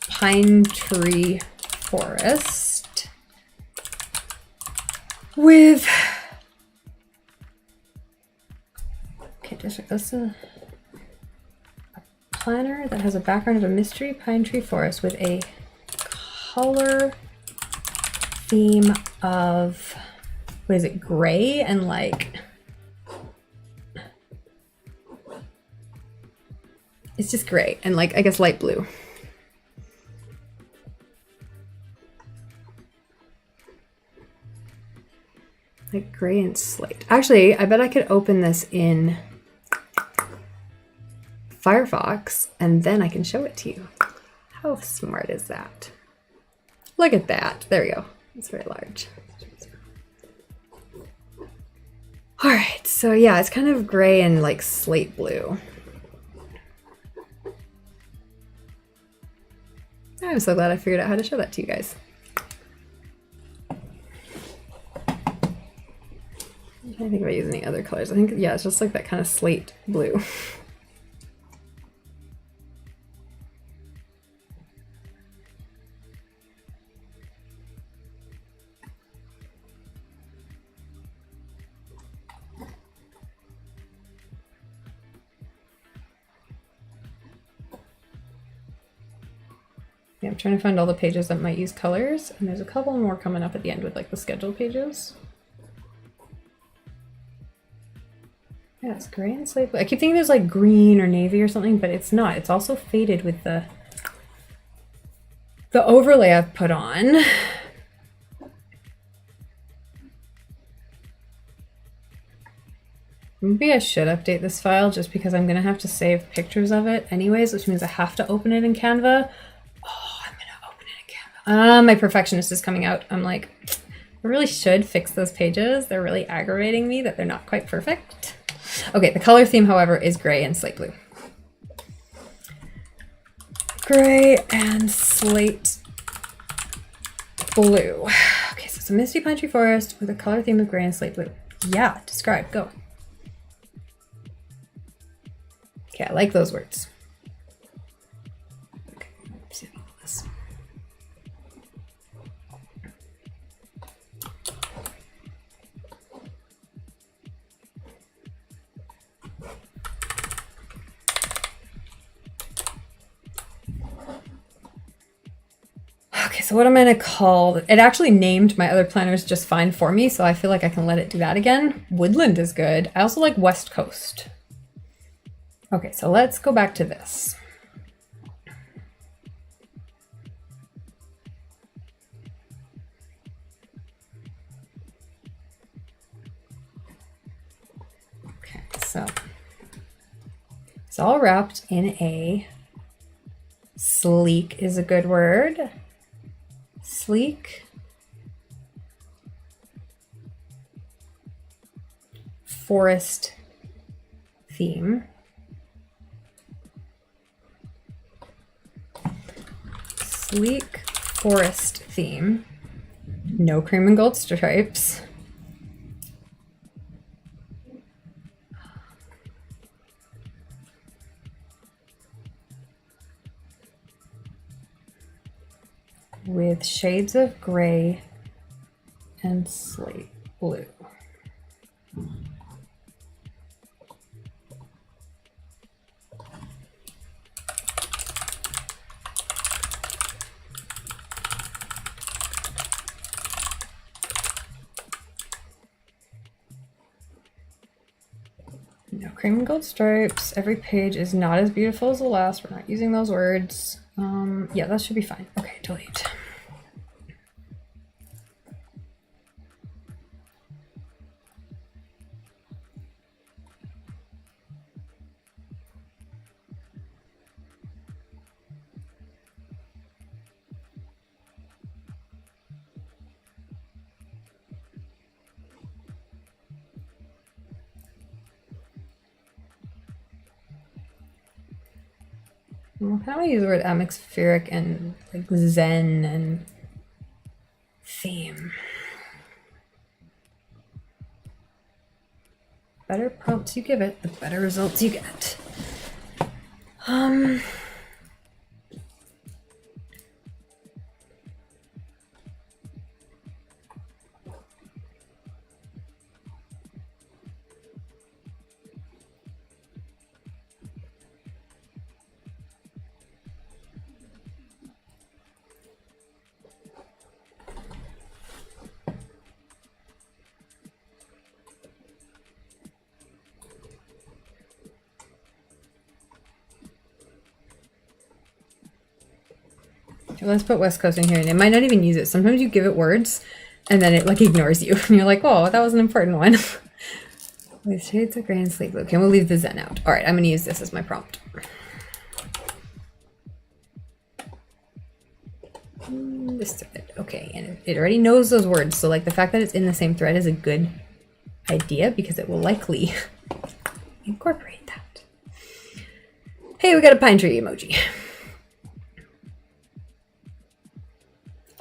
pine tree forest with that's a planner that has a background of a mystery pine tree forest with a color theme of, what is it, gray and like, it's just gray and like, I guess light blue. like gray and slate. Actually, I bet I could open this in Firefox and then I can show it to you. How smart is that? Look at that. There we go. It's very large. All right, so yeah, it's kind of gray and like slate blue. I'm so glad I figured out how to show that to you guys. I'm trying to think about using any other colors. I think, yeah, it's just like that kind of slate blue. Yeah, I'm trying to find all the pages that might use colors, and there's a couple more coming up at the end with like the schedule pages. Yeah, it's gray and slate blue. I keep thinking there's like green or navy or something, but it's not. It's also faded with the overlay I've put on. Maybe I should update this file just because I'm gonna have to save pictures of it anyways, which means I have to open it in Canva. Oh, I'm gonna open it in Canva. My perfectionist is coming out. I'm like, I really should fix those pages. They're really aggravating me that they're not quite perfect. Okay, the color theme, however, is gray and slate blue. Gray and slate blue. Okay, so it's a misty pine tree forest with a color theme of gray and slate blue. Yeah, describe, go. Okay, I like those words. Okay, let's see this. Okay, so what am I gonna call it? It actually named my other planners just fine for me, so I feel like I can let it do that again. Woodland is good. I also like West Coast. Okay, so let's go back to this. Okay, so it's all wrapped in a sleek is a good word. Sleek. Forest theme. Sleek forest theme. No cream and gold stripes. With shades of gray and slate blue. No cream and gold stripes. Every page is not as beautiful as the last. We're not using those words. Yeah, that should be fine. Okay, delete. How do I use the word atmospheric and like zen and theme? Better prompts you give it, the better results you get. Let's put West Coast in here, and it might not even use it. Sometimes you give it words And then it like ignores you. And you're like, oh, that was an important one. With shades of gray and sleep blue. Okay, we'll leave the Zen out. All right, I'm going to use this as my prompt. This thread. Okay, and it already knows those words. So like the fact that it's in the same thread is a good idea because it will likely incorporate that. Hey, we got a pine tree emoji.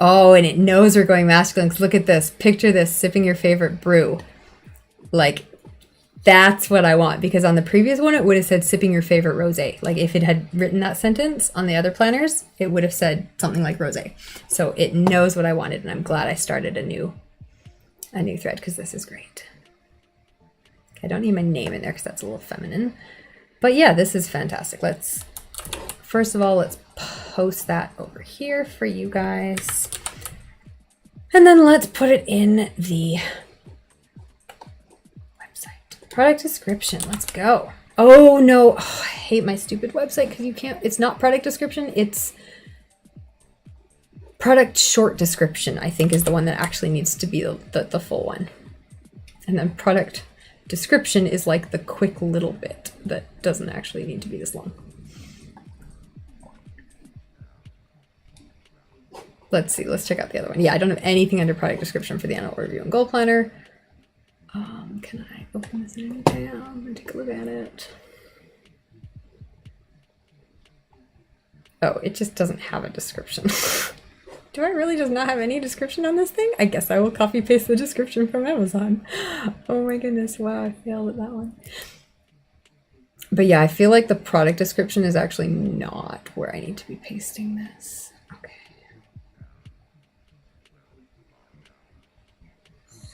Oh, and it knows we're going masculine. Look at this. Picture this, sipping your favorite brew. Like, that's what I want. Because on the previous one, it would have said sipping your favorite rosé. Like, if it had written that sentence on the other planners, it would have said something like rosé. So it knows what I wanted, and I'm glad I started a new thread, because this is great. Okay, I don't need my name in there, because that's a little feminine. But yeah, this is fantastic. First of all, let's post that over here for you guys. And then let's put it in the website. Product description, let's go. Oh no, I hate my stupid website because you can't, it's not product description, it's product short description, I think is the one that actually needs to be the full one. And then product description is like the quick little bit that doesn't actually need to be this long. Let's see, let's check out the other one. Yeah, I don't have anything under product description for the annual review and goal planner. Can I open this in a new tab and take a look at it? Oh, it just doesn't have a description. Do I really just not have any description on this thing? I guess I will copy paste the description from Amazon. Oh my goodness, wow, I failed at that one. But yeah, I feel like the product description is actually not where I need to be pasting this. Okay.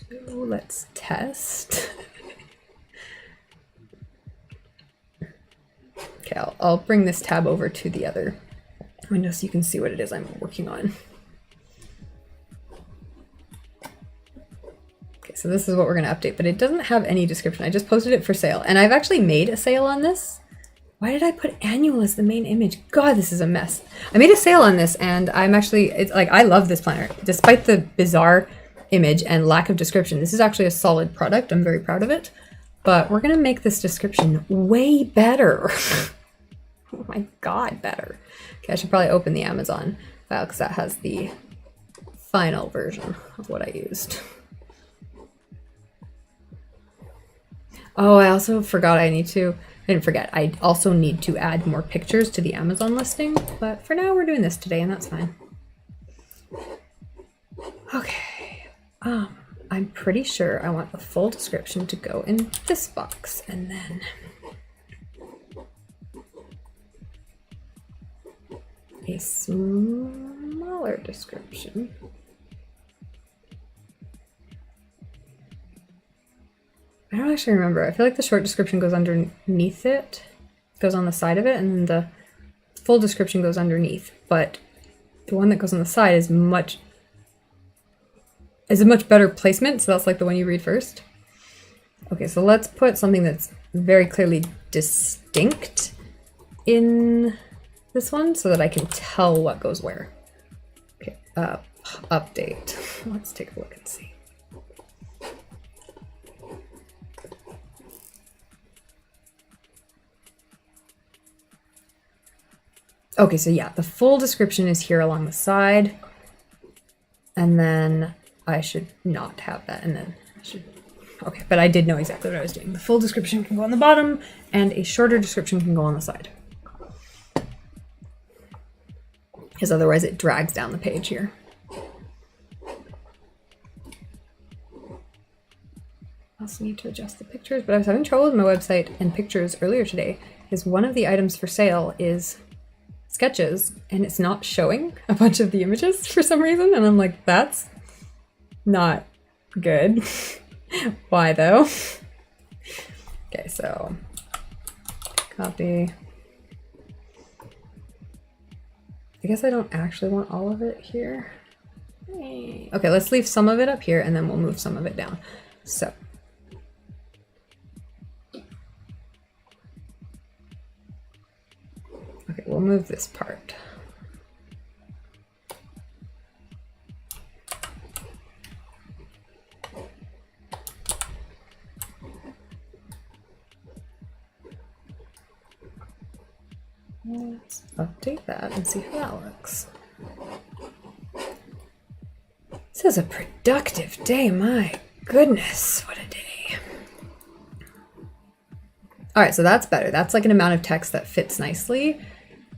So let's test. Okay, I'll bring this tab over to the other window so you can see what it is I'm working on. Okay, so this is what we're going to update, but it doesn't have any description. I just posted it for sale, and I've actually made a sale on this. Why did I put annual as the main image? God, this is a mess. I made a sale on this, and I'm actually, it's like, I love this planner. Despite the bizarre image and lack of description, this is actually a solid product. I'm very proud of it, but we're going to make this description way better. Oh my God, better. Okay, I should probably open the Amazon file because that has the final version of what I used. Oh, I also forgot I didn't forget, I also need to add more pictures to the Amazon listing, but for now we're doing this today and that's fine. Okay, I'm pretty sure I want the full description to go in this box, and then a smaller description. I don't actually remember. I feel like the short description goes underneath it, goes on the side of it, and then the full description goes underneath. But the one that goes on the side is a much better placement, so that's like the one you read first. Okay, so let's put something that's very clearly distinct in this one so that I can tell what goes where. Okay, update. Let's take a look and see. Okay, so yeah, the full description is here along the side, and then I should not have that, and then I should, okay, but I did know exactly what I was doing. The full description can go on the bottom, and a shorter description can go on the side. Because otherwise it drags down the page here. I also need to adjust the pictures, but I was having trouble with my website and pictures earlier today, because one of the items for sale is sketches, and it's not showing a bunch of the images for some reason, and I'm like, that's not good. Why though? Okay, so copy. I guess I don't actually want all of it here. Okay, let's leave some of it up here and then we'll move some of it down. So okay, we'll move this part. let's update that and see how that looks. This is a productive day, my goodness, what a day. All right, so that's better. That's like an amount of text that fits nicely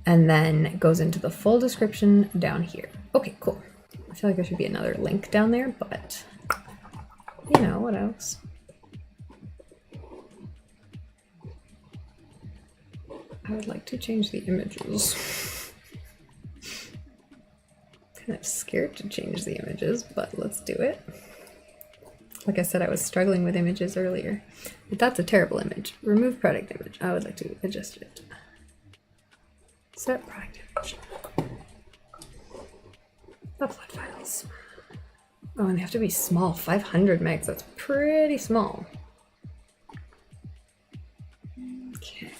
and then goes into the full description down here. Okay, cool. I feel like there should be another link down there, but you know, what else? I would like to change the images. Kind of scared to change the images, but let's do it. Like I said, I was struggling with images earlier, but that's a terrible image. Remove product image. I would like to adjust it. Set product image. Upload files. Oh, and they have to be small. 500 megs. That's pretty small. Okay.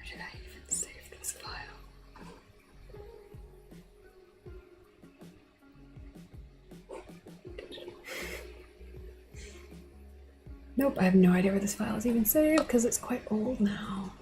Did I even save this file? Nope, I have no idea where this file is even saved because it's quite old now.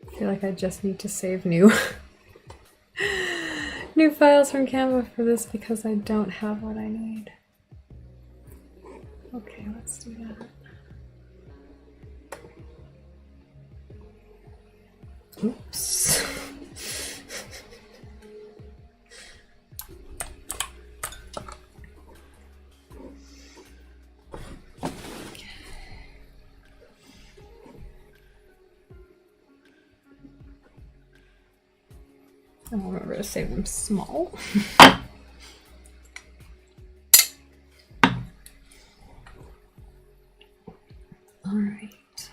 I feel like I just need to save new new files from Canva for this because I don't have what I need. Okay, let's do that. Oops. I'll remember to save them small. All right.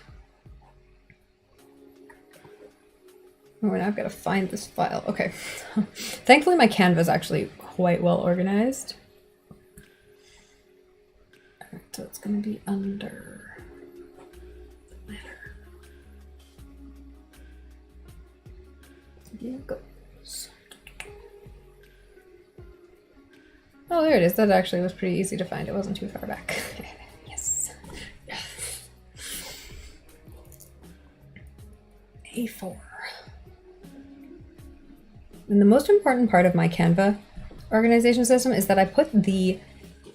Oh, and I've got to find this file. Okay. Thankfully, my Canva is actually quite well organized. All right, so it's going to be under the letter. Here it goes. Oh, there it is. That actually was pretty easy to find. It wasn't too far back. Yes. Yes. A4. And the most important part of my Canva organization system is that I put the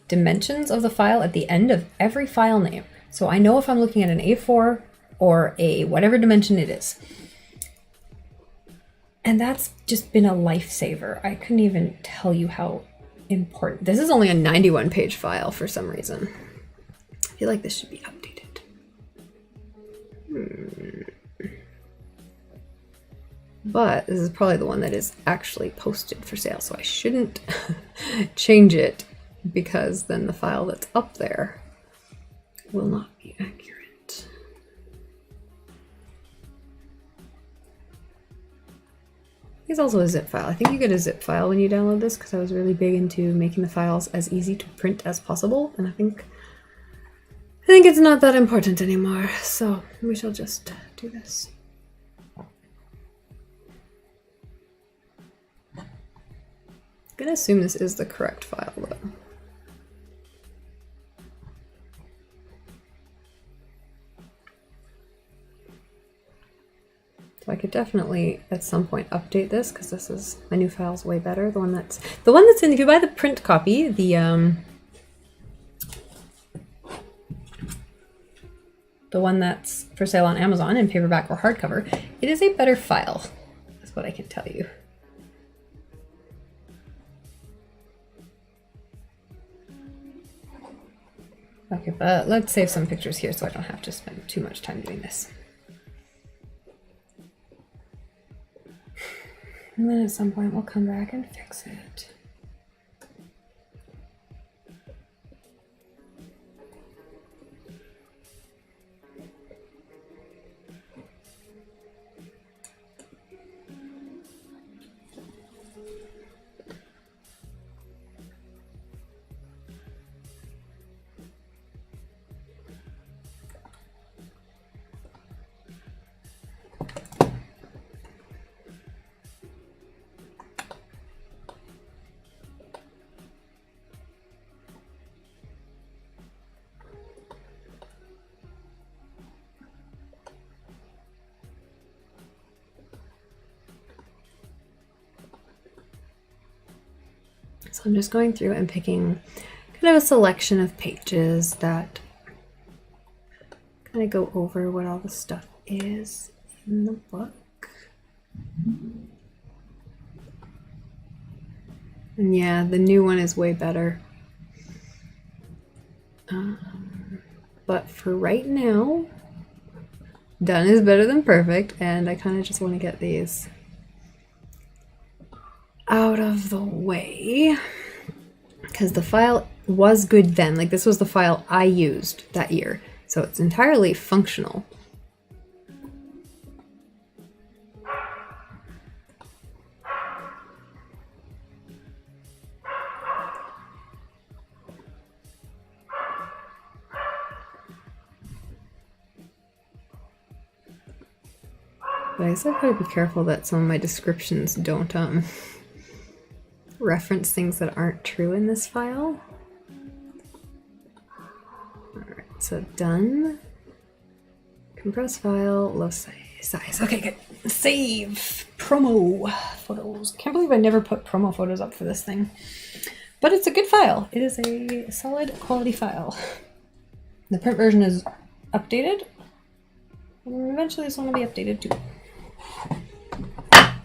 dimensions of the file at the end of every file name. So I know if I'm looking at an A4 or a whatever dimension it is. And that's just been a lifesaver. I couldn't even tell you how important. This is only a 91-page file for some reason. I feel like this should be updated. But this is probably the one that is actually posted for sale, so I shouldn't change it because then the file that's up there will not be accurate. It's also a zip file. I think you get a zip file when you download this because I was really big into making the files as easy to print as possible, and I think it's not that important anymore, so we shall just do this. I'm gonna assume this is the correct file though. So I could definitely at some point update this because this is my new file's way better. The one that's in, if you buy the print copy, the one that's for sale on Amazon in paperback or hardcover, it is a better file. It's is what I can tell you. Okay, but let's save some pictures here so I don't have to spend too much time doing this. And then at some point we'll come back and fix it. So I'm just going through and picking kind of a selection of pages that kind of go over what all the stuff is in the book. And yeah, the new one is way better. But for right now, done is better than perfect, and I kind of just want to get these out of the way because the file was good then. Like, this was the file I used that year, so it's entirely functional. But I guess I've got to be careful that some of my descriptions don't reference things that aren't true in this file. Alright, so done. Compress file, low size. Okay, good. Save promo photos. Can't believe I never put promo photos up for this thing. But it's a good file. It is a solid quality file. The print version is updated. And eventually this one will be updated too.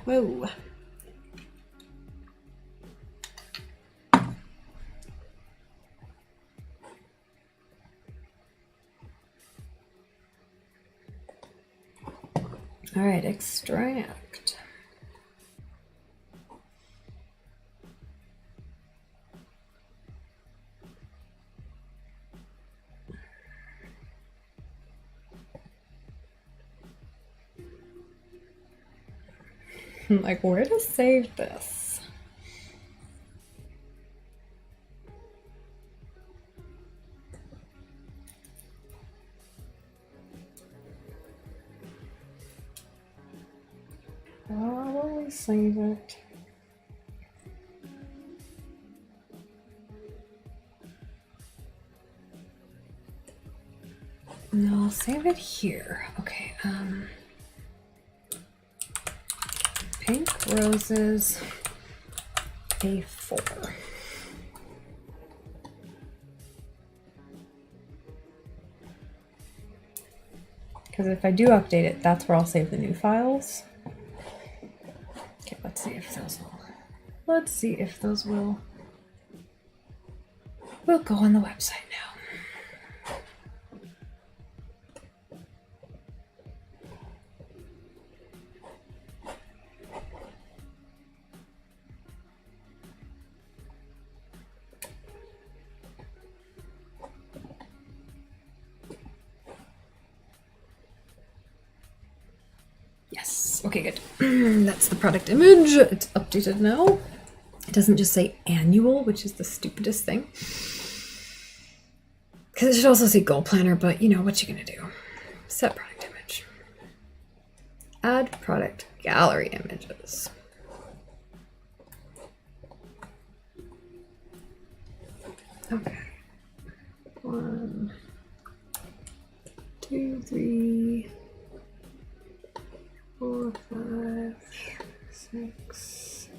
Whoa. All right, extract. I'm like, where to save this? I'll save it. No, I'll save it here. Okay, Pink Roses A4. Because if I do update it, that's where I'll save the new files. Okay, let's see if those will. Let's see if those will go on the website now. Yes, okay, good. That's the product image. It's updated now. It doesn't just say annual, which is the stupidest thing. Because it should also say goal planner, but you know, what you gonna do? Set product image. Add product gallery images. Okay. 1, 2, 3, 4, 5, 6.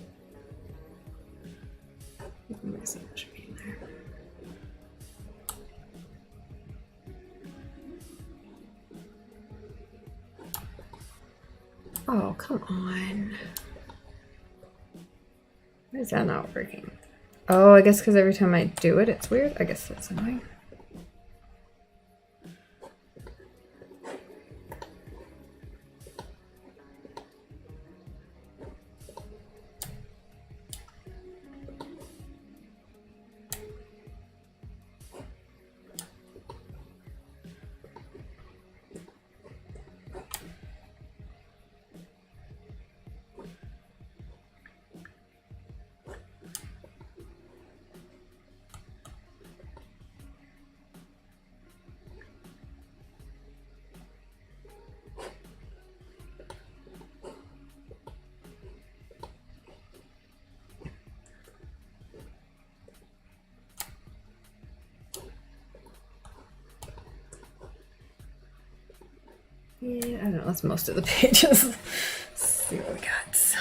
My son should be in there. Oh, come on. Why is that not working? Oh, I guess because every time I do it, it's weird. I guess that's annoying. Yeah, I don't know, that's most of the pages. Let's see what we got.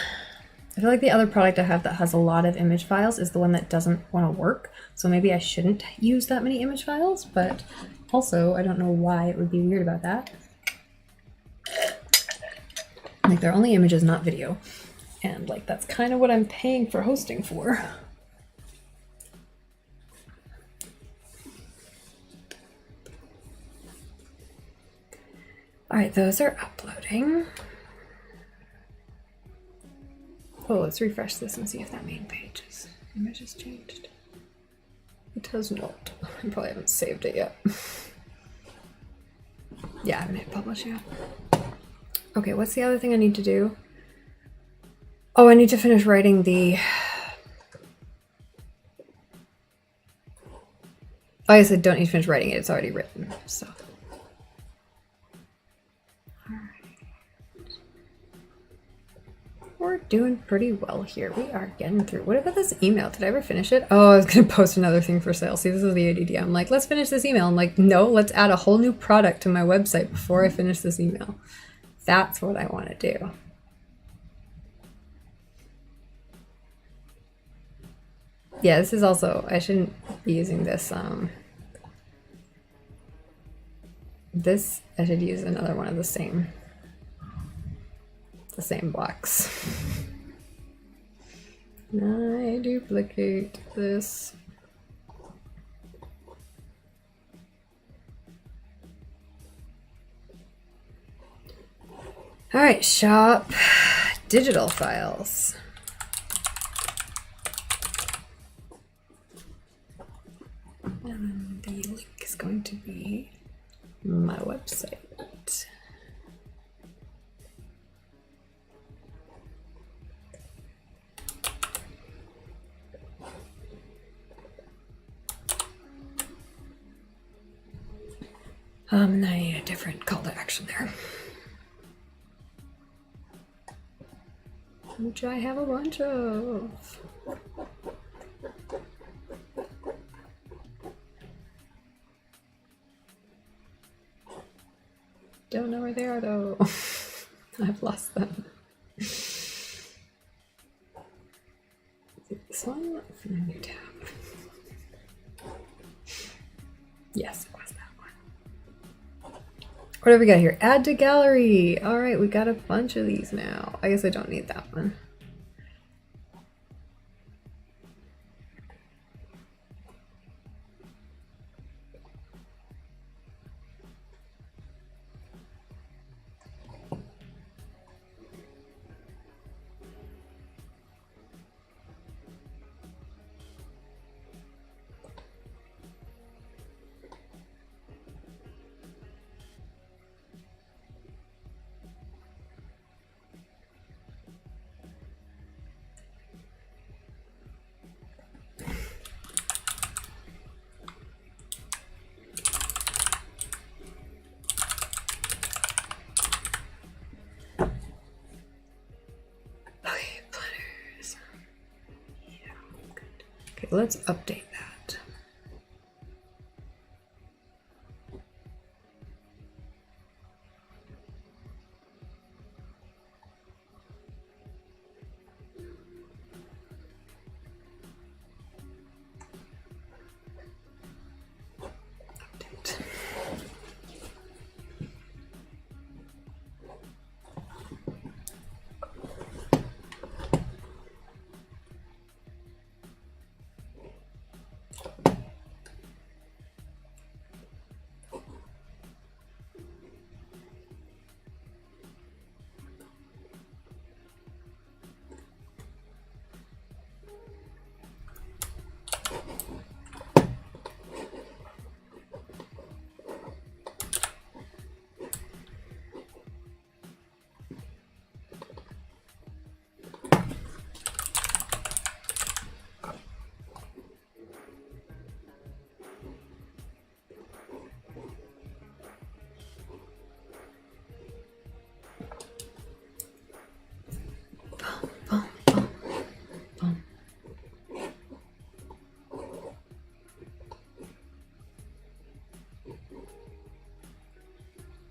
I feel like the other product I have that has a lot of image files is the one that doesn't want to work. So maybe I shouldn't use that many image files, but also I don't know why it would be weird about that. Like they're only images, not video. And like that's kind of what I'm paying for hosting for. All right, those are uploading. Oh, let's refresh this and see if that main page image has changed. It has not. I probably haven't saved it yet. Yeah, I haven't hit publish yet. Okay, what's the other thing I need to do? Oh, I need to finish writing the... Oh, I guess I don't need to finish writing it. It's already written, so... We're doing pretty well here. We are getting through. What about this email? Did I ever finish it? Oh, I was going to post another thing for sale. See, this is the ADD. I'm like, let's finish this email. I'm like, no, let's add a whole new product to my website before I finish this email. That's what I want to do. Yeah, this is also, I shouldn't be using this. This, I should use another one of the same blocks. I duplicate this. All right, shop digital files. And the link is going to be my website. And then I need a different call to action there. Which I have a bunch of. Don't know where they are though. I've lost them. Is it this one? New tab. Yes, it was that one. What have we got here? Add to gallery. All right, we got a bunch of these now. I guess I don't need that one. Let's update that. Update.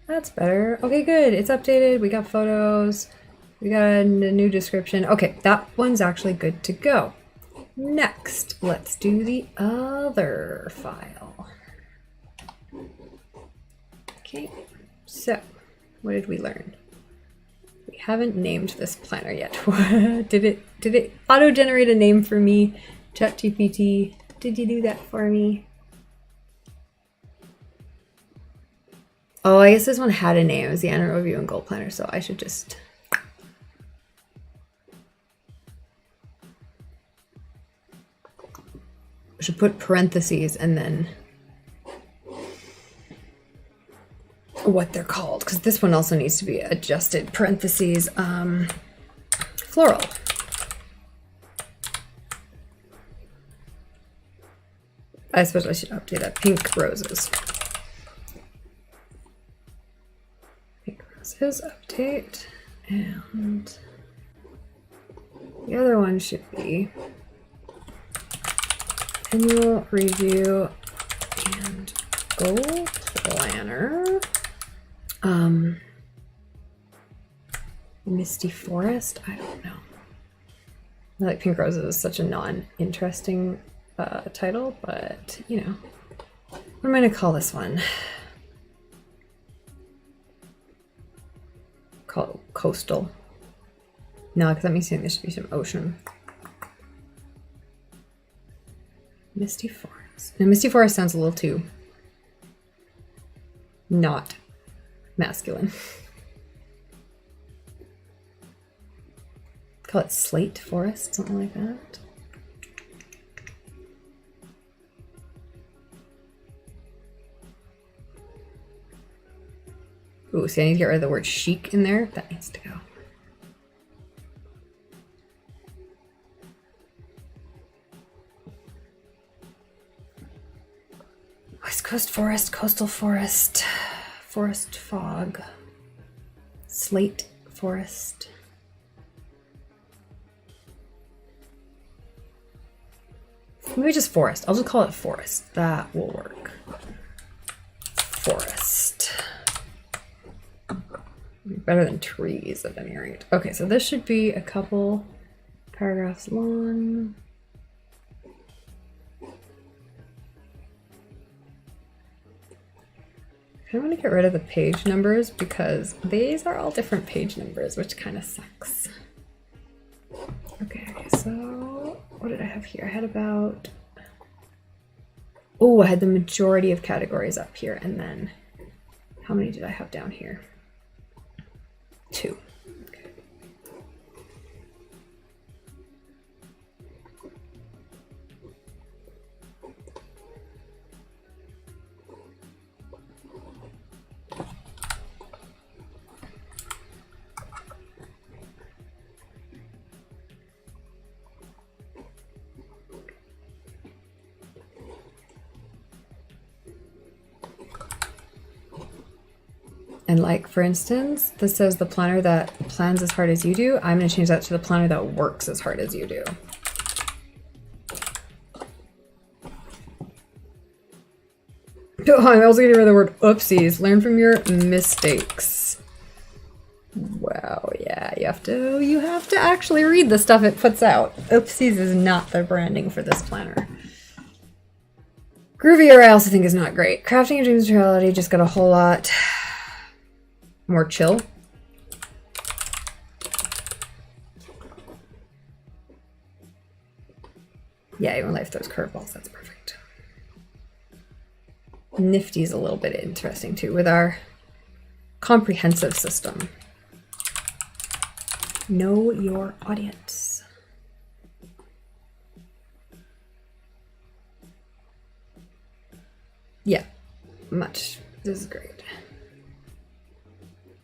That's better. Okay, good. It's updated. We got photos. We got a new description. Okay, that one's actually good to go. Next, let's do the other file. Okay, so what did we learn? We haven't named this planner yet. Did it auto-generate a name for me? ChatGPT, did you do that for me? Oh, I guess this one had a name. It was the annual review and goal planner, so I should just... I should put parentheses and then what they're called, because this one also needs to be adjusted. Parentheses, floral. I suppose I should update that. Pink roses. Pink roses, update. And the other one should be annual review and goal planner. Misty Forest? I don't know. I like Pink Roses is such a non-interesting title, but you know. What am I gonna call this one? Call it Coastal. No, because that means there should be some ocean. Misty Forest. Now, Misty Forest sounds a little too not masculine. Call it Slate Forest, something like that. Ooh, see, I need to get rid of the word chic in there. That needs to go. West Coast Forest, Coastal Forest, Forest Fog, Slate Forest. Maybe just forest. I'll just call it forest. That will work. Forest. Better than trees at any rate. Okay, so this should be a couple paragraphs long. I want to get rid of the page numbers because these are all different page numbers, which kind of sucks. Okay, so what did I have here? I had about... Oh, I had the majority of categories up here, and then how many did I have down here? 2. Okay. And like, for instance, this says the planner that plans as hard as you do. I'm going to change that to the planner that works as hard as you do. Oh, I'm also getting rid of the word oopsies. Learn from your mistakes. Wow, yeah, you have to actually read the stuff it puts out. Oopsies is not the branding for this planner. Groovier, I also think is not great. Crafting your dreams into reality just got a whole lot more chill. Yeah, even life throws curveballs. That's perfect. Nifty is a little bit interesting too with our comprehensive system. Know your audience. Yeah, much. This is great.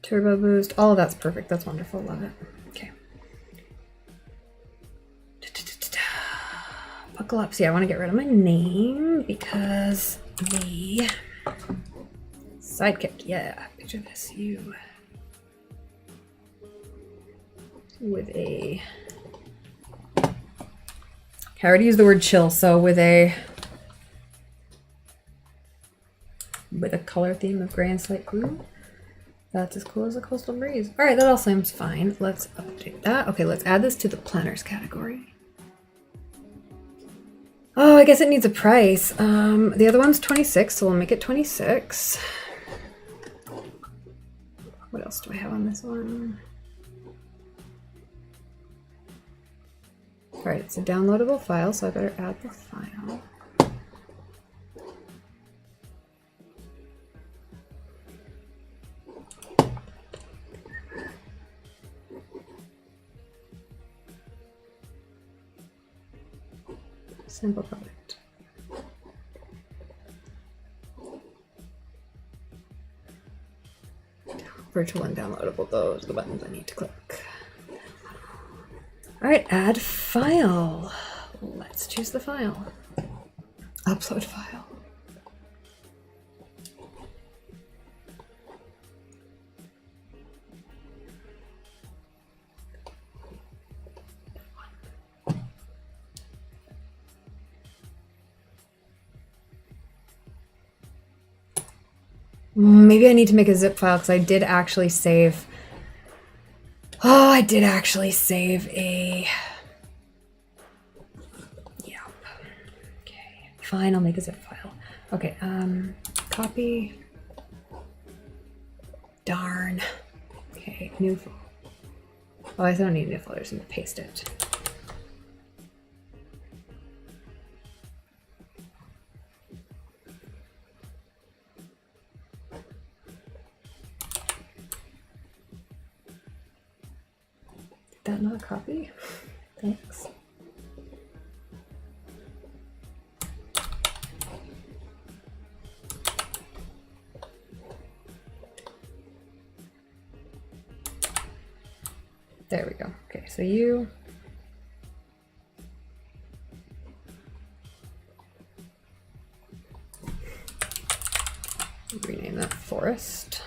Turbo boost, all of that's perfect. That's wonderful. Love it. Okay. Buckle up. See, I want to get rid of my name because the sidekick. Yeah, picture this. You with a. Okay, I already used the word chill, so with a color theme of gray and slate blue. That's as cool as a coastal breeze. All right, that all seems fine. Let's update that. Okay, let's add this to the planners category. Oh, I guess it needs a price. The other one's 26, so we'll make it 26. What else do I have on this one? All right, it's a downloadable file, so I better add the file. Simple product. Virtual and downloadable, those are the buttons I need to click. All right, add file. Let's choose the file. Upload file. Maybe I need to make a zip file because I did actually save. Oh, I did actually save a. Yeah. Okay. Fine, I'll make a zip file. Okay. Copy. Darn. Okay. New. Oh, I don't need new folder. So I'm gonna paste it. That not copy? Thanks. There we go. Okay, so you rename that Forest.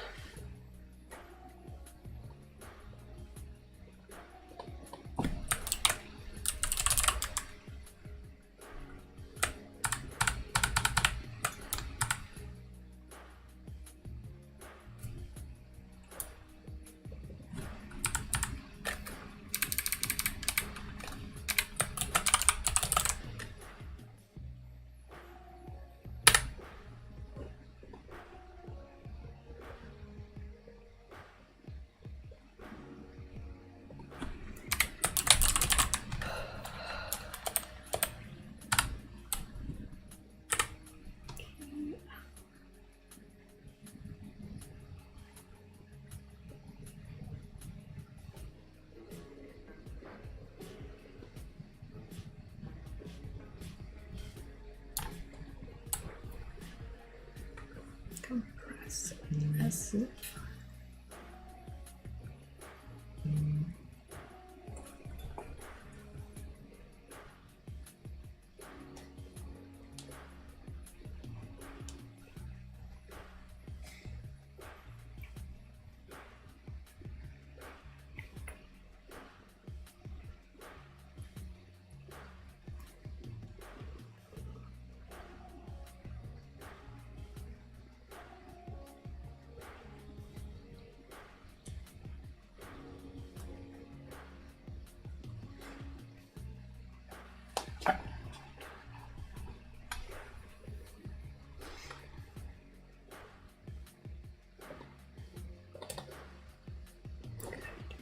Compress as zip.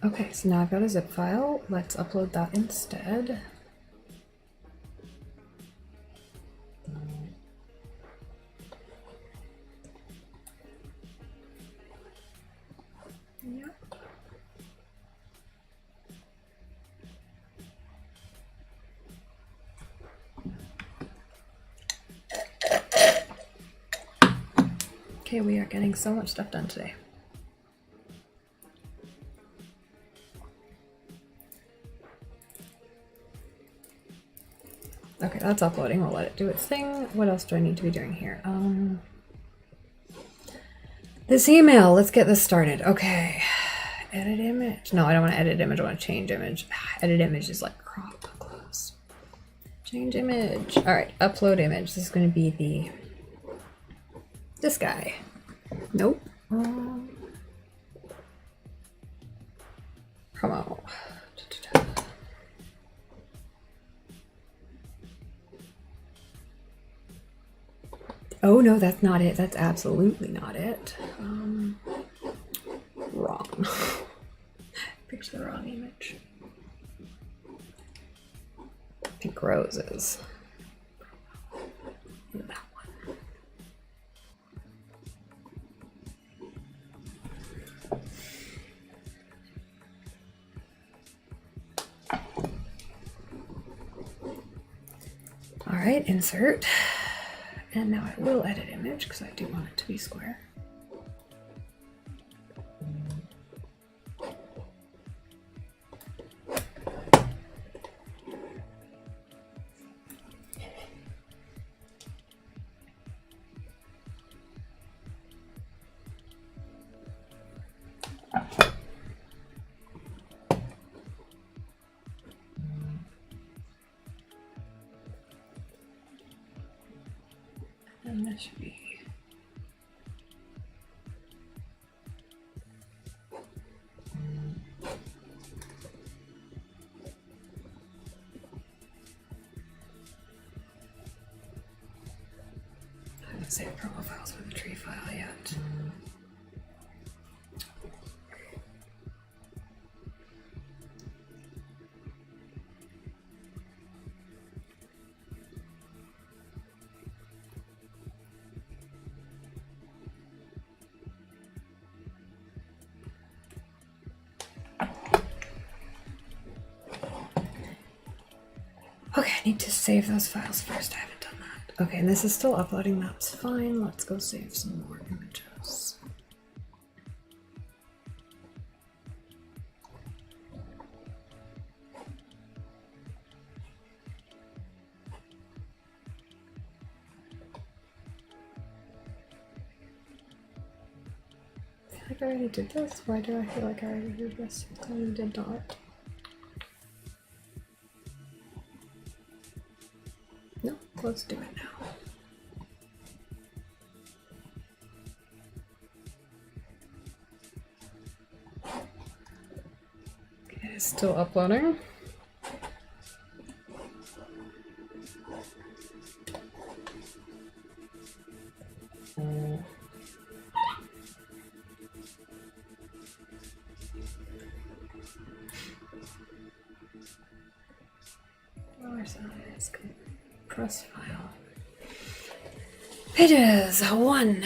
Okay, so now I've got a zip file. Let's upload that instead. Yep. Okay, we are getting so much stuff done today. Okay, that's uploading. We'll let it do its thing. What else do I need to be doing here? This email. Let's get this started. Okay. Edit image. No, I don't want to edit image. I want to change image. Edit image is like crop close. Change image. All right. Upload image. This is going to be this guy. Nope. Promo. Oh no, that's not it. That's absolutely not it. Wrong. Picked the wrong image. Pink roses. That one. All right, insert. And now I will edit image because I do want it to be square. And that should be. I haven't saved promo files for the tree file yet. Okay, I need to save those files first. I haven't done that. Okay, and this is still uploading. That's fine. Let's go save some more images. I feel like I already did this. Why do I feel like I already did this? I did not. No, let's do it now. Okay, it's still uploading. Where's that? It's compress file. Pages 1.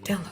Download.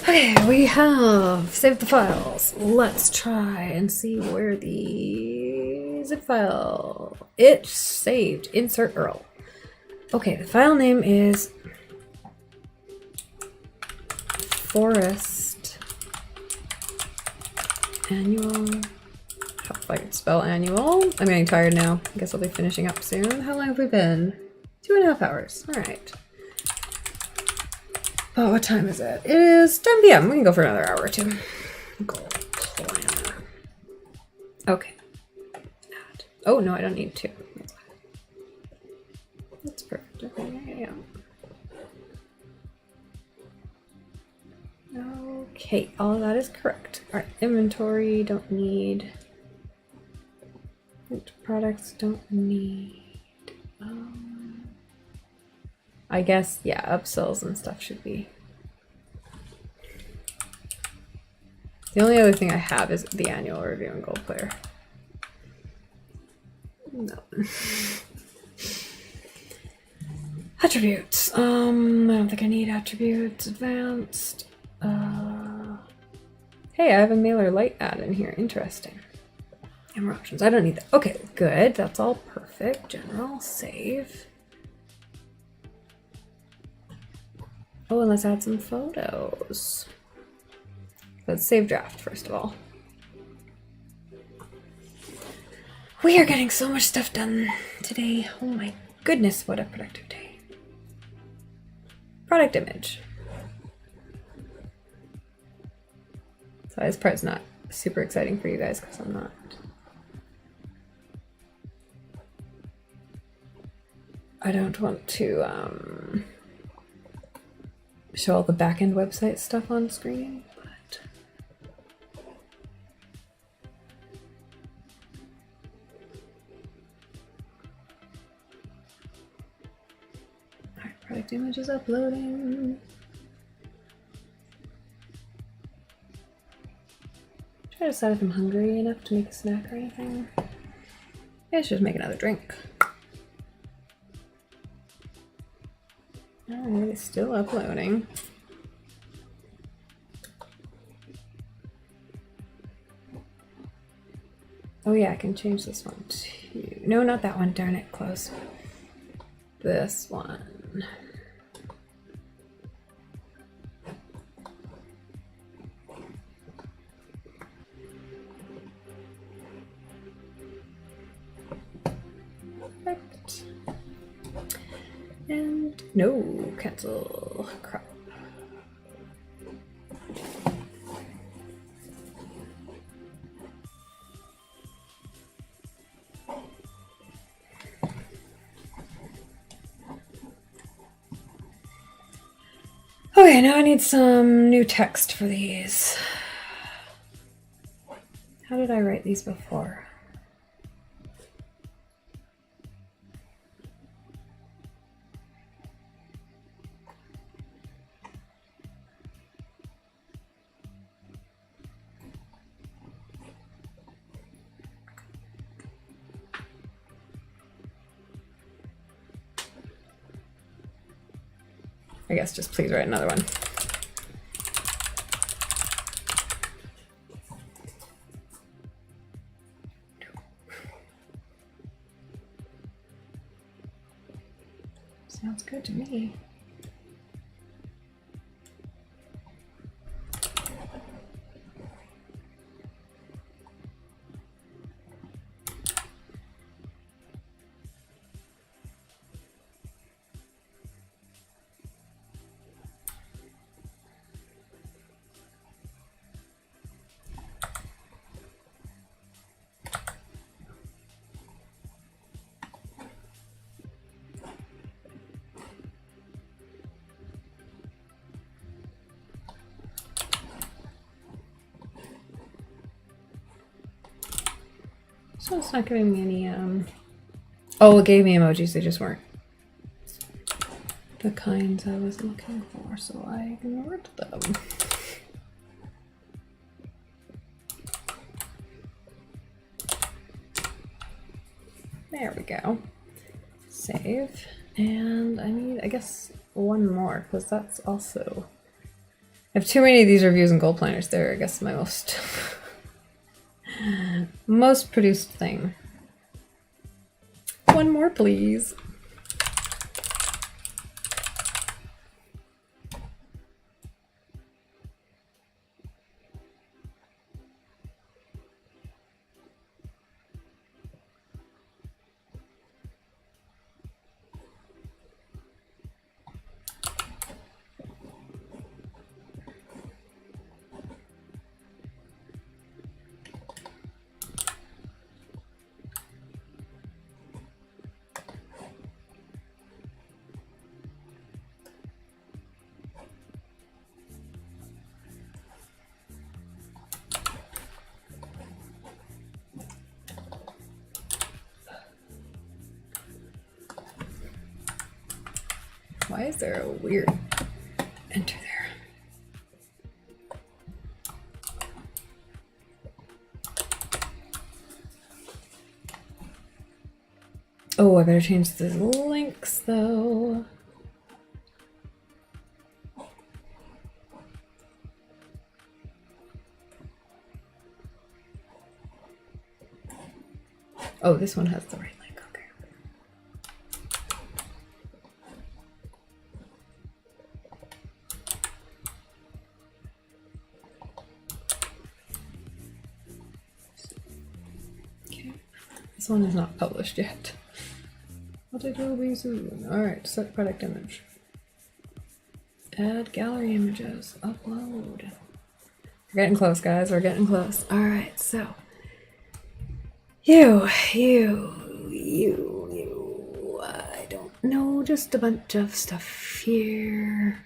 Okay, we have saved the files. Let's try and see where the zip file. It's saved. Insert URL. Okay, the file name is Forest Annual. If I can spell annual. I'm getting tired now. I guess I'll be finishing up soon. How long have we been? 2.5 hours. All right. Oh, what time is it? It is 10 p.m. We can go for another hour or two. Goal planner. Okay. Add. Oh, no, I don't need two. That's perfect. Okay, yeah. Okay, all of that is correct. All right, inventory, don't need. Products, don't need. I guess, yeah, upsells and stuff should be. The only other thing I have is the annual review and gold player. No. Attributes. I don't think I need attributes. Advanced. Hey, I have a mailer light ad in here. Interesting. And more options. I don't need that. Okay, good. That's all perfect. General. Save. Oh, and let's add some photos. Let's save draft, first of all. We are getting so much stuff done today. Oh my goodness, what a productive day. Product image. So this part's not super exciting for you guys because I'm not. I don't want to show all the back-end website stuff on screen, but alright, product image is uploading. Try to decide if I'm hungry enough to make a snack or anything. Maybe I should just make another drink. Alright, it's still uploading. Oh yeah, I can change this one too. No, not that one, darn it, close. This one. Perfect. And no, cancel, crap. Okay, now I need some new text for these. How did I write these before? I guess just please write another one. Sounds good to me. So it's not giving me any, oh, it gave me emojis, they just weren't the kinds I was looking for, so I ignored them. There we go. Save. And I need, I guess, one more, because that's also... I have too many of these reviews and goal planners. They're, I guess, my most... most produced thing. One more, please. Why is there a weird enter there? Oh, I better change the links though. Oh, this one has the right link, okay. Okay, this one is not published yet. But it will be soon. Alright, set product image. Add gallery images. Upload. We're getting close, guys. We're getting close. All right, so you. I don't know, just a bunch of stuff here.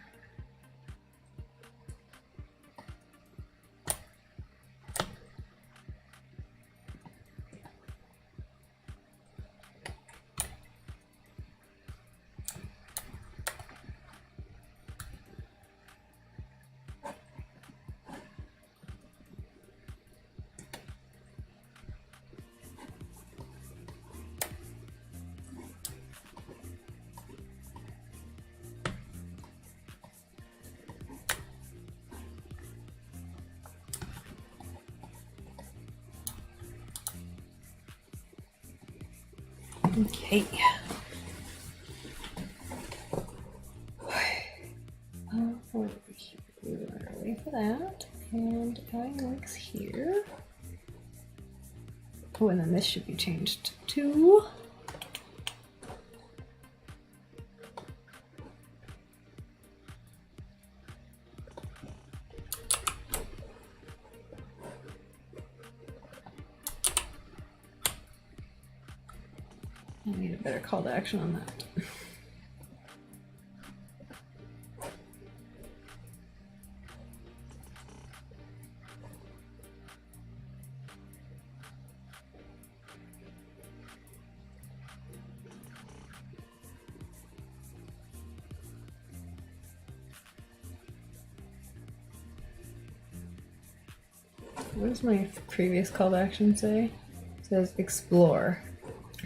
Okay. Wait for that. And adding links here. Oh, and then this should be changed too. I need a better call to action on that. What does my previous call to action say? It says explore.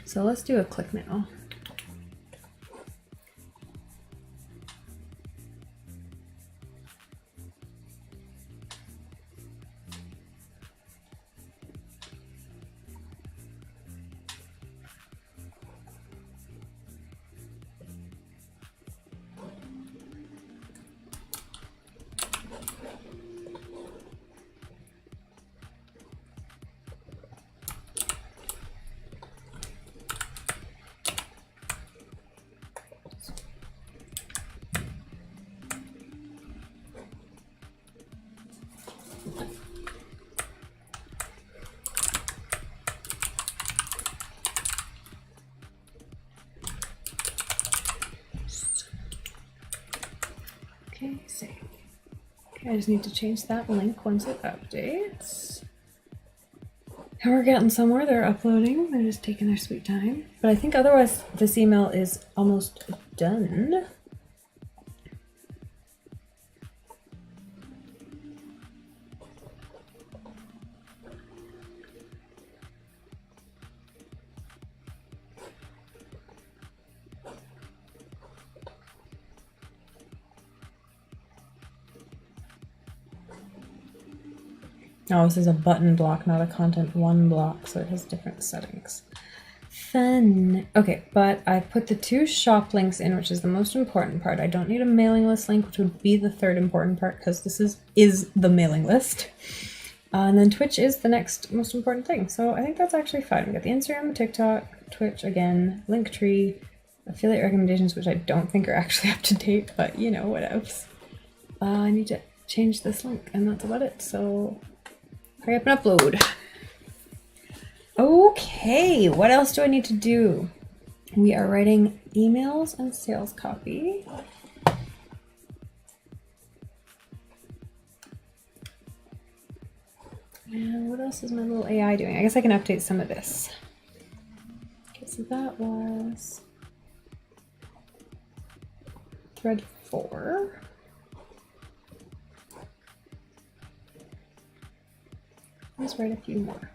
So let's do a click now. Okay, save. Okay, I just need to change that link once it updates. And we're getting somewhere. They're uploading. They're just taking their sweet time. But I think otherwise this email is almost done. Oh, this is a button block, not a content one block, so it has different settings. Fun. Okay, but I put the 2 shop links in, which is the most important part. I don't need a mailing list link, which would be the 3rd important part, because this is the mailing list. And then Twitch is the next most important thing. So I think that's actually fine. We got the Instagram, TikTok, Twitch again, Linktree, affiliate recommendations, which I don't think are actually up to date, but you know, what else. I need to change this link, and that's about it. So hurry up and upload. Okay, what else do I need to do? We are writing emails and sales copy. And what else is my little AI doing? I guess I can update some of this. Okay, so that was thread 4. Let's write a few more.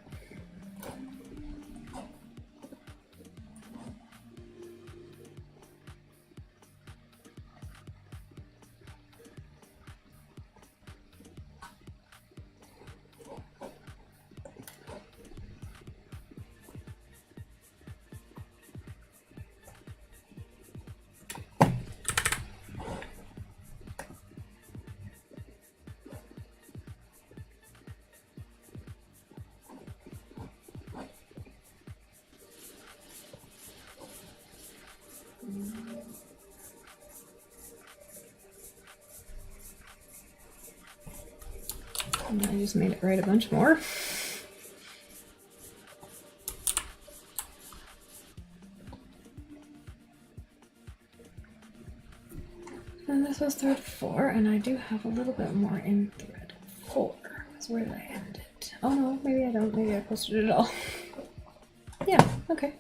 And I just made it write a bunch more. And this was thread 4, and I do have a little bit more in thread 4. So where did I end it? Oh no, maybe I don't. Maybe I posted it all. Yeah, okay.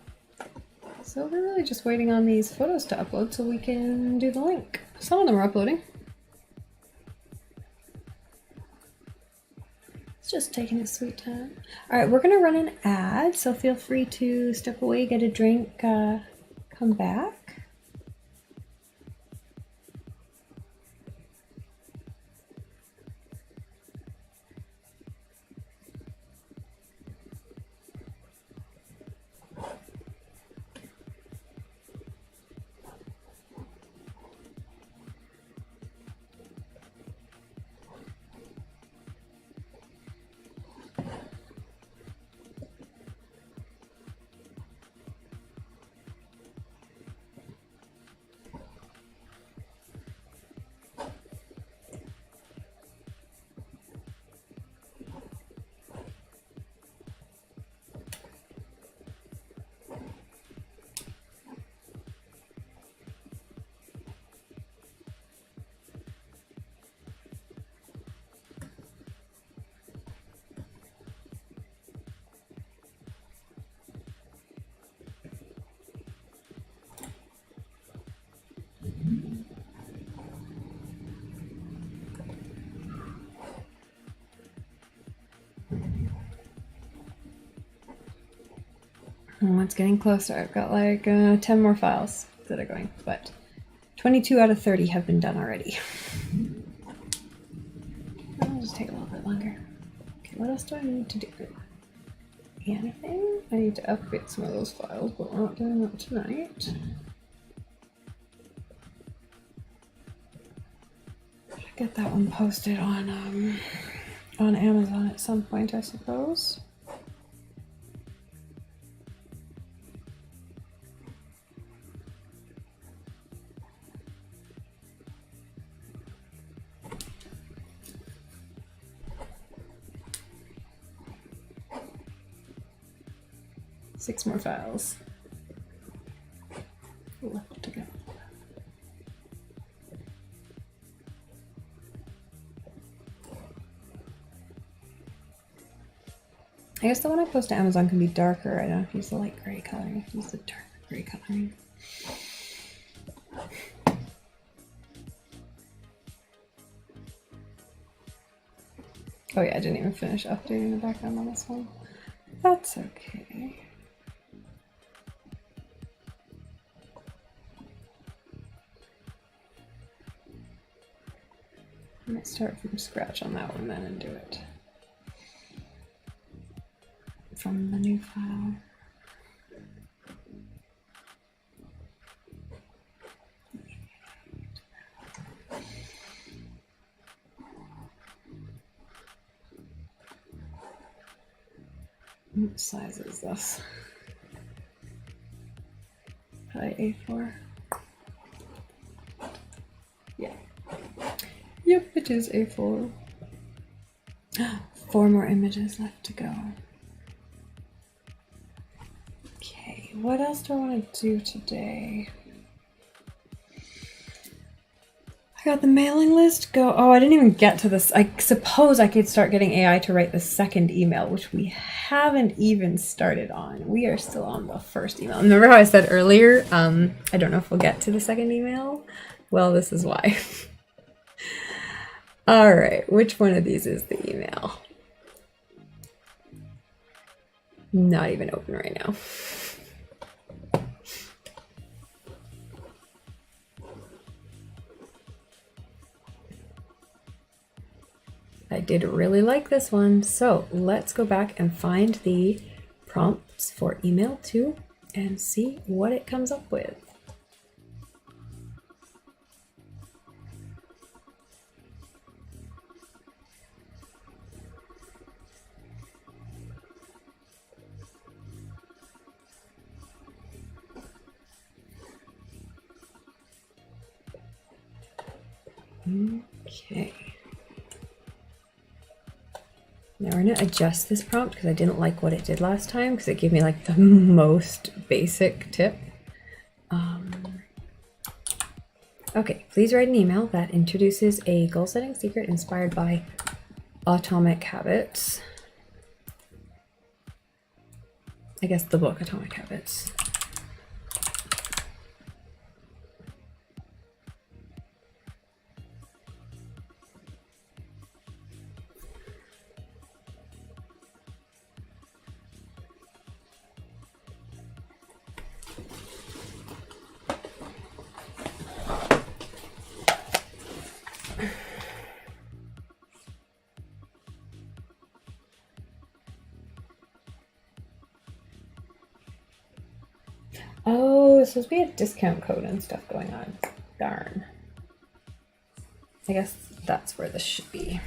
So we're really just waiting on these photos to upload so we can do the link. Some of them are uploading. It's just taking its sweet time. All right, we're gonna run an ad, so feel free to step away, get a drink, come back. Oh, it's getting closer. I've got like 10 more files that are going, but 22 out of 30 have been done already. It'll just take a little bit longer. Okay, what else do I need to do? Anything? I need to update some of those files, but we're not doing that tonight. Should get that one posted on Amazon at some point, I suppose. Six more files left to go. I guess the one I post to Amazon can be darker. I don't have to use the light gray coloring. I have to use the dark gray coloring. Oh yeah, I didn't even finish updating the background on this one. That's okay. I might start from scratch on that one then and do it from the new file. What size is this? Probably A4. Yeah. Yep, it is A4. 4 more images left to go. Okay, what else do I want to do today? I got the mailing list go. Oh, I didn't even get to this. I suppose I could start getting AI to write the second email, which we haven't even started on. We are still on the first email. Remember how I said earlier, I don't know if we'll get to the second email? Well, this is why. All right, which one of these is the email? Not even open right now. I did really like this one. So let's go back and find the prompts for email 2 and see what it comes up with. Okay. Now we're going to adjust this prompt because I didn't like what it did last time because it gave me like the most basic tip. Okay, please write an email that introduces a goal-setting secret inspired by Atomic Habits. I guess the book Atomic Habits. Oh, there's supposed to be a discount code and stuff going on. Darn. I guess that's where this should be.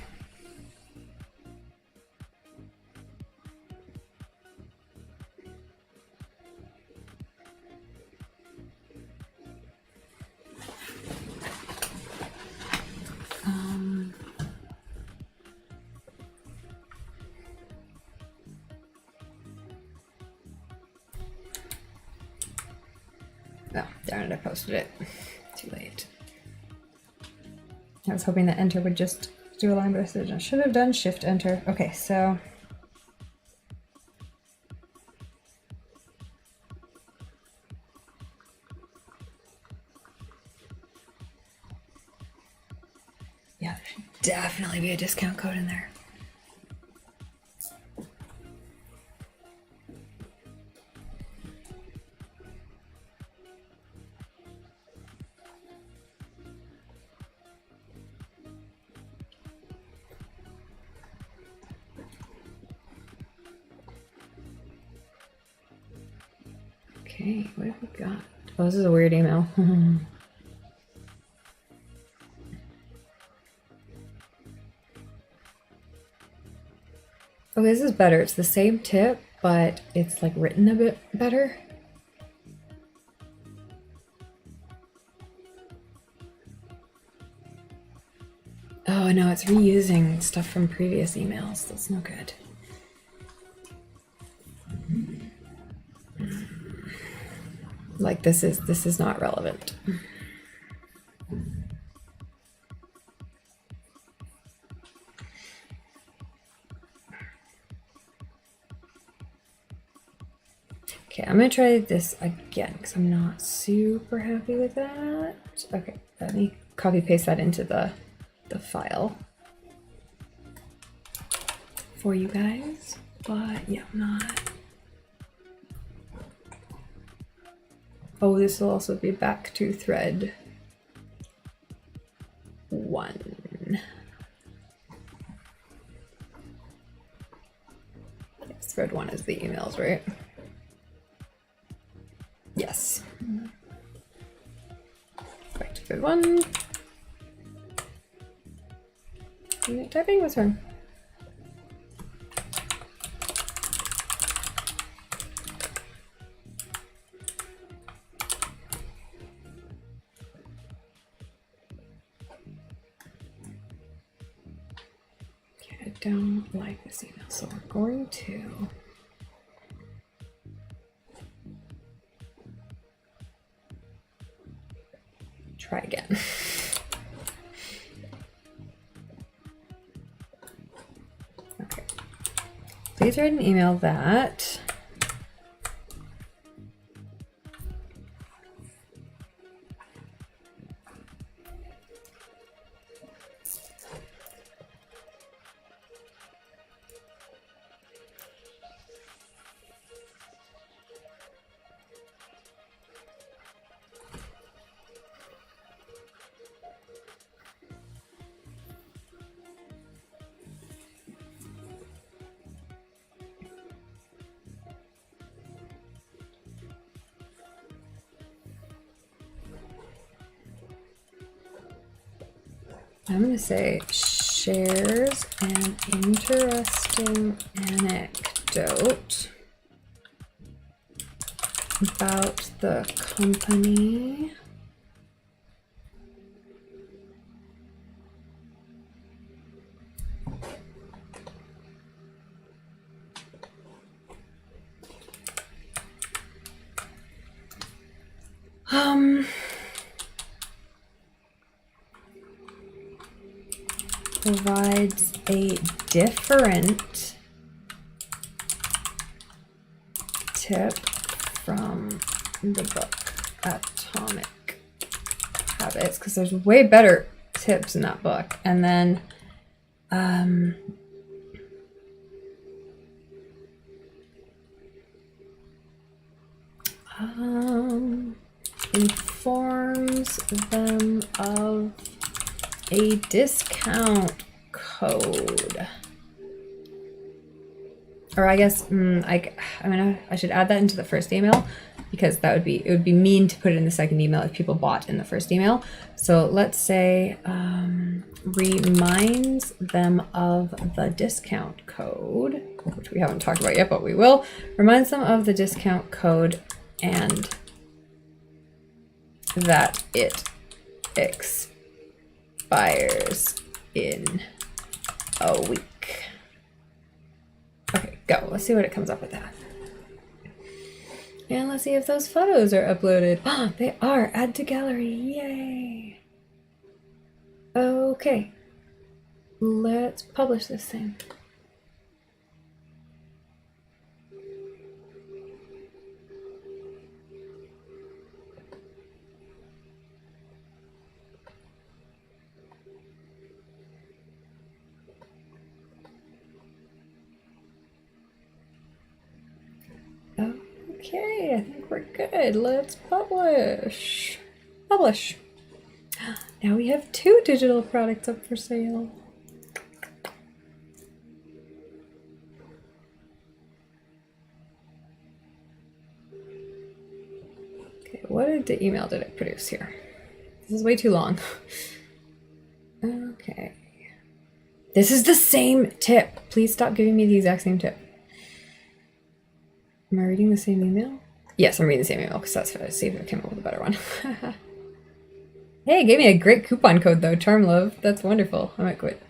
Oh, darn it, I posted it. Too late. I was hoping that enter would just do a line, but I should have done shift enter. Okay, so. Yeah, there should definitely be a discount code in there. Okay, what have we got? Oh, this is a weird email. Okay, this is better. It's the same tip, but it's like written a bit better. Oh no, it's reusing stuff from previous emails. That's no good. Like this is not relevant. Okay, I'm gonna try this again because I'm not super happy with that. Okay, let me copy paste that into the file for you guys. But yeah, I'm not. Oh, this will also be back to thread 1. Yes, thread 1 is the emails, right? Yes. Back to thread 1. Unit typing was wrong. I don't like this email, so we're going to try again. Okay. Please write an email that I'm going to say shares an interesting anecdote about the company Provides a different tip from the book Atomic Habits, because there's way better tips in that book. And then informs them of a discount code. Or I guess I should add that into the first email, because it would be mean to put it in the second email if people bought in the first email. So let's say reminds them of the discount code, which we haven't talked about yet, but we will. Reminds them of the discount code and that it expires in a week. Okay, go. Let's see what it comes up with that. And let's see if those photos are uploaded. Oh, they are. Add to gallery. Yay. Okay. Let's publish this thing. Okay, I think we're good. Let's publish. Publish. Now we have 2 digital products up for sale. Okay, what email did I produce here? This is way too long. Okay. This is the same tip. Please stop giving me the exact same tip. Am I reading the same email? Yes, I'm reading the same email because that's what I see if I came up with a better one. Hey, it gave me a great coupon code though, Charm Love. That's wonderful. I might quit.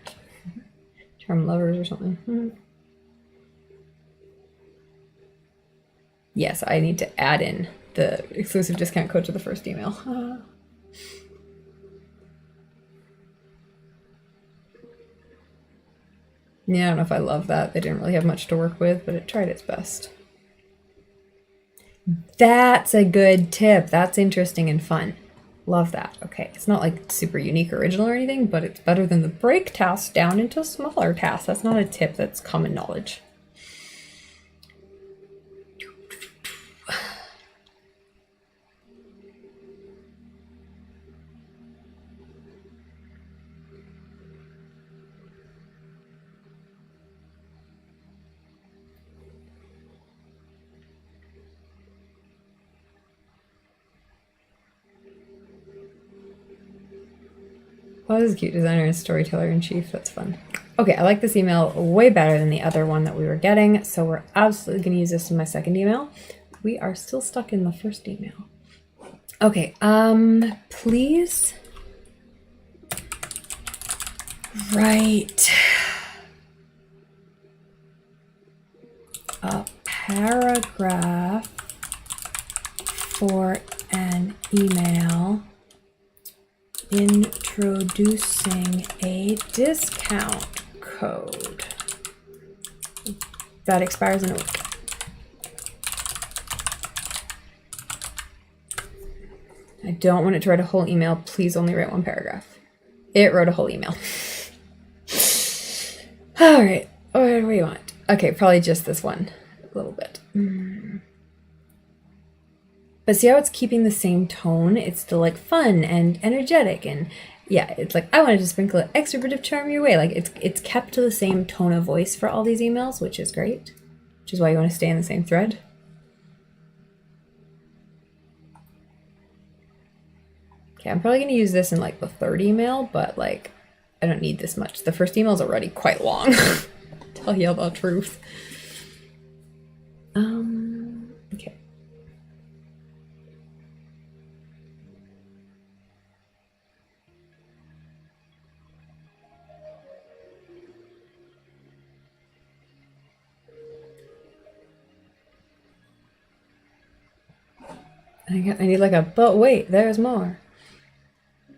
Charm Lovers or something. Yes, I need to add in the exclusive discount code to the first email. Yeah, I don't know if I love that. They didn't really have much to work with, but it tried its best. That's a good tip. That's interesting and fun. Love that. Okay, it's not like super unique or original or anything, but it's better than the break tasks down into smaller tasks. That's not a tip, that's common knowledge. Well, this is a cute designer and storyteller in chief. That's fun. Okay, I like this email way better than the other one that we were getting, so we're absolutely going to use this in my second email. We are still stuck in the first email. Okay, please write a paragraph for an email introducing a discount code that expires in a week. I don't want it to write a whole email. Please only write one paragraph. It wrote a whole email. All right. What do we want? Okay, probably just this one a little bit. But see how it's keeping the same tone? It's still like fun and energetic, and yeah, it's like I wanted to sprinkle an extra bit of charm your way. Like it's kept to the same tone of voice for all these emails, which is great. Which is why you want to stay in the same thread. Okay, I'm probably gonna use this in like the third email, but like I don't need this much. The first email is already quite long. Tell you the truth. Okay. I need like a, but wait, there's more. I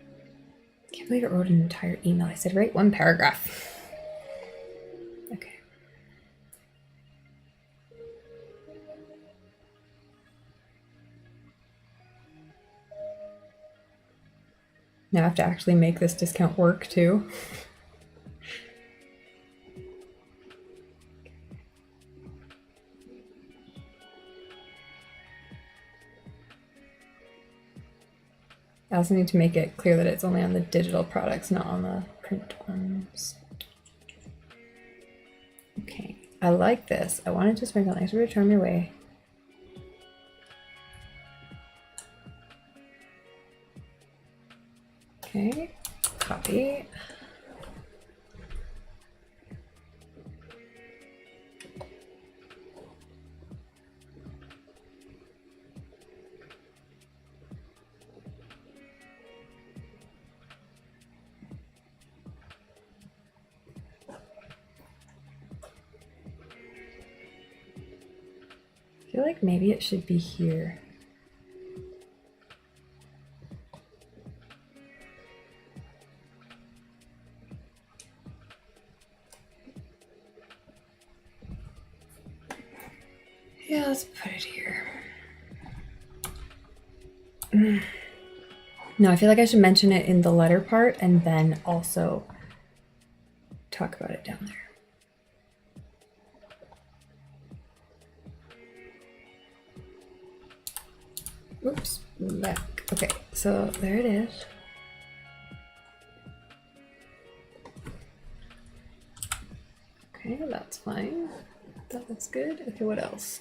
can't believe it wrote an entire email. I said, write one paragraph. Okay. Now I have to actually make this discount work too. I also need to make it clear that it's only on the digital products, not on the print ones. Okay, I like this. I wanted to sprinkle an extra bit of charm your way. Okay, copy. I feel like maybe it should be here. Yeah, let's put it here. No, I feel like I should mention it in the letter part and then also talk about it down there. Oops, back. Okay, so there it is. Okay, that's fine. That looks good. Okay, what else?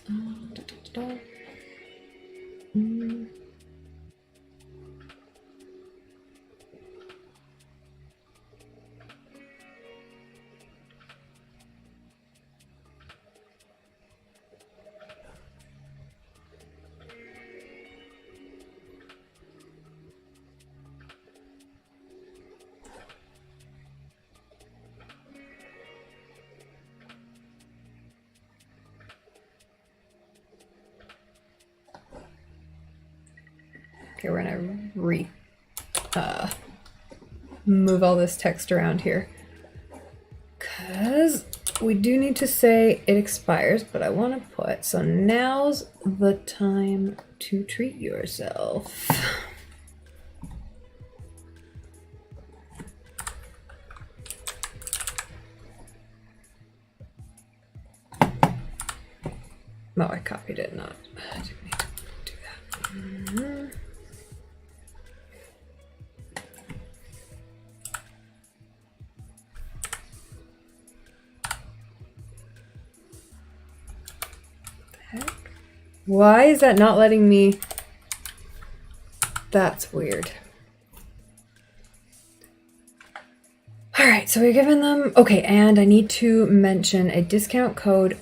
Okay, we're gonna move all this text around here. Because we do need to say it expires, but I want to put, so now's the time to treat yourself. Oh, I copied it, not, I didn't need to do that. Heck? Why is that not letting me? That's weird. All right, so we're giving them, okay, and I need to mention a discount code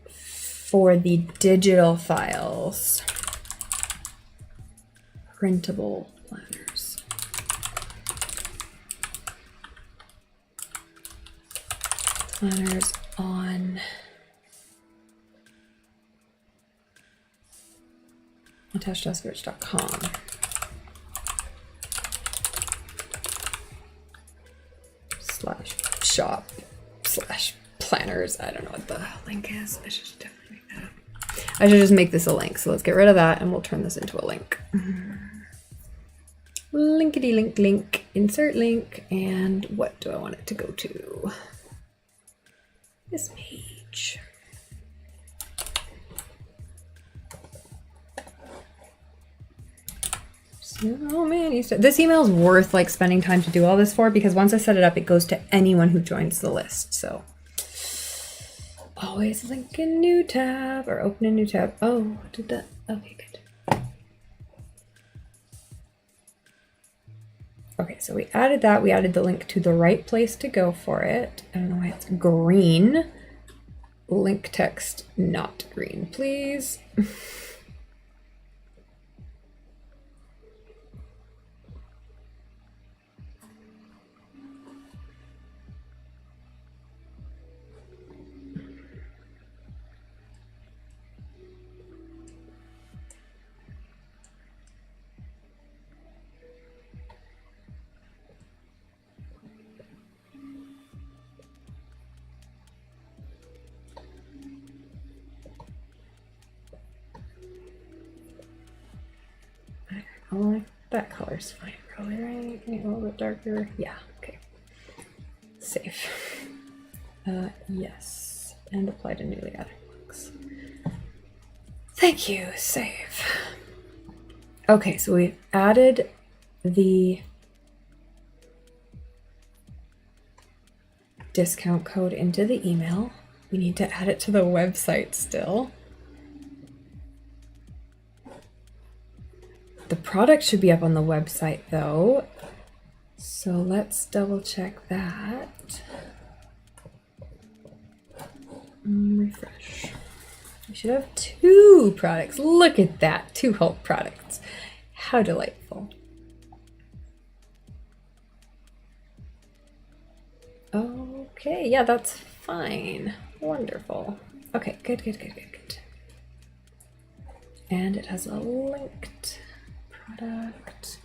for the digital files. Printable planners. Planners on attached.search.com. /shop/planners. I don't know what the link is. I should definitely make that up. I should just make this a link. So let's get rid of that and we'll turn this into a link. Linkity link link. Insert link. And what do I want it to go to? This page. So many stuff. This email is worth like spending time to do all this for, because once I set it up, it goes to anyone who joins the list. So always link a new tab or open a new tab. Oh, did that? Okay, good. Okay, so we added that. We added the link to the right place to go for it. I don't know why it's green. Link text not green, please. Oh, that color's fine, probably, right? Maybe a little bit darker. Yeah, okay. Save. Yes. And apply to newly added links. Thank you, save. Okay, so we've added the discount code into the email. We need to add it to the website still. The product should be up on the website though. So let's double check that. Refresh. We should have 2 products. Look at that, 2 whole products. How delightful. Okay, yeah, that's fine. Wonderful. Okay, good. And it has a linked product.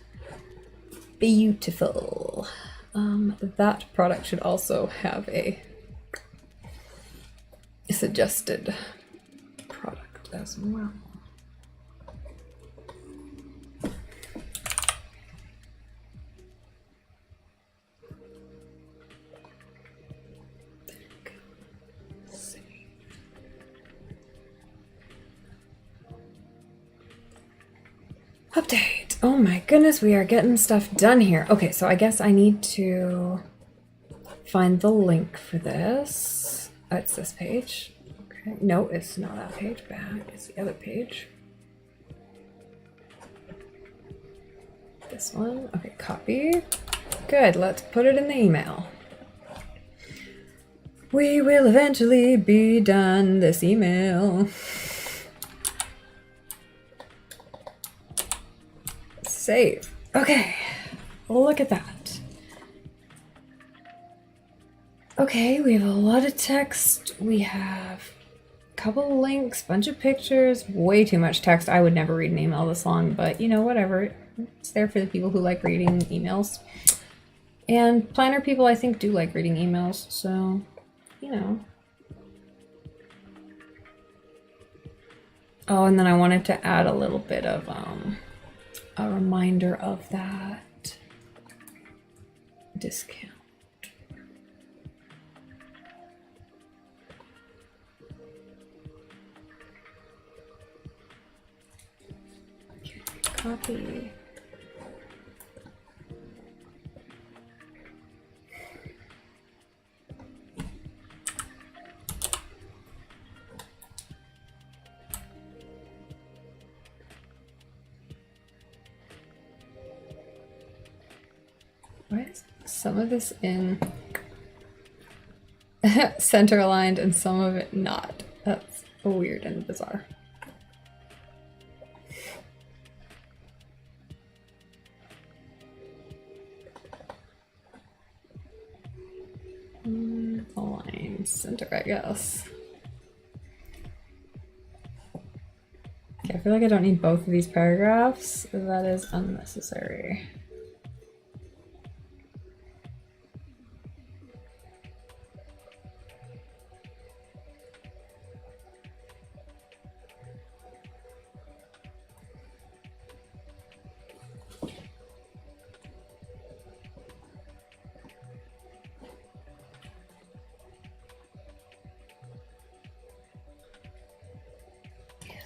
Beautiful. That product should also have a suggested product as well. Update. Oh my goodness, we are getting stuff done here. Okay, so I guess I need to find the link for this. Oh, it's this page. Okay. No, it's not that page. Back. It's the other page. This one. Okay, copy. Good, let's put it in the email. We will eventually be done this email. Save. Okay, look at that. Okay, we have a lot of text. We have a couple of links, bunch of pictures, way too much text. I would never read an email this long, but you know, whatever. It's there for the people who like reading emails. And planner people, I think, do like reading emails, so, you know. Oh, and then I wanted to add a little bit of a reminder of that discount. Okay, copy. Why is some of this in center aligned and some of it not? That's weird and bizarre. Align center, I guess. Okay, I feel like I don't need both of these paragraphs. That is unnecessary.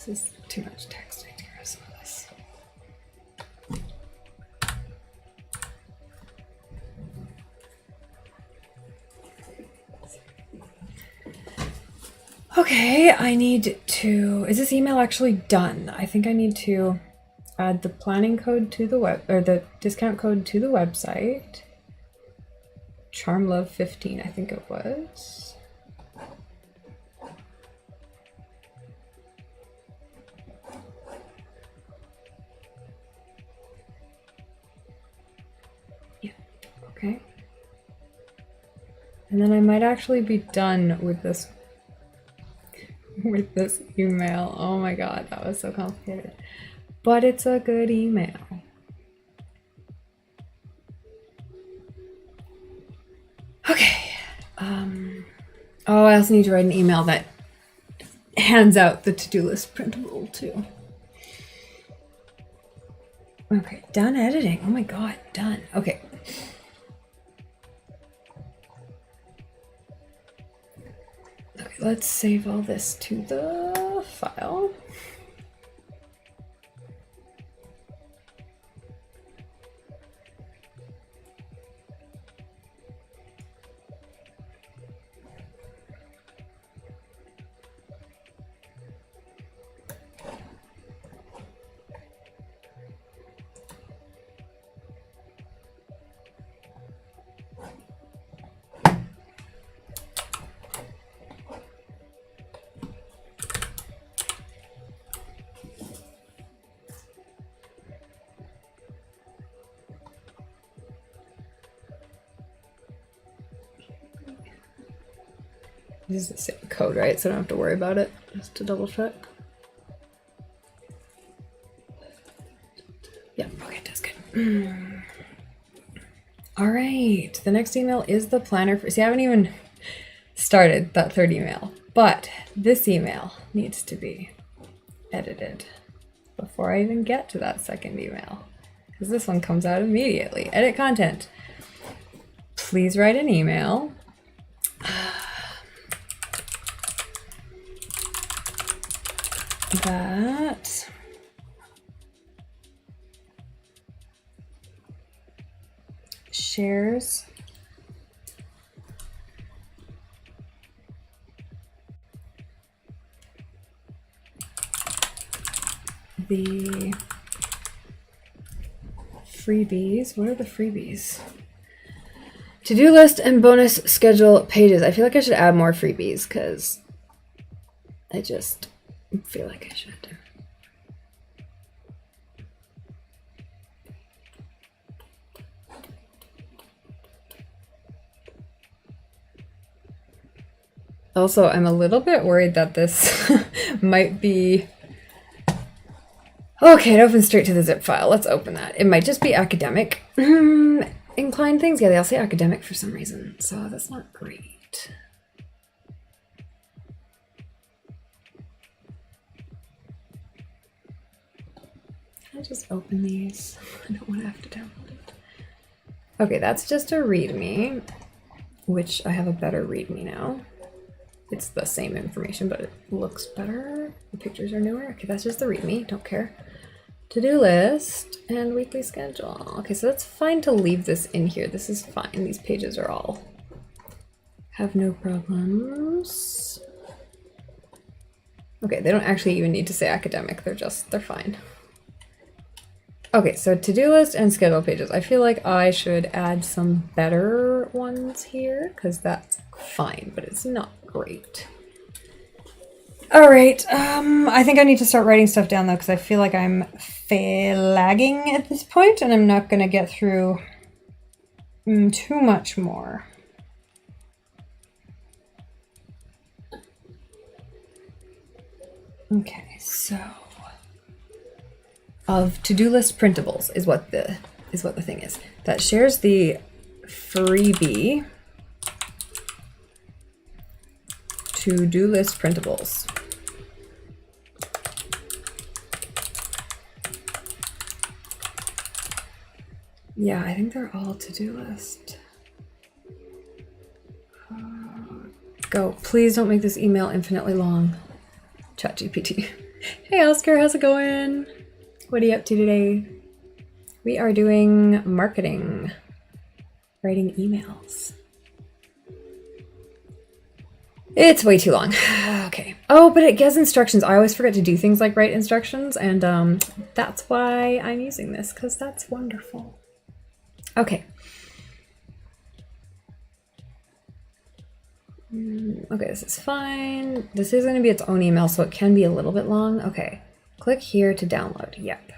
This is too much text. I need to get rid of some of this. Okay, I need to. Is this email actually done? I think I need to add the planning code to the web, or the discount code to the website. CharmLove15, I think it was. Okay. And then I might actually be done with this email. Oh my god, that was so complicated. But it's a good email. Okay. Oh, I also need to write an email that hands out the to-do list printable too. Okay, done editing. Oh my god, done. Okay. Okay, let's save all this to the file. This is the same code, right? So I don't have to worry about it, just to double check. Yeah, okay, that's good. All right, the next email is the planner for, see, I haven't even started that third email, but this email needs to be edited before I even get to that second email, because this one comes out immediately. Edit content. Please write an email. That shares the freebies. What are the freebies? To-do list and bonus schedule pages. I feel like I should add more freebies because I just feel like I should. Also, I'm a little bit worried that this might be... Okay, it opens straight to the zip file. Let's open that. It might just be academic inclined things. Yeah, they all say academic for some reason, so that's not great. Can I just open these? I don't want to have to download it. Okay, that's just a README, which I have a better README now. It's the same information, but it looks better. The pictures are newer. Okay, that's just the README, don't care. To-do list and weekly schedule. Okay, so that's fine to leave this in here. This is fine. These pages are all have no problems. Okay, they don't actually even need to say academic. They're fine. Okay, so to-do list and schedule pages. I feel like I should add some better ones here because that's fine, but it's not great. All right, I think I need to start writing stuff down though because I feel like I'm lagging at this point and I'm not going to get through too much more. Okay, so of to-do list printables is what the thing is. That shares the freebie to-do list printables. Yeah, I think they're all to-do list. Go. Please don't make this email infinitely long. ChatGPT. Hey Oscar, how's it going? What are you up to today? We are doing marketing, writing emails. It's way too long. Okay. Oh, but it gives instructions. I always forget to do things like write instructions, and that's why I'm using this, because that's wonderful. Okay. Okay, this is fine. This is going to be its own email, so it can be a little bit long. Okay. Click here to download. Yep.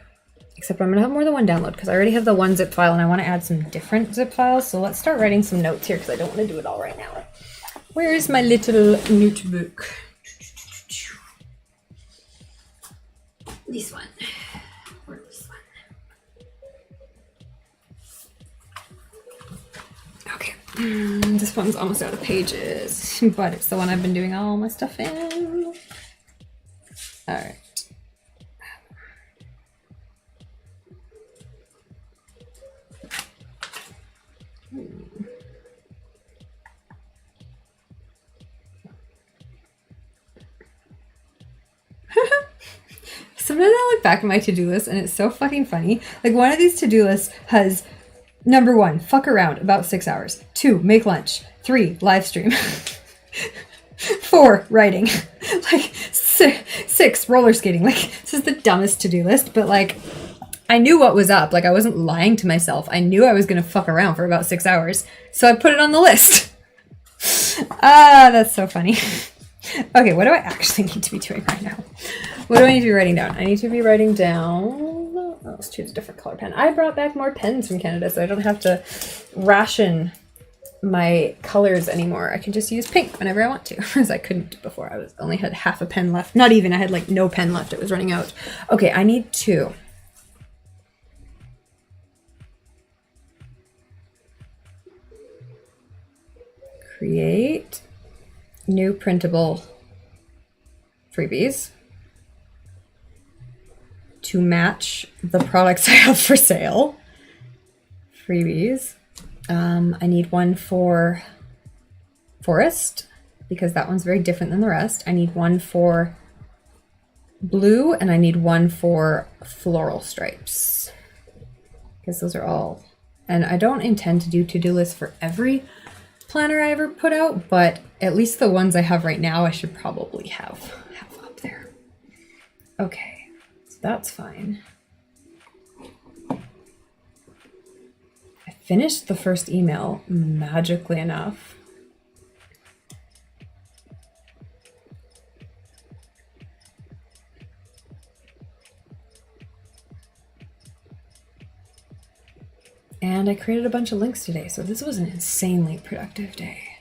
Except I'm going to have more than one download because I already have the one zip file and I want to add some different zip files. So let's start writing some notes here because I don't want to do it all right now. Where is my little notebook? This one. Or this one. Okay. This one's almost out of pages, but it's the one I've been doing all my stuff in. All right. look back at my to-do list and it's so fucking funny. Like one of these to-do lists has number 1, fuck around about 6 hours. 2, make lunch. 3, live stream. 4, writing. Like 6, roller skating. Like this is the dumbest to-do list, but like I knew what was up. Like I wasn't lying to myself. I knew I was going to fuck around for about 6 hours. So I put it on the list. That's so funny. Okay, what do I actually need to be doing right now? What do I need to be writing down? I need to be writing down... Oh, let's choose a different color pen. I brought back more pens from Canada, so I don't have to ration my colors anymore. I can just use pink whenever I want to, as I couldn't before. I only had half a pen left. Not even. I had like no pen left. It was running out. Okay, I need 2. Create new printable freebies to match the products I have for sale. Freebies. I need one for forest because that one's very different than the rest. I need one for blue and I need one for floral stripes because those are all, and I don't intend to do to-do lists for every planner I ever put out, but at least the ones I have right now I should probably have up there. Okay, so that's fine. I finished the first email magically enough. And I created a bunch of links today, so this was an insanely productive day.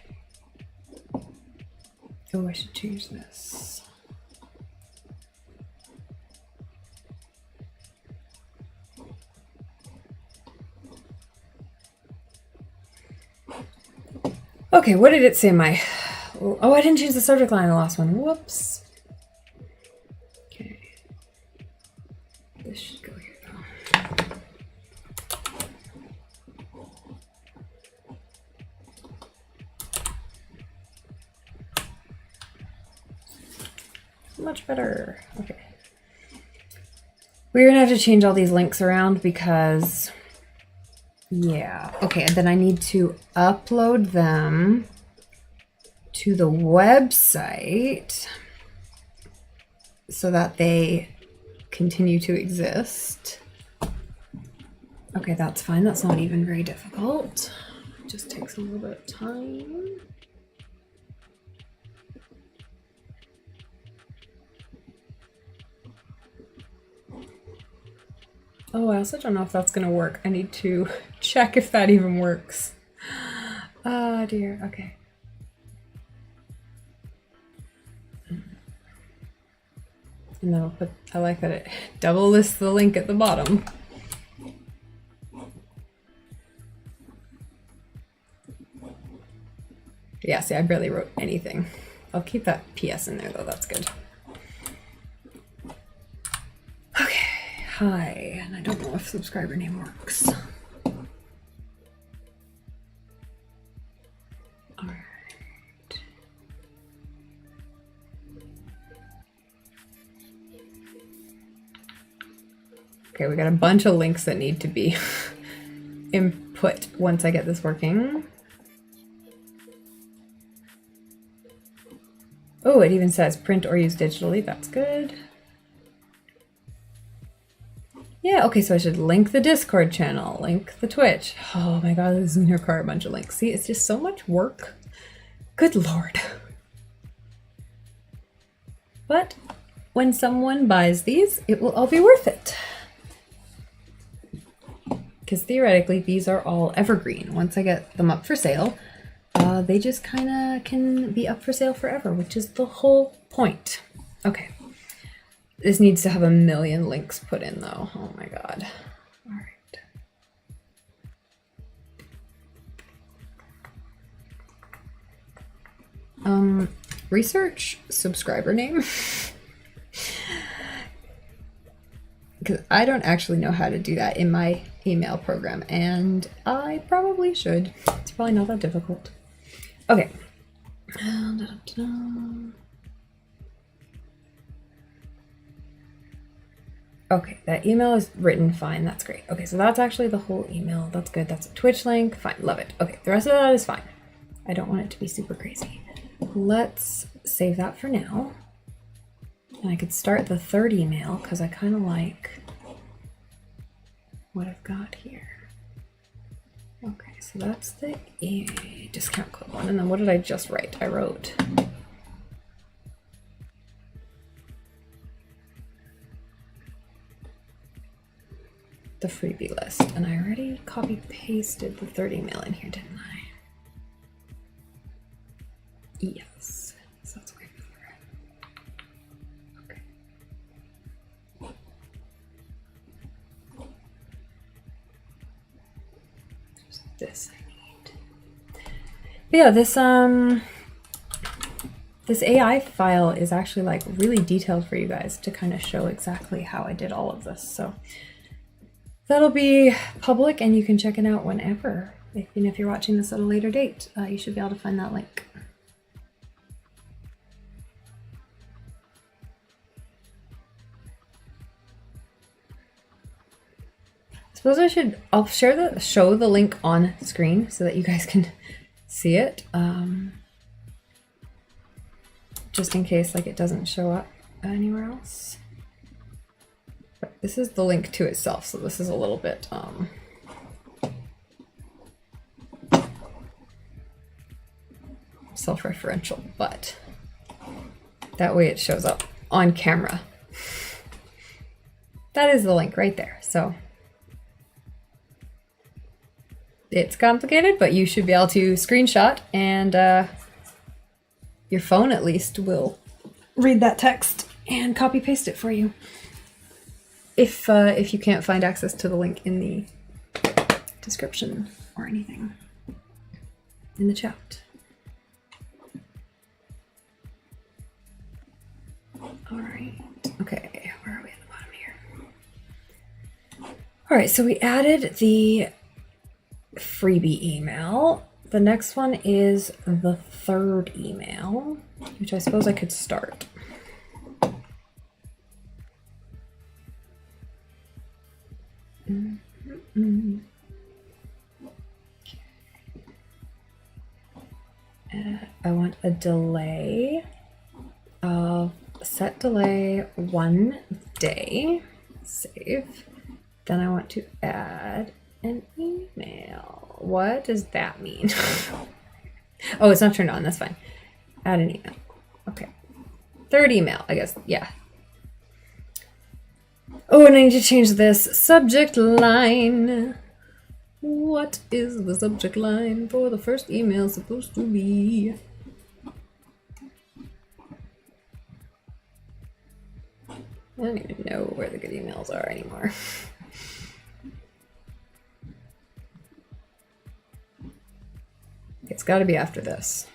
Oh, I should change this. Okay, what did it say in my... Oh, I didn't change the subject line in the last one. Whoops. Okay. This should go here, though. Much better. Okay. We're gonna have to change all these links around because, yeah. Okay, and then I need to upload them to the website so that they continue to exist. Okay, that's fine. That's not even very difficult. It just takes a little bit of time. Oh, I also don't know if that's gonna work. I need to check if that even works. Oh dear, okay. And then I'll put, I like that it double lists the link at the bottom. Yeah, see, I barely wrote anything. I'll keep that PS in there though, that's good. Okay. Hi, and I don't know if subscriber name works. All right. Okay, we got a bunch of links that need to be input once I get this working. Oh, it even says print or use digitally. That's good. Yeah, okay, so I should link the Discord channel, link the Twitch. Oh my god, this is gonna require a bunch of links. See, it's just so much work. Good lord. But when someone buys these, it will all be worth it. Because theoretically, these are all evergreen. Once I get them up for sale, they just kind of can be up for sale forever, which is the whole point. Okay. This needs to have a million links put in though. Oh my god. All right. Research subscriber name. Because I don't actually know how to do that in my email program, and I probably should. It's probably not that difficult. Okay. Okay, that email is written fine. That's great. Okay, so that's actually the whole email. That's good. That's a Twitch link. Fine, love it. Okay, the rest of that is fine. I don't want it to be super crazy. Let's save that for now. And I could start the third email because I kind of like what I've got here. Okay, so that's the discount code one. And then what did I just write? I wrote the freebie list, and I already copy pasted the third email in here, didn't I? Yes, so that's way better. Okay. Just this I need. But yeah, this AI file is actually like really detailed for you guys to kind of show exactly how I did all of this. So that'll be public and you can check it out whenever. If you're watching this at a later date, you should be able to find that link. I suppose I'll show the link on screen so that you guys can see it. Just in case like it doesn't show up anywhere else. But this is the link to itself, so this is a little bit self-referential, but that way it shows up on camera. That is the link right there. So it's complicated, but you should be able to screenshot and your phone at least will read that text and copy paste it for you. If you can't find access to the link in the description or anything in the chat. All right. Okay, where are we at the bottom here? All right, so we added the freebie email. The next one is the third email, which I suppose I could start. I want a delay of set delay 1 day. Save. Then I want to add an email. What does that mean? Oh, it's not turned on. That's fine. Add an email. Okay. Third email, I guess. Yeah. Oh, and I need to change this subject line. What is the subject line for the first email supposed to be? I don't even know where the good emails are anymore. It's got to be after this.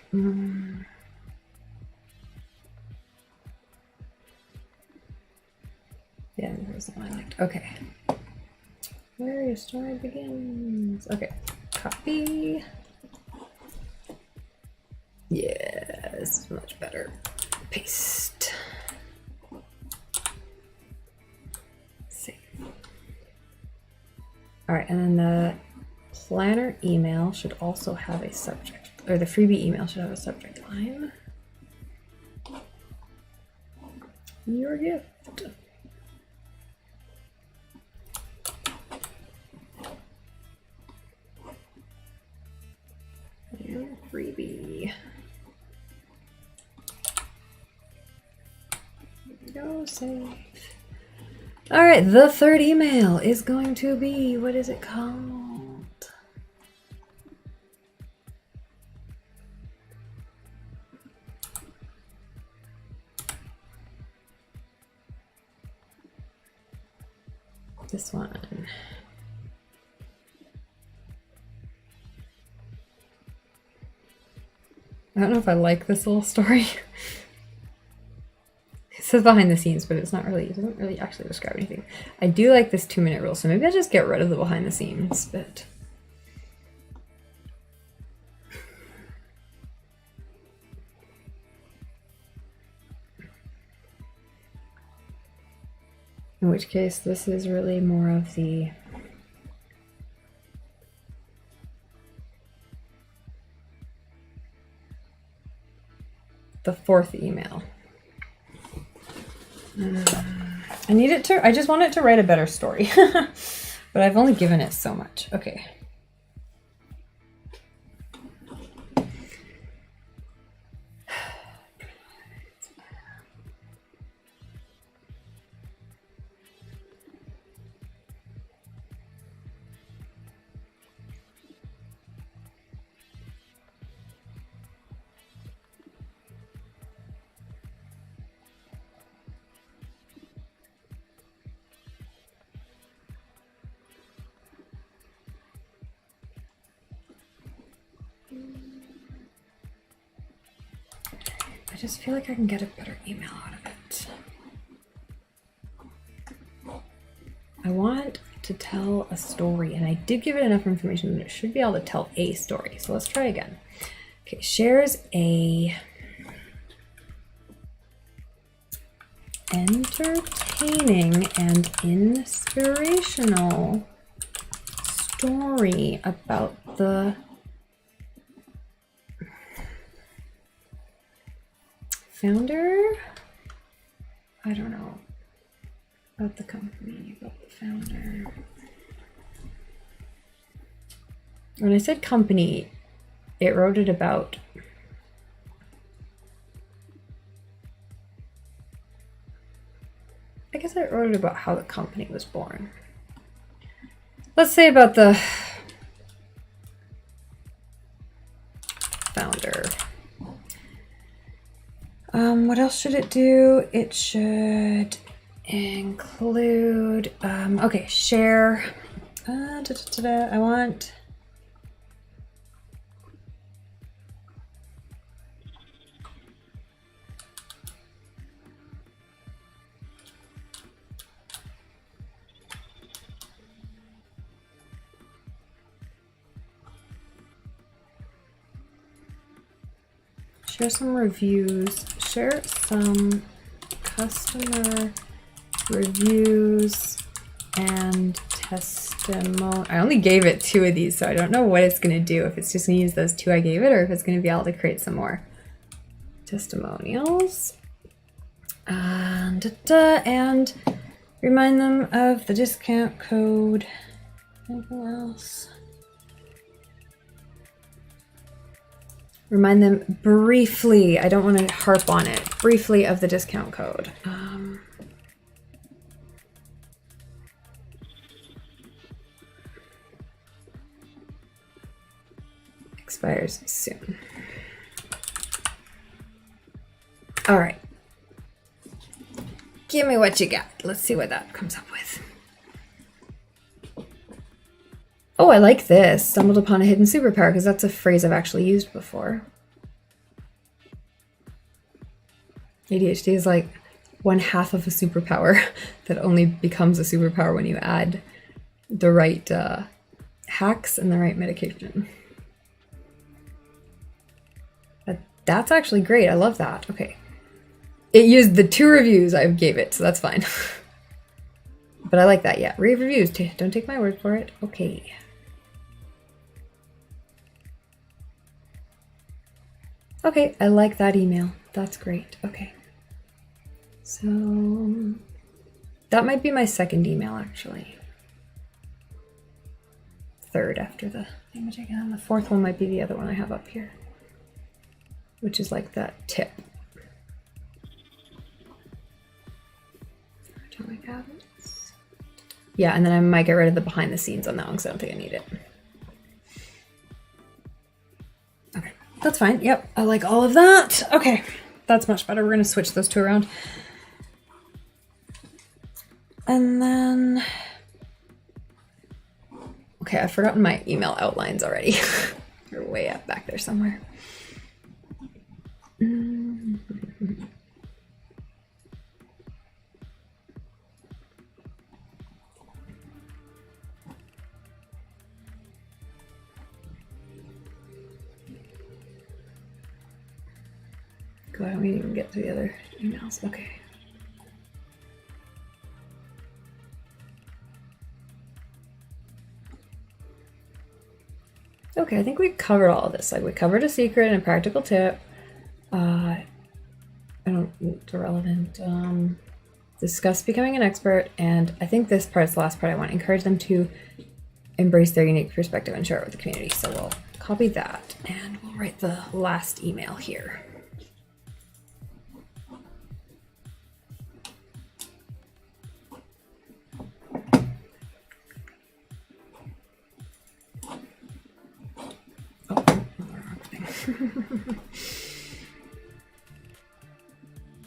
Yeah, there's the one I liked. Okay. Where your story begins. Okay. Copy. Yeah, this is much better. Paste. Save. All right, and then the planner email should also have a subject, or the freebie email should have a subject line. Your gift. And freebie. Go save. All right, the third email is going to be, what is it called? This one. I don't know if I like this little story. It says behind the scenes, but it's not really, it doesn't really actually describe anything. I do like this 2-minute rule, so maybe I'll just get rid of the behind the scenes bit. In which case, this is really more of the fourth email. I just want it to write a better story. But I've only given it so much. Okay. I just feel like I can get a better email out of it. I want to tell a story, and I did give it enough information that it should be able to tell a story. So let's try again. Okay, shares a entertaining and inspirational story about the founder? I don't know. About the company, about the founder. When I said company, it wrote it about I guess I wrote it about how the company was born. Let's say about the founder. What else should it do? It should include, okay, share. I want share some reviews, share some customer reviews and testimony. I only gave it 2 of these, so I don't know what it's going to do, if it's just going to use those 2 I gave it, or if it's going to be able to create some more testimonials. And remind them of the discount code. Anything else? Remind them briefly, I don't want to harp on it, briefly of the discount code. Expires soon. All right. Give me what you got. Let's see what that comes up with. Oh, I like this. Stumbled upon a hidden superpower, because that's a phrase I've actually used before. ADHD is like 1/2 of a superpower that only becomes a superpower when you add the right hacks and the right medication. That's actually great. I love that. Okay. It used the 2 reviews I gave it, so that's fine. But I like that. Yeah, rave reviews. Don't take my word for it. Okay. Okay, I like that email. That's great. Okay. So that might be my 2nd email, actually. 3rd after the image again. The 4th one might be the other one I have up here, which is like that tip. Atomic habits. Yeah, and then I might get rid of the behind the scenes on that one because I don't think I need it. Okay, that's fine. Yep, I like all of that. Okay, that's much better. We're going to switch those 2 around. And then... Okay, I've forgotten my email outlines already. They're way up back there somewhere. God, I don't even get to the other emails. Okay. Okay, I think we covered all of this. Like we covered a secret and a practical tip. I don't, irrelevant. Discuss becoming an expert, and I think this part is the last part I want. Encourage them to embrace their unique perspective and share it with the community. So we'll copy that and we'll write the last email here.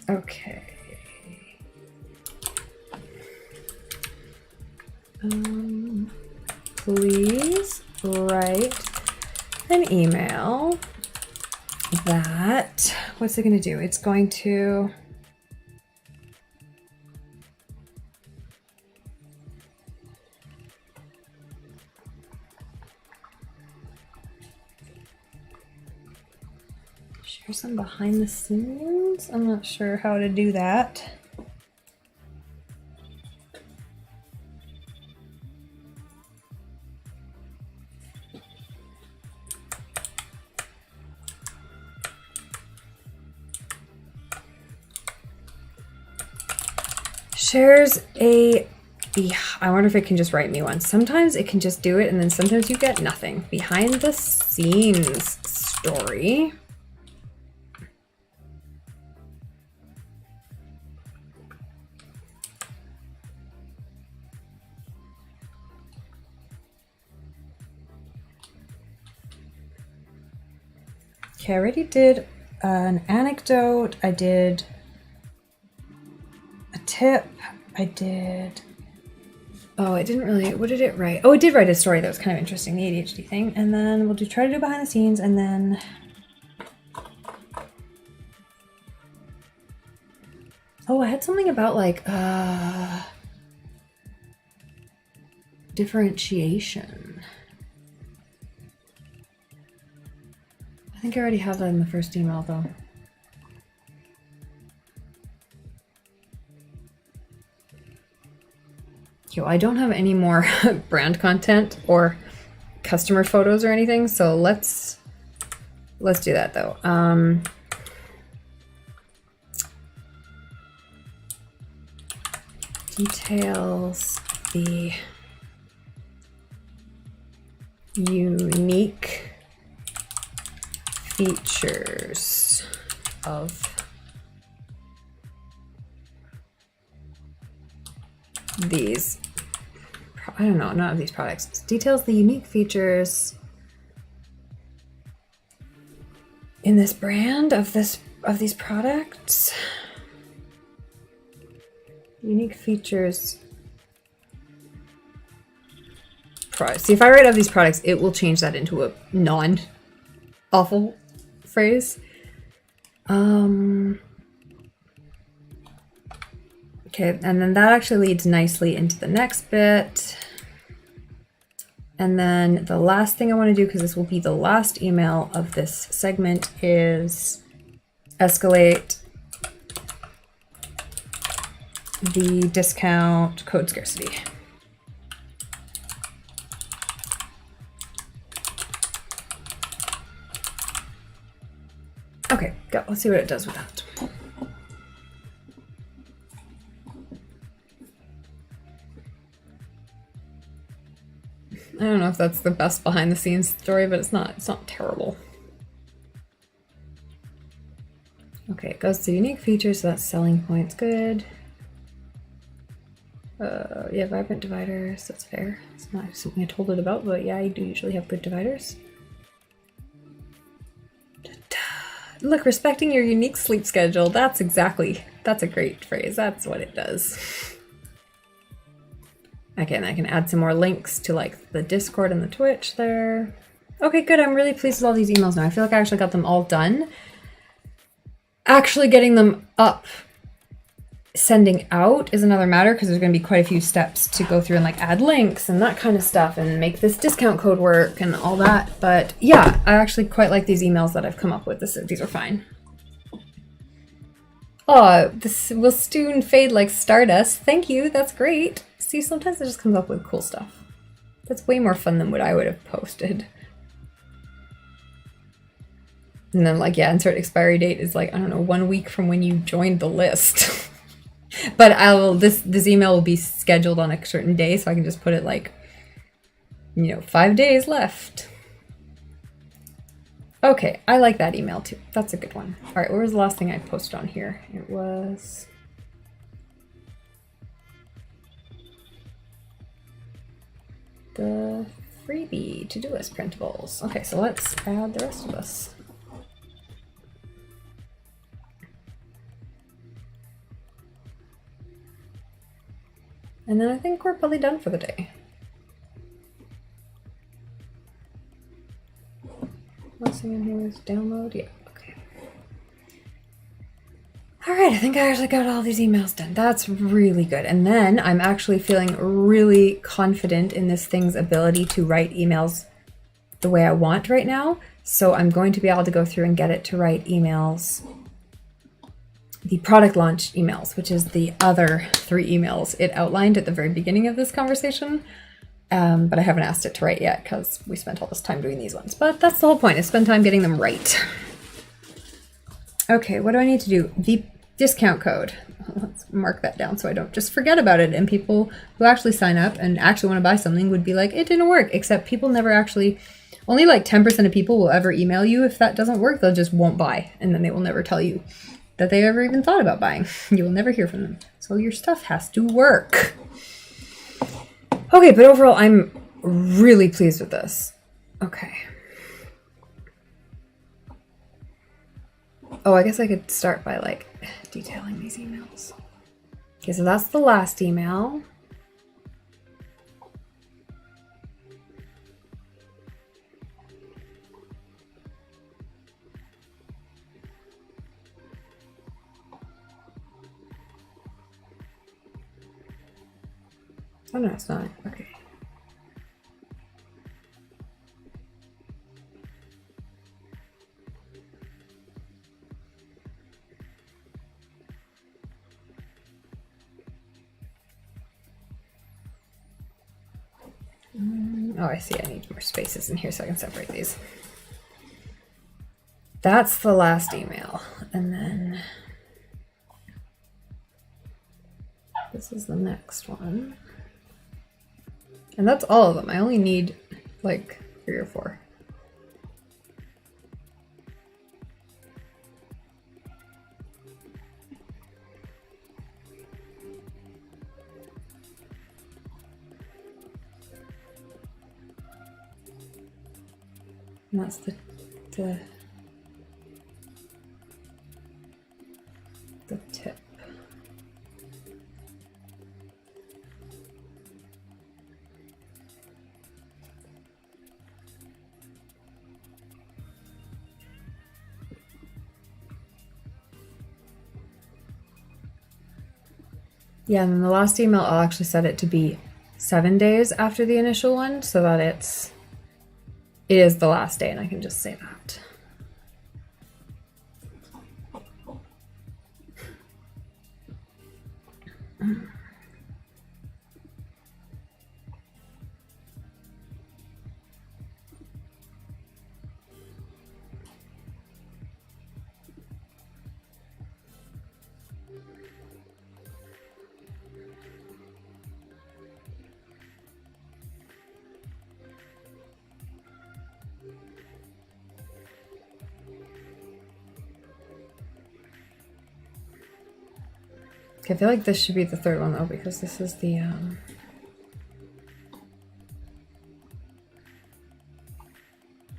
Okay. Please write an email that, what's it going to do? It's going to share some behind the scenes. I'm not sure how to do that. Shares a, I wonder if it can just write me one. Sometimes it can just do it, and then sometimes you get nothing. Behind the scenes story. Okay, I already did an anecdote. I did a tip. I did, oh, it didn't really, what did it write? Oh, it did write a story that was kind of interesting, the ADHD thing. And then we'll try to do behind the scenes, and then oh, I had something about like differentiation. I think I already have that in the first email though. Yo, I don't have any more brand content or customer photos or anything, so let's do that though. Details the unique features of these, I don't know, none of these products. Details the unique features in this brand of these products. Unique features. See, if I write of these products, it will change that into a non-awful phrase. Okay, and then that actually leads nicely into the next bit. And then the last thing I want to do, because this will be the last email of this segment, is escalate the discount code scarcity. Okay, go. Let's see what it does with that. I don't know if that's the best behind the scenes story, but it's not terrible. Okay, it goes to unique features, so that's selling points, good. Yeah, vibrant dividers, that's fair. It's not something I told it about, but yeah, I do usually have good dividers. Look, respecting your unique sleep schedule, that's a great phrase, that's what it does. Okay, and I can add some more links to like the Discord and the Twitch there. Okay, good, I'm really pleased with all these emails now. I feel like I actually got them all done. Actually getting them up, sending out is another matter, because there's going to be quite a few steps to go through and like add links and that kind of stuff and make this discount code work and all that. But yeah, I actually quite like these emails that I've come up with. These are fine. Oh, this will soon fade like stardust. Thank you, that's great. See, sometimes it just comes up with cool stuff. That's way more fun than what I would have posted. And then like, yeah, insert expiry date is like, I don't know, 1 week from when you joined the list. But this email will be scheduled on a certain day, so I can just put it like, 5 days left. Okay, I like that email too. That's a good one. All right, what was the last thing I posted on here? It was... the freebie to-do list printables. Okay, so let's add the rest of this. And then I think we're probably done for the day. Last thing in here was download. Yeah, okay. All right, I think I actually got all these emails done. That's really good. And then I'm actually feeling really confident in this thing's ability to write emails the way I want right now. So I'm going to be able to go through and get it to write emails, the product launch emails, which is the other 3 emails it outlined at the very beginning of this conversation. But I haven't asked it to write yet because we spent all this time doing these ones. But that's the whole point, is spend time getting them right. Okay, what do I need to do? The discount code. Let's mark that down so I don't just forget about it. And people who actually sign up and actually want to buy something would be like, it didn't work. Except people never actually, only like 10% of people will ever email you. If that doesn't work, they'll just won't buy. And then they will never tell you that they ever even thought about buying. You will never hear from them. So your stuff has to work. Okay, but overall, I'm really pleased with this. Okay. Oh, I guess I could start by like detailing these emails. Okay, so that's the last email. Oh no, it's not. Okay. Oh, I see. I need more spaces in here so I can separate these. That's the last email. And then this is the next one. And that's all of them. I only need like 3 or 4. And that's the tip. Yeah, and then the last email, I'll actually set it to be 7 days after the initial one so that it is the last day, and I can just say that. Okay, I feel like this should be the 3rd one though, because this is the I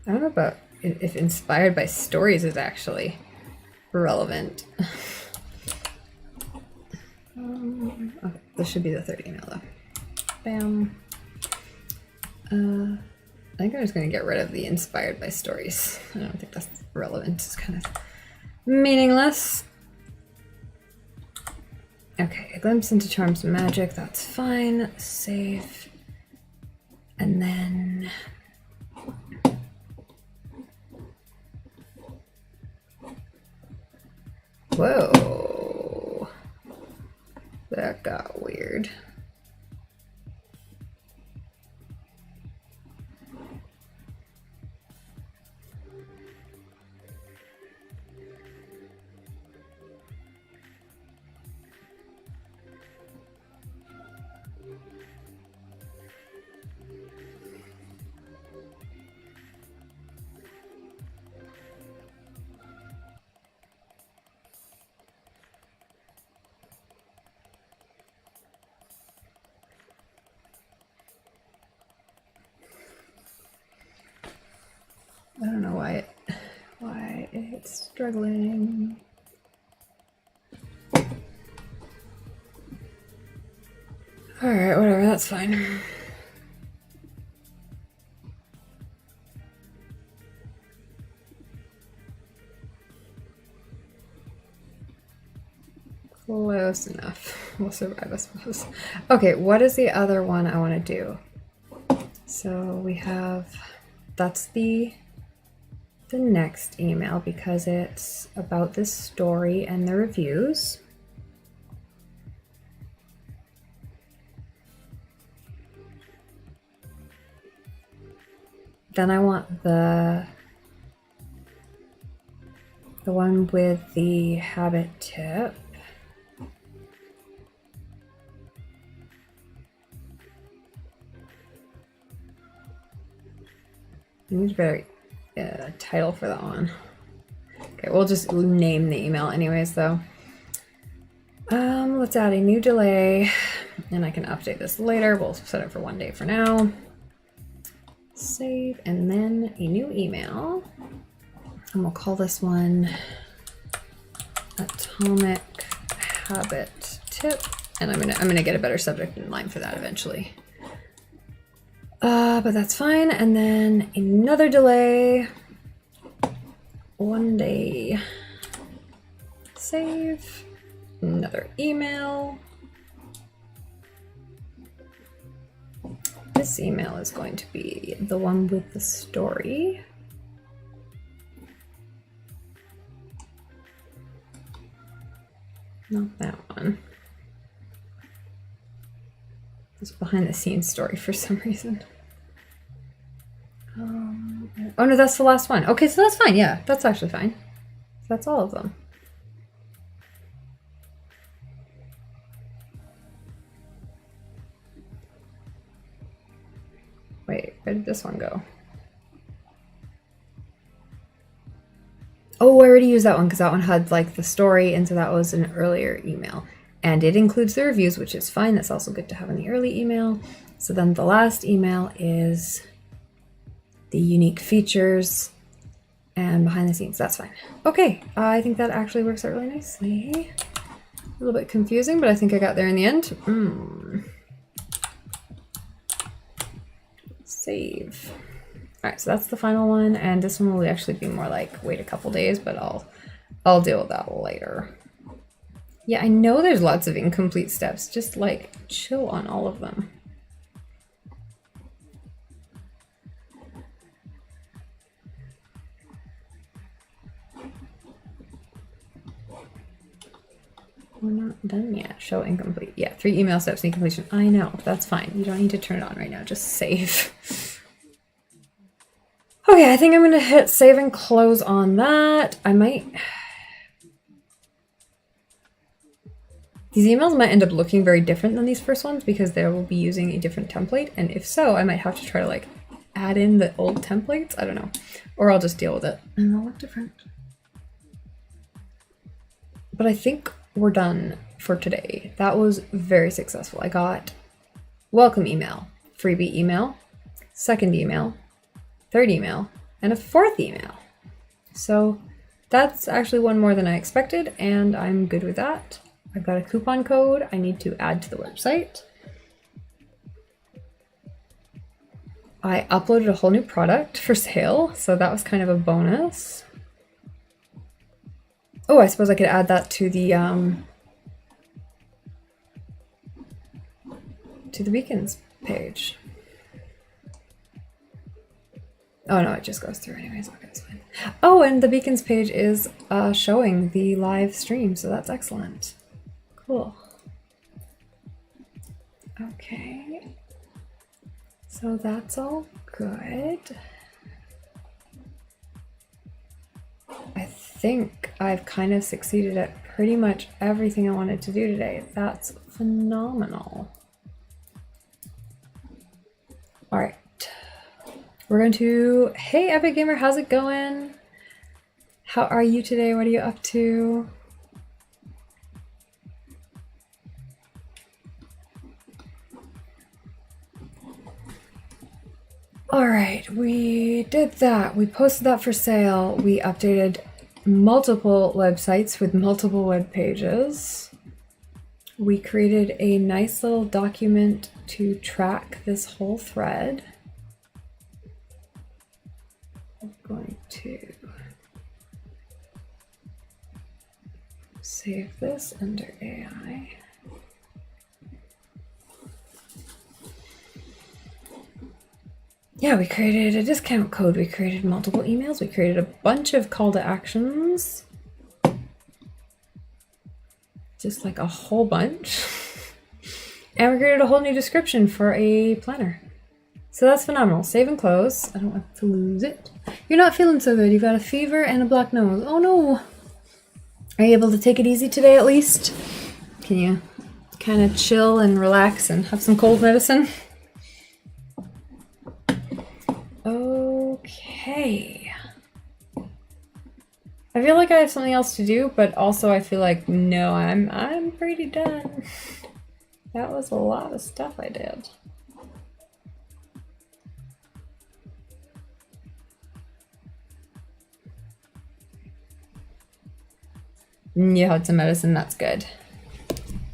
don't know about if inspired by stories is actually relevant. Okay, this should be the 3rd email though. Bam. I think I'm just gonna get rid of the inspired by stories. I don't think that's relevant. It's kind of meaningless. Okay, a glimpse into charms and magic, that's fine. Save. And then whoa. That got weird. struggling. Alright, whatever, that's fine. Close enough. We'll survive, I suppose. Okay, what is the other one I want to do? So we have, that's the next email because it's about this story and the reviews. Then I want the one with the habit tip. I need a better title for that one. Okay, we'll just name the email anyways though. Let's add a new delay and I can update this later. We'll set it for 1 day for now. Save and then a new email. And we'll call this one Atomic Habit Tip. And I'm gonna get a better subject in line for that eventually. But that's fine. And then another delay. 1 day. Save. Another email. This email is going to be the one with the story. Not that one. It's behind the scenes story for some reason. Oh no, that's the last one. Okay, so that's fine. Yeah, that's actually fine. That's all of them. Wait, where did this one go? Oh, I already used that one because that one had like the story, and so that was an earlier email. And it includes the reviews, which is fine. That's also good to have in the early email. So then the last email is the unique features and behind the scenes. That's fine. Okay, I think that actually works out really nicely. A little bit confusing, but I think I got there in the end. Save. All right, so that's the final one, and this one will actually be more like wait a couple days, but I'll deal with that later. Yeah, I know there's lots of incomplete steps. Just like chill on all of them. We're not done yet. Show incomplete. Yeah, 3 email steps in completion. I know, that's fine. You don't need to turn it on right now. Just save. Okay, I think I'm gonna hit save and close on that. I might... These emails might end up looking very different than these first ones because they will be using a different template. And if so, I might have to try to like add in the old templates. I don't know. Or I'll just deal with it and they'll look different. But I think we're done for today. That was very successful. I got welcome email, freebie email, second email, third email, and a fourth email. So that's actually one more than I expected, and I'm good with that. I've got a coupon code I need to add to the website. I uploaded a whole new product for sale, so that was kind of a bonus. Oh, I suppose I could add that to the beacons page. Oh no, it just goes through anyways. Okay, that's fine. Oh, and the beacons page is showing the live stream, so that's excellent. Cool. Okay. So that's all good. I think I've kind of succeeded at pretty much everything I wanted to do today. That's phenomenal. All right. We're going to, hey Epic Gamer, how's it going? How are you today? What are you up to? All right, we did that. We posted that for sale. We updated multiple websites with multiple web pages. We created a nice little document to track this whole thread. I'm going to save this under AI. Yeah, we created a discount code, we created multiple emails, we created a bunch of call to actions. Just like a whole bunch. And we created a whole new description for a planner. So that's phenomenal. Save and close. I don't want to lose it. You're not feeling so good. You've got a fever and a black nose. Oh no. Are you able to take it easy today at least? Can you kind of chill and relax and have some cold medicine? Okay. I feel like I have something else to do, but also I feel like, no, I'm pretty done. That was a lot of stuff I did. You had some medicine, that's good.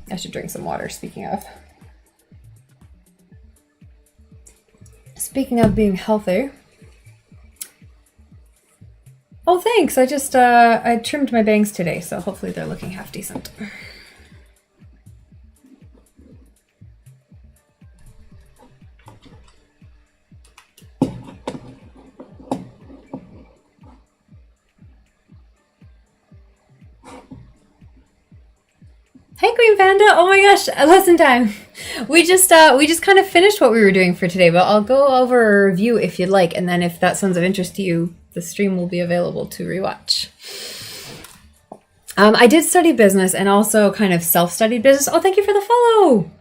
I should drink some water, speaking of. Speaking of being healthy. Oh, thanks. I just, I trimmed my bangs today, so hopefully they're looking half decent. Hey, Queen Panda! Oh my gosh, lesson time. We just kind of finished what we were doing for today, but I'll go over a review if you'd like, and then if that sounds of interest to you, the stream will be available to rewatch. I did study business and also kind of self-studied business. Oh, thank you for the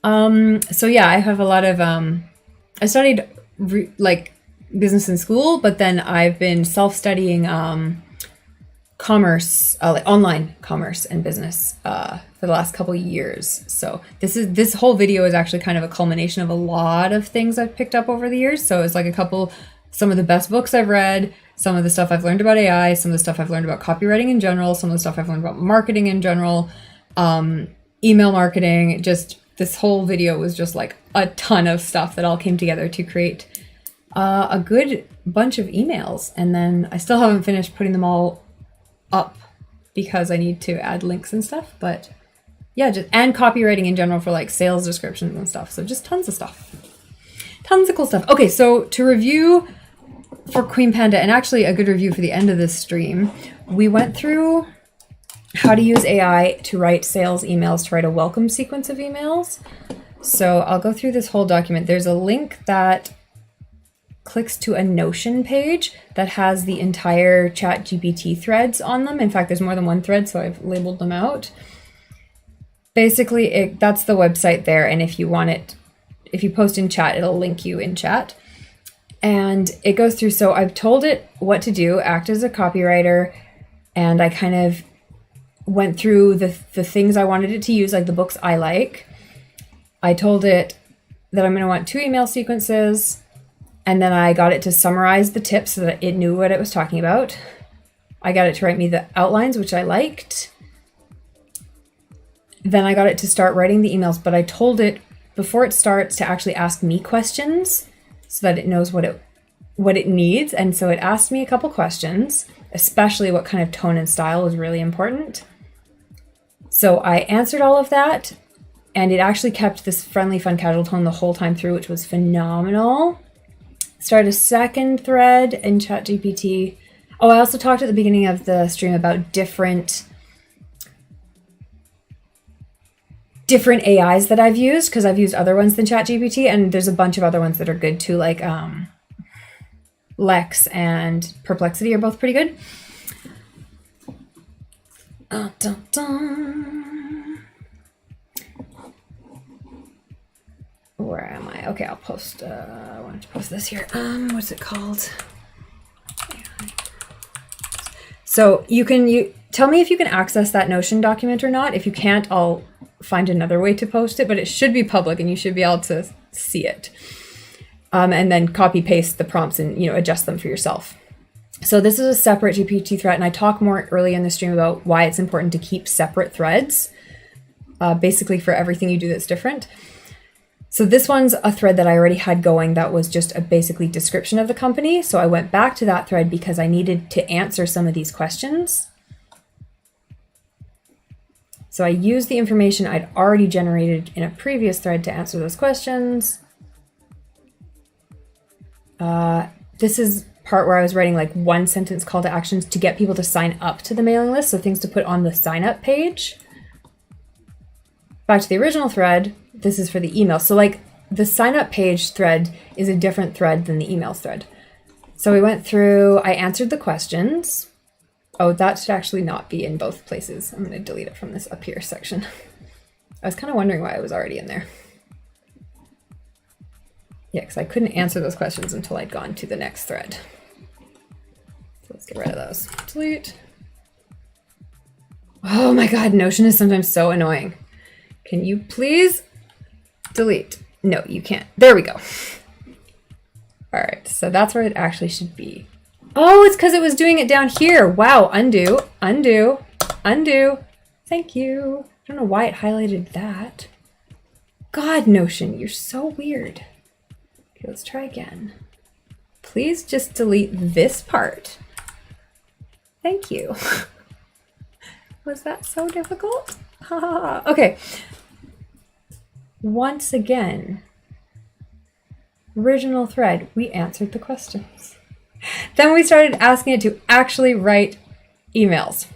follow. So yeah, I have a lot of, I studied like business in school, but then I've been self-studying, commerce, like online commerce and business, for the last couple years. So this whole video is actually kind of a culmination of a lot of things I've picked up over the years. So it's like some of the best books I've read, some of the stuff I've learned about AI, some of the stuff I've learned about copywriting in general, some of the stuff I've learned about marketing in general, email marketing. Just this whole video was just like a ton of stuff that all came together to create a good bunch of emails. And then I still haven't finished putting them all up because I need to add links and stuff. But yeah, and copywriting in general for like sales descriptions and stuff. So just tons of stuff. Tons of cool stuff. Okay, so to review for Queen Panda, and actually a good review for the end of this stream, we went through how to use AI to write sales emails, to write a welcome sequence of emails. So I'll go through this whole document. There's a link that clicks to a Notion page that has the entire ChatGPT threads on them. In fact, there's more than one thread, so I've labeled them out. Basically, that's the website there, and if you want it, if you post in chat, it'll link you in chat. And it goes through, so I've told it what to do, act as a copywriter, and I kind of went through the things I wanted it to use, like the books I like. I told it that I'm going to want 2 email sequences, and then I got it to summarize the tips so that it knew what it was talking about. I got it to write me the outlines, which I liked. Then I got it to start writing the emails, but I told it before it starts to actually ask me questions so that it knows what it needs. And so it asked me a couple questions, especially what kind of tone and style was really important. So I answered all of that, and it actually kept this friendly, fun, casual tone the whole time through, which was phenomenal. Started a second thread in ChatGPT. Oh, I also talked at the beginning of the stream about different AIs that I've used, because I've used other ones than ChatGPT, and there's a bunch of other ones that are good too, like Lex and Perplexity are both pretty good. Dun, dun. Where am I? Okay, I'll post, I wanted to post this here. What's it called? So you tell me if you can access that Notion document or not. If you can't, I'll find another way to post it, but it should be public and you should be able to see it. And then copy paste the prompts and, adjust them for yourself. So this is a separate GPT thread, and I talk more early in the stream about why it's important to keep separate threads, basically for everything you do that's different. So this one's a thread that I already had going that was just a basically description of the company. So I went back to that thread because I needed to answer some of these questions. So I used the information I'd already generated in a previous thread to answer those questions. This is part where I was writing like one sentence call to actions to get people to sign up to the mailing list. So things to put on the sign up page. Back to the original thread, this is for the email. So like the sign up page thread is a different thread than the emails thread. So we went through, I answered the questions. Oh, that should actually not be in both places. I'm going to delete it from this up here section. I was kind of wondering why I was already in there. Yeah, because I couldn't answer those questions until I'd gone to the next thread. So let's get rid of those. Delete. Oh my God, Notion is sometimes so annoying. Can you please delete? No, you can't. There we go. All right, so that's where it actually should be. Oh, it's because it was doing it down here. Wow, undo, undo, undo. Thank you. I don't know why it highlighted that. God, Notion, you're so weird. Okay, let's try again. Please just delete this part. Thank you. Was that so difficult? Okay. Once again, original thread, we answered the questions. Then we started asking it to actually write emails.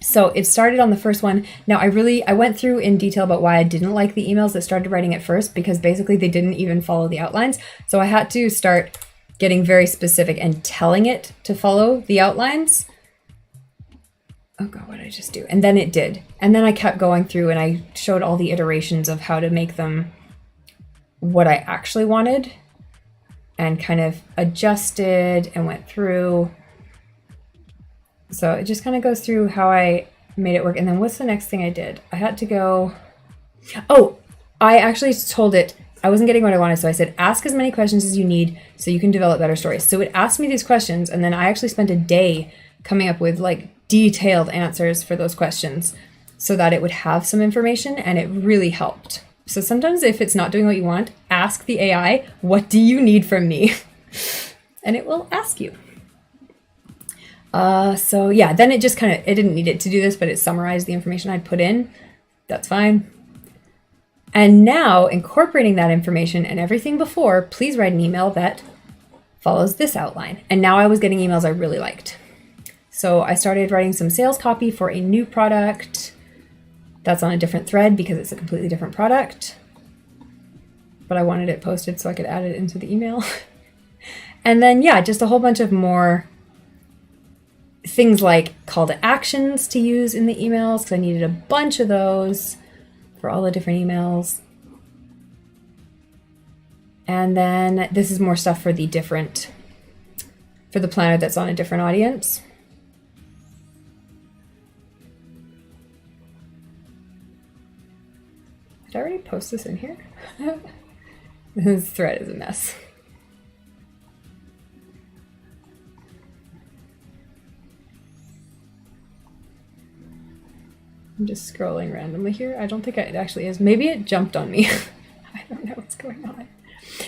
So it started on the first one. Now I went through in detail about why I didn't like the emails that started writing it first, because basically they didn't even follow the outlines. So I had to start getting very specific and telling it to follow the outlines. Oh God, what did I just do? And then it did. And then I kept going through and I showed all the iterations of how to make them what I actually wanted, and kind of adjusted and went through. So it just kind of goes through how I made it work. And then what's the next thing I did? I had to go, oh, I actually told it I wasn't getting what I wanted. So I said, ask as many questions as you need so you can develop better stories. So it asked me these questions, and then I actually spent a day coming up with like detailed answers for those questions so that it would have some information, and it really helped. So sometimes if it's not doing what you want, ask the AI, what do you need from me? And it will ask you. So yeah, then it just kind of, it didn't need it to do this, but it summarized the information I'd put in. That's fine. And now incorporating that information and everything before, please write an email that follows this outline. And now I was getting emails I really liked. So I started writing some sales copy for a new product. That's on a different thread because it's a completely different product. But I wanted it posted so I could add it into the email. And then, yeah, just a whole bunch of more things like call to actions to use in the emails, because I needed a bunch of those for all the different emails. And then this is more stuff for the planner that's on a different audience. Did I already post this in here? This thread is a mess. I'm just scrolling randomly here. I don't think it actually is. Maybe it jumped on me. I don't know what's going on.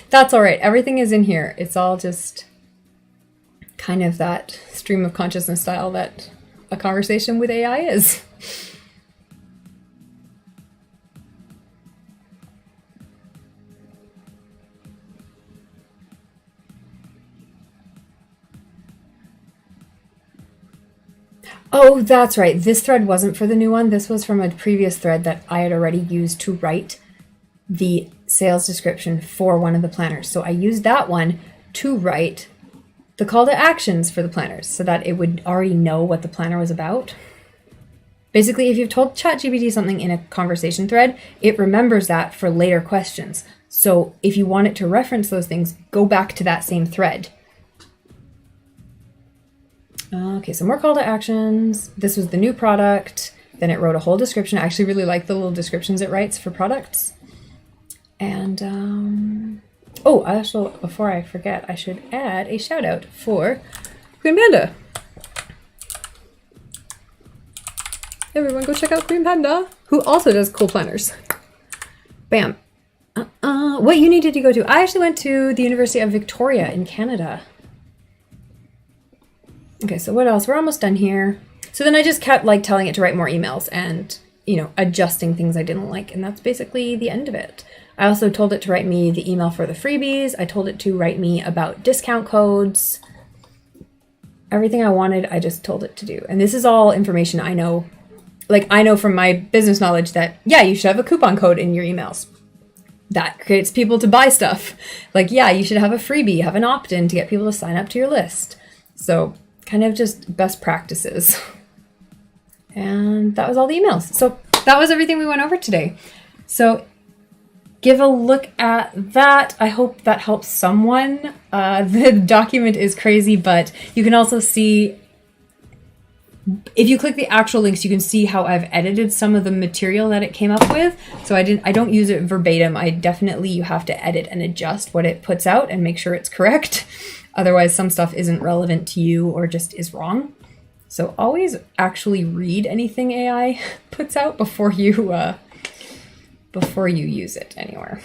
That's all right. Everything is in here. It's all just kind of that stream of consciousness style that a conversation with AI is. Oh, that's right. This thread wasn't for the new one. This was from a previous thread that I had already used to write the sales description for one of the planners. So I used that one to write the call to actions for the planners so that it would already know what the planner was about. Basically, if you've told ChatGPT something in a conversation thread, it remembers that for later questions. So if you want it to reference those things, go back to that same thread. Okay, so more call to actions. This was the new product. Then it wrote a whole description. I actually really like the little descriptions it writes for products. And, oh, also, before I forget, I should add a shout out for Queen Panda. Everyone go check out Queen Panda, who also does cool planners. Bam. What uni did you go to? I actually went to the University of Victoria in Canada. Okay, so what else? We're almost done here. So then I just kept like telling it to write more emails and, you know, adjusting things I didn't like. And that's basically the end of it. I also told it to write me the email for the freebies. I told it to write me about discount codes. Everything I wanted, I just told it to do. And this is all information I know. Like, I know from my business knowledge that, yeah, you should have a coupon code in your emails. That creates people to buy stuff. Like, yeah, you should have a freebie, have an opt-in to get people to sign up to your list. So kind of just best practices. And that was all the emails. So that was everything we went over today. So give a look at that. I hope that helps someone. The document is crazy, but you can also see, if you click the actual links, you can see how I've edited some of the material that it came up with. So I don't use it verbatim. You have to edit and adjust what it puts out and make sure it's correct. Otherwise, some stuff isn't relevant to you or just is wrong. So always actually read anything AI puts out before you use it anywhere.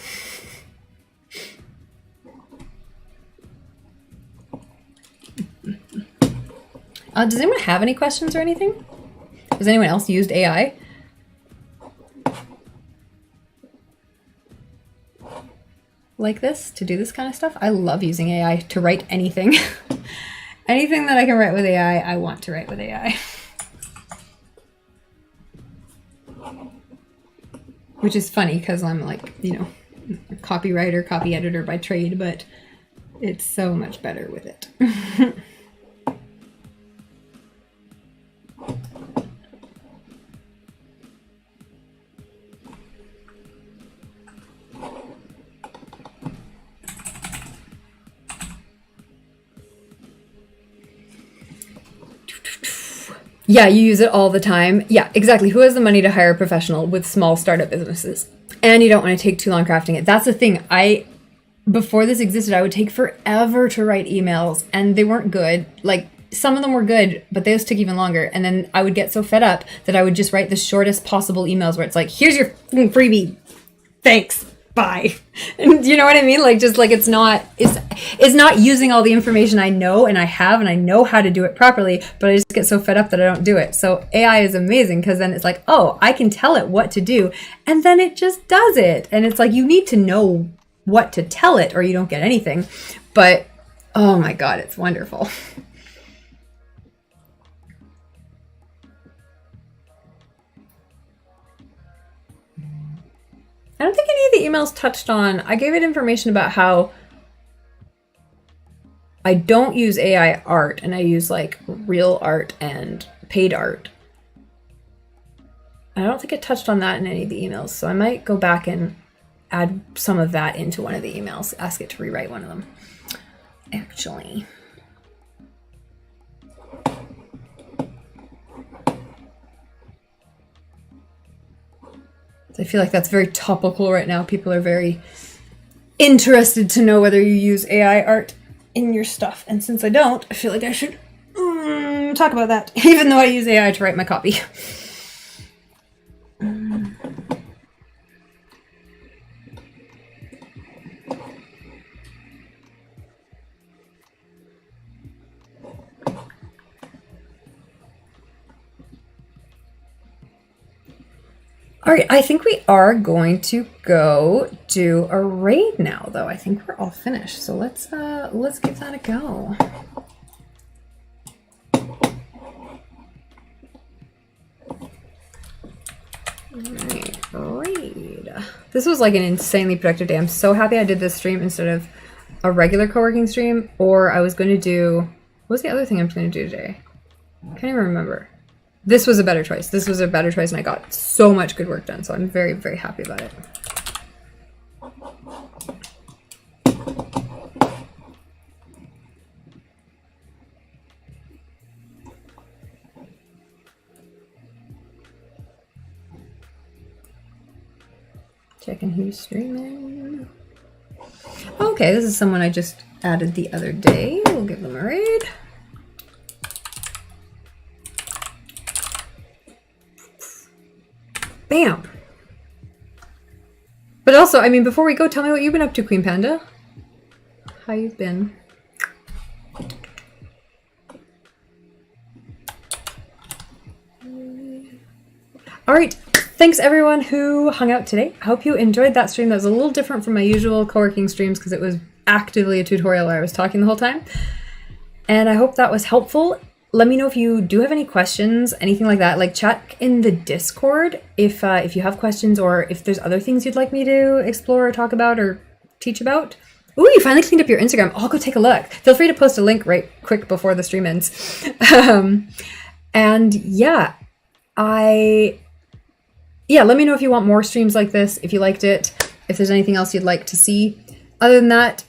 Does anyone have any questions or anything? Has anyone else used AI? Like this, to do this kind of stuff? I love using AI to write anything. Anything that I can write with AI, I want to write with AI. Which is funny because I'm like, you know, a copywriter, copy editor by trade, but it's so much better with it. Yeah, you use it all the time. Yeah, exactly. Who has the money to hire a professional with small startup businesses? And you don't want to take too long crafting it. That's the thing. Before this existed, I would take forever to write emails and they weren't good. Like, some of them were good, but those took even longer. And then I would get so fed up that I would just write the shortest possible emails where it's like, here's your freebie. Thanks. Bye. And you know what I mean? Like, just like, it's not using all the information I know and I have, and I know how to do it properly, but I just get so fed up that I don't do it. So AI is amazing because then it's like, oh, I can tell it what to do and then it just does it. And it's like, you need to know what to tell it or you don't get anything. But oh my God, it's wonderful. I don't think any of the emails touched on, I gave it information about how I don't use AI art and I use like real art and paid art. I don't think it touched on that in any of the emails. So I might go back and add some of that into one of the emails, ask it to rewrite one of them, actually. I feel like that's very topical right now. People are very interested to know whether you use AI art in your stuff. And since I don't, I feel like I should talk about that, even though I use AI to write my copy. All right, I think we are going to go do a raid now, though. I think we're all finished, so let's give that a go. All right, raid. This was like an insanely productive day. I'm so happy I did this stream instead of a regular co-working stream, or I was going to do, what was the other thing I was going to do today? I can't even remember. This was a better choice. This was a better choice, and I got so much good work done, so I'm very, very happy about it. Checking who's streaming. Okay, this is someone I just added the other day. We'll give them a raid. Bam! But also, I mean, before we go, tell me what you've been up to, Queen Panda. How you've been. All right. Thanks everyone who hung out today. I hope you enjoyed that stream. That was a little different from my usual co-working streams because it was actively a tutorial where I was talking the whole time. And I hope that was helpful. Let me know if you do have any questions, anything like that. Like, chat in the Discord if you have questions, or if there's other things you'd like me to explore or talk about or teach about. Ooh, you finally cleaned up your Instagram. I'll go take a look. Feel free to post a link right quick before the stream ends. And yeah, let me know if you want more streams like this, if you liked it, if there's anything else you'd like to see. Other than that,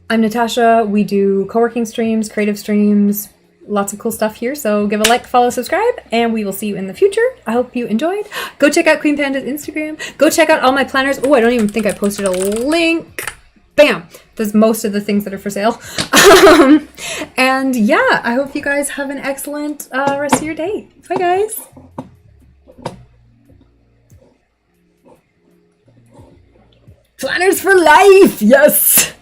I'm Natasha. We do co-working streams, creative streams, lots of cool stuff here. So give a like, follow, subscribe, and we will see you in the future. I hope you enjoyed. Go check out Queen Panda's Instagram. Go check out all my planners. Oh, I don't even think I posted a link. Bam! There's most of the things that are for sale. And yeah, I hope you guys have an excellent rest of your day. Bye, guys. Planners for life! Yes!